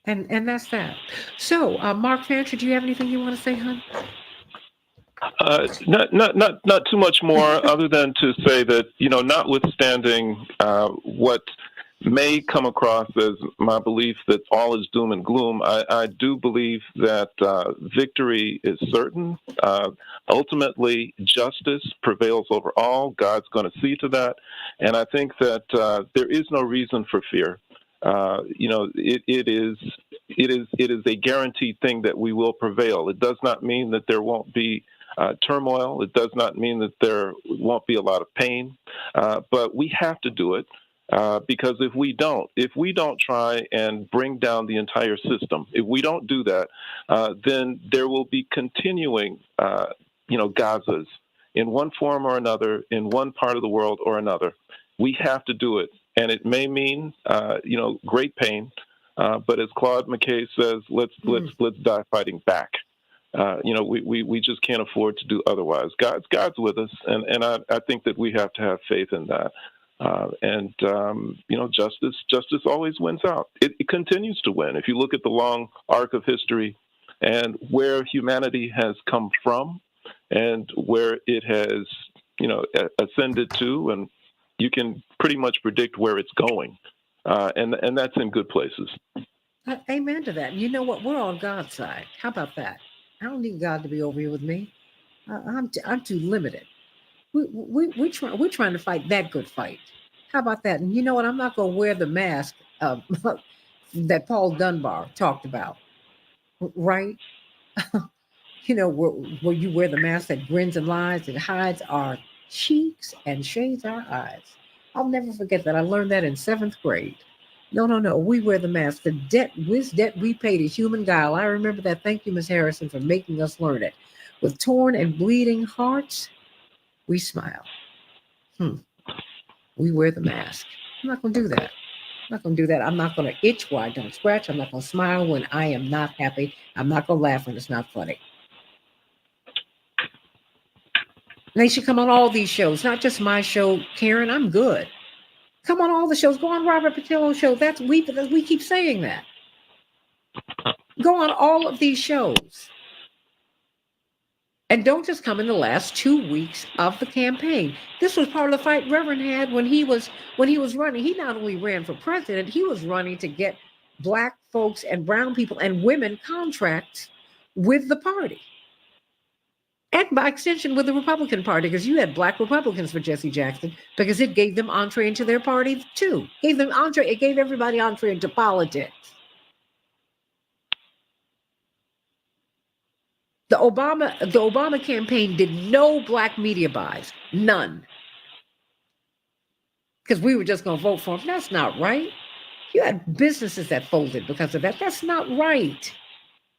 And that's that. So, Mark Fancher, do you have anything you want to say, hon? Not too much more, other than to say that, notwithstanding what may come across as my belief that all is doom and gloom, I do believe that victory is certain. Ultimately, justice prevails over all. God's going to see to that. And I think that there is no reason for fear. It is a guaranteed thing that we will prevail. It does not mean that there won't be turmoil. It does not mean that there won't be a lot of pain, but we have to do it because if we don't try and bring down the entire system, if we don't do that, then there will be continuing, Gazas in one form or another, in one part of the world or another. We have to do it, and it may mean, great pain. But as Claude McKay says, let's die fighting back. We just can't afford to do otherwise. God's with us, and I think that we have to have faith in that. Justice always wins out. It continues to win. If you look at the long arc of history and where humanity has come from and where it has, ascended to, and you can pretty much predict where it's going. And that's in good places. Amen to that. And you know what? We're on God's side. How about that? I don't need God to be over here with me. I'm too limited. We're trying to fight that good fight. How about that? And you know what? I'm not going to wear the mask that Paul Dunbar talked about, right? Where you wear the mask that grins and lies, it hides our cheeks and shades our eyes. I'll never forget that. I learned that in 7th grade. No. We wear the mask. The debt we pay to human guile. I remember that. Thank you, Ms. Harrison, for making us learn it. With torn and bleeding hearts, we smile. We wear the mask. I'm not going to do that. I'm not going to itch where I don't scratch. I'm not going to smile when I am not happy. I'm not going to laugh when it's not funny. They should come on all these shows, not just my show, Karen. I'm good. Come on all the shows. Go on Robert Patillo's show. We keep saying that. Go on all of these shows And don't just come in the last 2 weeks of the campaign. This was part of the fight Reverend had when he was running. He not only ran for president, he was running to get Black folks and brown people and women contracts with the party. And by extension with the Republican Party, because you had Black Republicans for Jesse Jackson, because it gave them entree into their party too. It gave everybody entree into politics. The Obama campaign did no Black media buys, none. Because we were just going to vote for him. That's not right. You had businesses that folded because of that. That's not right.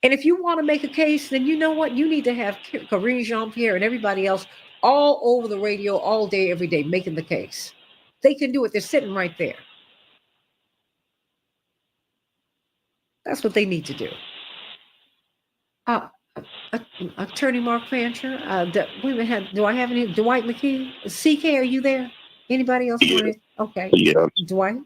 And if you want to make a case, then you know what? You need to have Karine Jean-Pierre and everybody else all over the radio all day, every day, making the case. They can do it. They're sitting right there. That's what they need to do. Attorney Mark Fancher, do I have any? Dwight McKee? CK, are you there? Anybody else want it? Okay. Yeah. Dwight?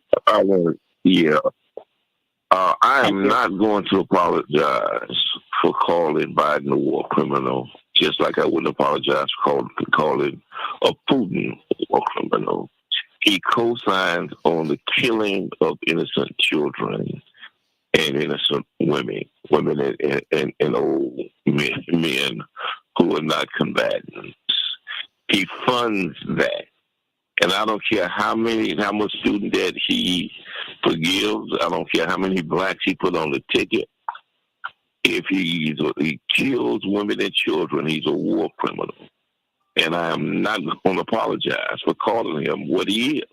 I am not going to apologize for calling Biden a war criminal, just like I wouldn't apologize for calling a Putin a war criminal. He co-signs on the killing of innocent children and innocent women and old men who are not combatants. He funds that. And I don't care how much student debt he forgives. I don't care how many blacks he put on the ticket. If he kills women and children, he's a war criminal. And I am not going to apologize for calling him what he is.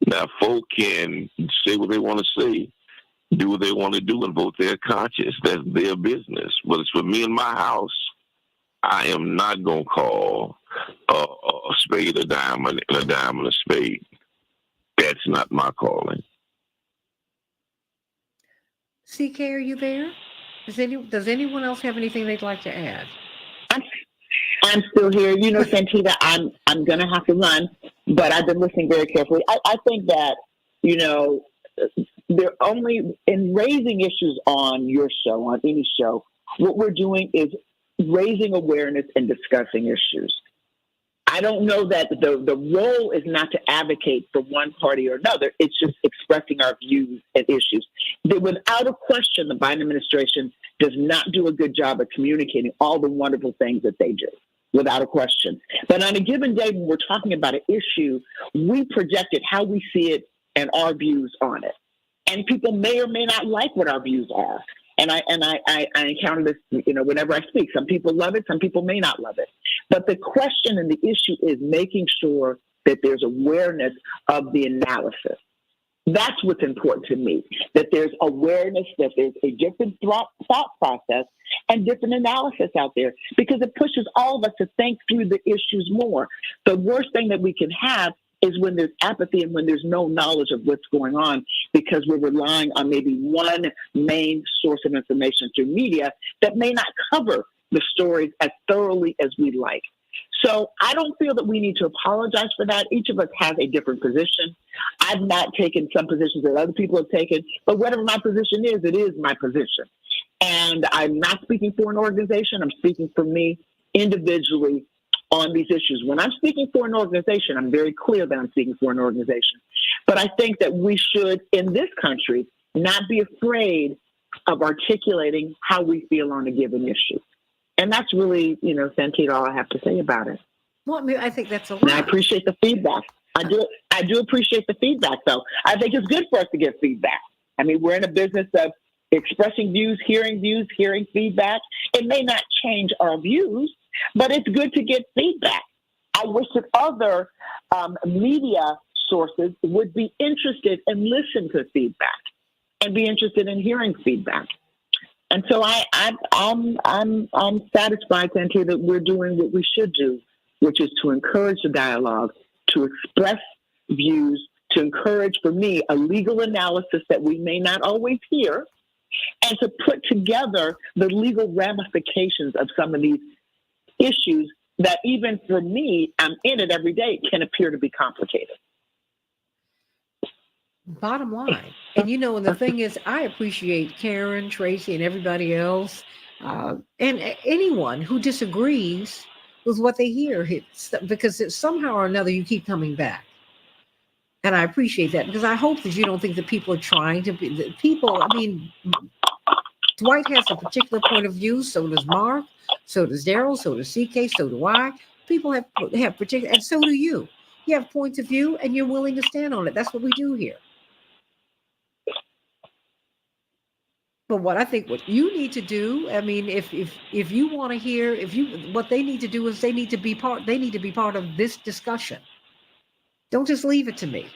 Now, folk can say what they want to say, do what they want to do, and vote their conscience. That's their business. But it's for me in my house, I am not going to call a spade a diamond and a diamond a spade. That's not my calling. CK, are you there? Does anyone else have anything they'd like to add? I'm still here. You know, Santita, I'm going to have to run, but I've been listening very carefully. I think that, you know, they're only in raising issues on your show, on any show, what we're doing is raising awareness and discussing issues. I don't know that the role is not to advocate for one party or another. It's just expressing our views and issues. Without a question, the Biden administration does not do a good job of communicating all the wonderful things that they do, without a question. But on a given day, when we're talking about an issue, we projected how we see it and our views on it. And people may or may not like what our views are. And I encounter this, you know, whenever I speak. Some people love it, some people may not love it. But the question and the issue is making sure that there's awareness of the analysis. That's what's important to me, that there's awareness, that there's a different thought process and different analysis out there, because it pushes all of us to think through the issues more. The worst thing that we can have is when there's apathy and when there's no knowledge of what's going on, because we're relying on maybe one main source of information through media that may not cover the stories as thoroughly as we'd like. So I don't feel that we need to apologize for that. Each of us has a different position. I've not taken some positions that other people have taken, but whatever my position is, it is my position. And I'm not speaking for an organization. I'm speaking for me individually on these issues. When I'm speaking for an organization, I'm very clear that I'm speaking for an organization. But I think that we should, in this country, not be afraid of articulating how we feel on a given issue. And that's really, you know, Santita, all I have to say about it. Well, I mean, I think that's a lot. And I appreciate the feedback. I do appreciate the feedback, though. I think it's good for us to get feedback. I mean, we're in a business of expressing views, hearing feedback. It may not change our views, but it's good to get feedback. I wish that other media sources would be interested and listen to feedback and be interested in hearing feedback. And so I'm satisfied, Santita, that we're doing what we should do, which is to encourage the dialogue, to express views, to encourage, for me, a legal analysis that we may not always hear, and to put together the legal ramifications of some of these issues that even for me, I'm in it every day, can appear to be complicated. Bottom line. And you know, and the thing is, I appreciate Karen, Tracy, and everybody else And anyone who disagrees with what they hear, because somehow or another you keep coming back. And I appreciate that, because I hope that you don't think that people are trying to be that people. I mean, Dwight has a particular point of view, so does Mark, so does Daryl, so does CK, so do I. People have particular, and so do you. You have points of view, and you're willing to stand on it. That's what we do here. But what I think what you need to do, I mean, if you want to hear, what they need to do is they need to be part of this discussion. Don't just leave it to me.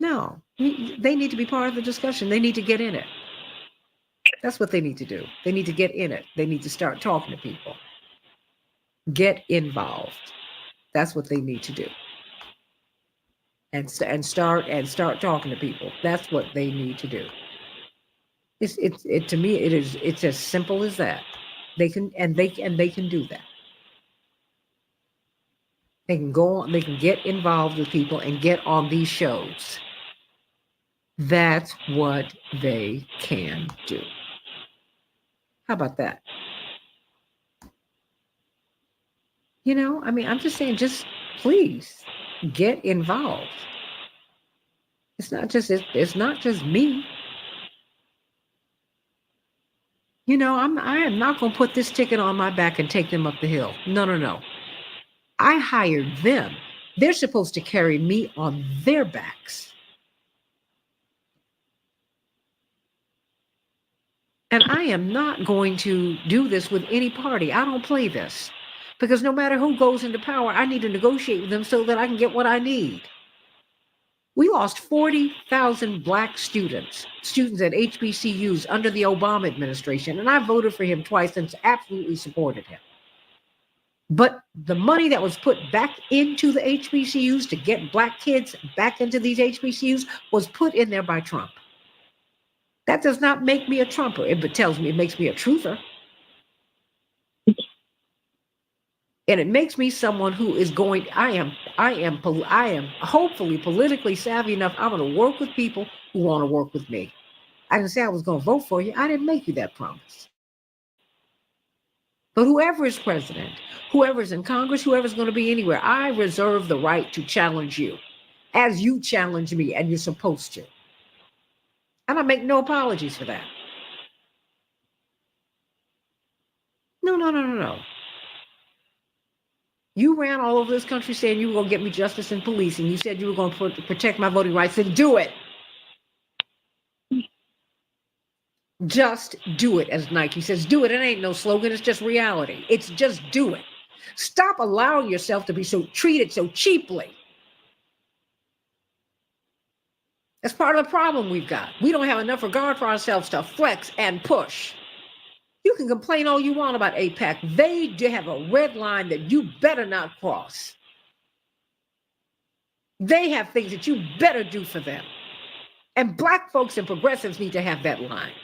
No, they need to be part of the discussion. They need to get in it. That's what they need to do. They need to get in it. They need to start talking to people. Get involved. That's what they need to do. And start talking to people. That's what they need to do. To me it's as simple as that. They can do that. They can go on, they can get involved with people and get on these shows. That's what they can do. How about that? I mean, I'm just saying, just please get involved. It's not just me. I am not going to put this ticket on my back and take them up the hill. No. I hired them. They're supposed to carry me on their backs. And I am not going to do this with any party. I don't play this. Because no matter who goes into power, I need to negotiate with them so that I can get what I need. We lost 40,000 Black students at HBCUs under the Obama administration, and I voted for him twice and absolutely supported him. But the money that was put back into the HBCUs to get Black kids back into these HBCUs was put in there by Trump. That does not make me a Trumper. It makes me a truther. And it makes me someone who is I am hopefully politically savvy enough. I'm going to work with people who want to work with me. I didn't say I was going to vote for you. I didn't make you that promise. But whoever is president, whoever's in Congress, whoever's going to be anywhere, I reserve the right to challenge you as you challenge me, and you're supposed to. And I make no apologies for that. No. You ran all over this country saying you were going to get me justice and police, and you said you were going to protect my voting rights, and do it. Just do it, as Nike says. Do it. It ain't no slogan. It's just reality. It's just do it. Stop allowing yourself to be treated so cheaply. That's part of the problem we've got. We don't have enough regard for ourselves to flex and push. You can complain all you want about AIPAC. They do have a red line that you better not cross. They have things that you better do for them. And Black folks and progressives need to have that line.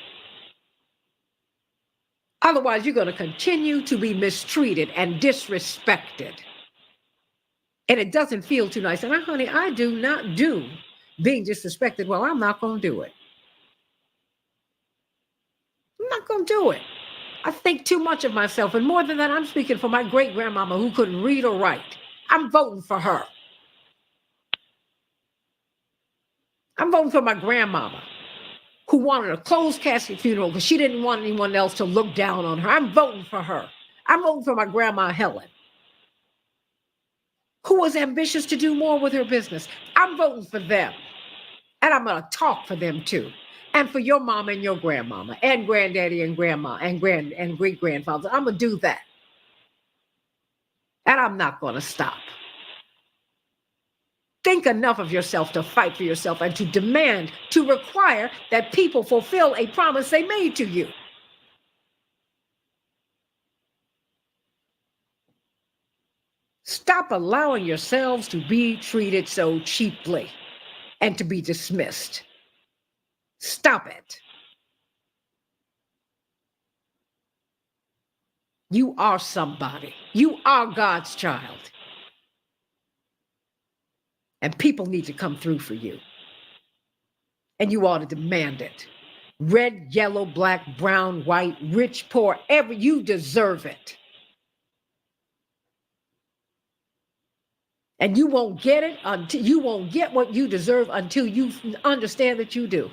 Otherwise, you're going to continue to be mistreated and disrespected. And it doesn't feel too nice. And honey, I do not do being disrespected. Well, I'm not going to do it. I'm not going to do it. I think too much of myself. And more than that, I'm speaking for my great-grandmama who couldn't read or write. I'm voting for her. I'm voting for my grandmama who wanted a closed casket funeral because she didn't want anyone else to look down on her. I'm voting for her. I'm voting for my grandma Helen, who was ambitious to do more with her business. I'm voting for them. And I'm going to talk for them too. And for your mama and your grandmama and granddaddy and grandma and great-grandfather. I'm going to do that. And I'm not going to stop. Think enough of yourself to fight for yourself and to demand, to require that people fulfill a promise they made to you. Stop allowing yourselves to be treated so cheaply and to be dismissed. Stop it. You are somebody. You are God's child. And people need to come through for you. And you ought to demand it. Red, yellow, black, brown, white, rich, poor, you deserve it. And you won't get it until you won't get what you deserve until you understand that you do.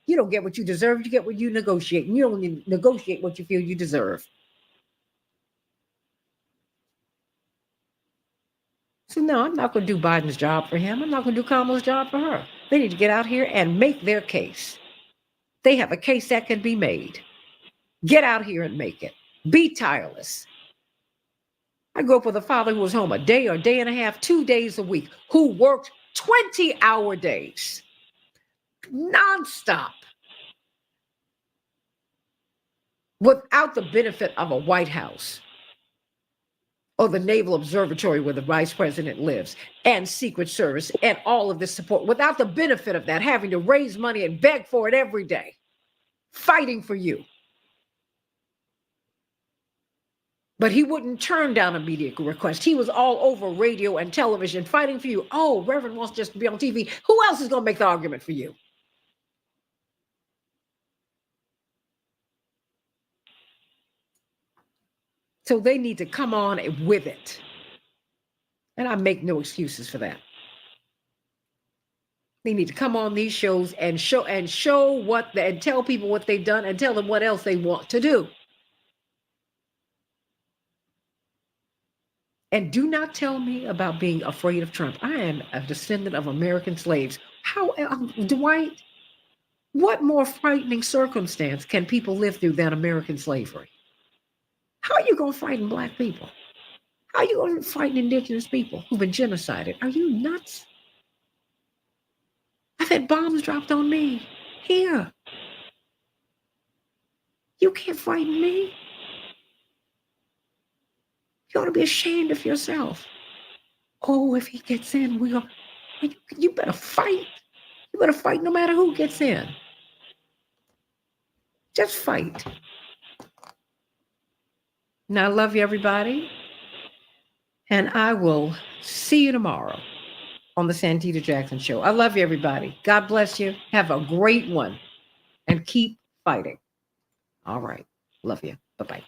You don't get what you deserve, you get what you negotiate. And you don't negotiate what you feel you deserve. So no, I'm not going to do Biden's job for him. I'm not going to do Kamala's job for her. They need to get out here and make their case. They have a case that can be made. Get out here and make it. Be tireless. I grew up with a father who was home a day or a day and a half, 2 days a week, who worked 20-hour days, nonstop, without the benefit of a White House or the Naval Observatory where the vice president lives, and Secret Service, and all of this support, without the benefit of that, having to raise money and beg for it every day, fighting for you. But he wouldn't turn down a media request. He was all over radio and television fighting for you. Oh, Reverend wants just to be on TV. Who else is going to make the argument for you? So they need to come on with it. And I make no excuses for that. They need to come on these shows and show what and tell people what they've done and tell them what else they want to do. And do not tell me about being afraid of Trump. I am a descendant of American slaves. How, Dwight, what more frightening circumstance can people live through than American slavery? How are you going to frighten Black people? How are you going to frighten indigenous people who've been genocided? Are you nuts? I've had bombs dropped on me here. You can't frighten me. You ought to be ashamed of yourself. Oh, if he gets in, you better fight. You better fight no matter who gets in. Just fight. Now, I love you, everybody. And I will see you tomorrow on the Santita Jackson Show. I love you, everybody. God bless you. Have a great one. And keep fighting. All right. Love you. Bye-bye.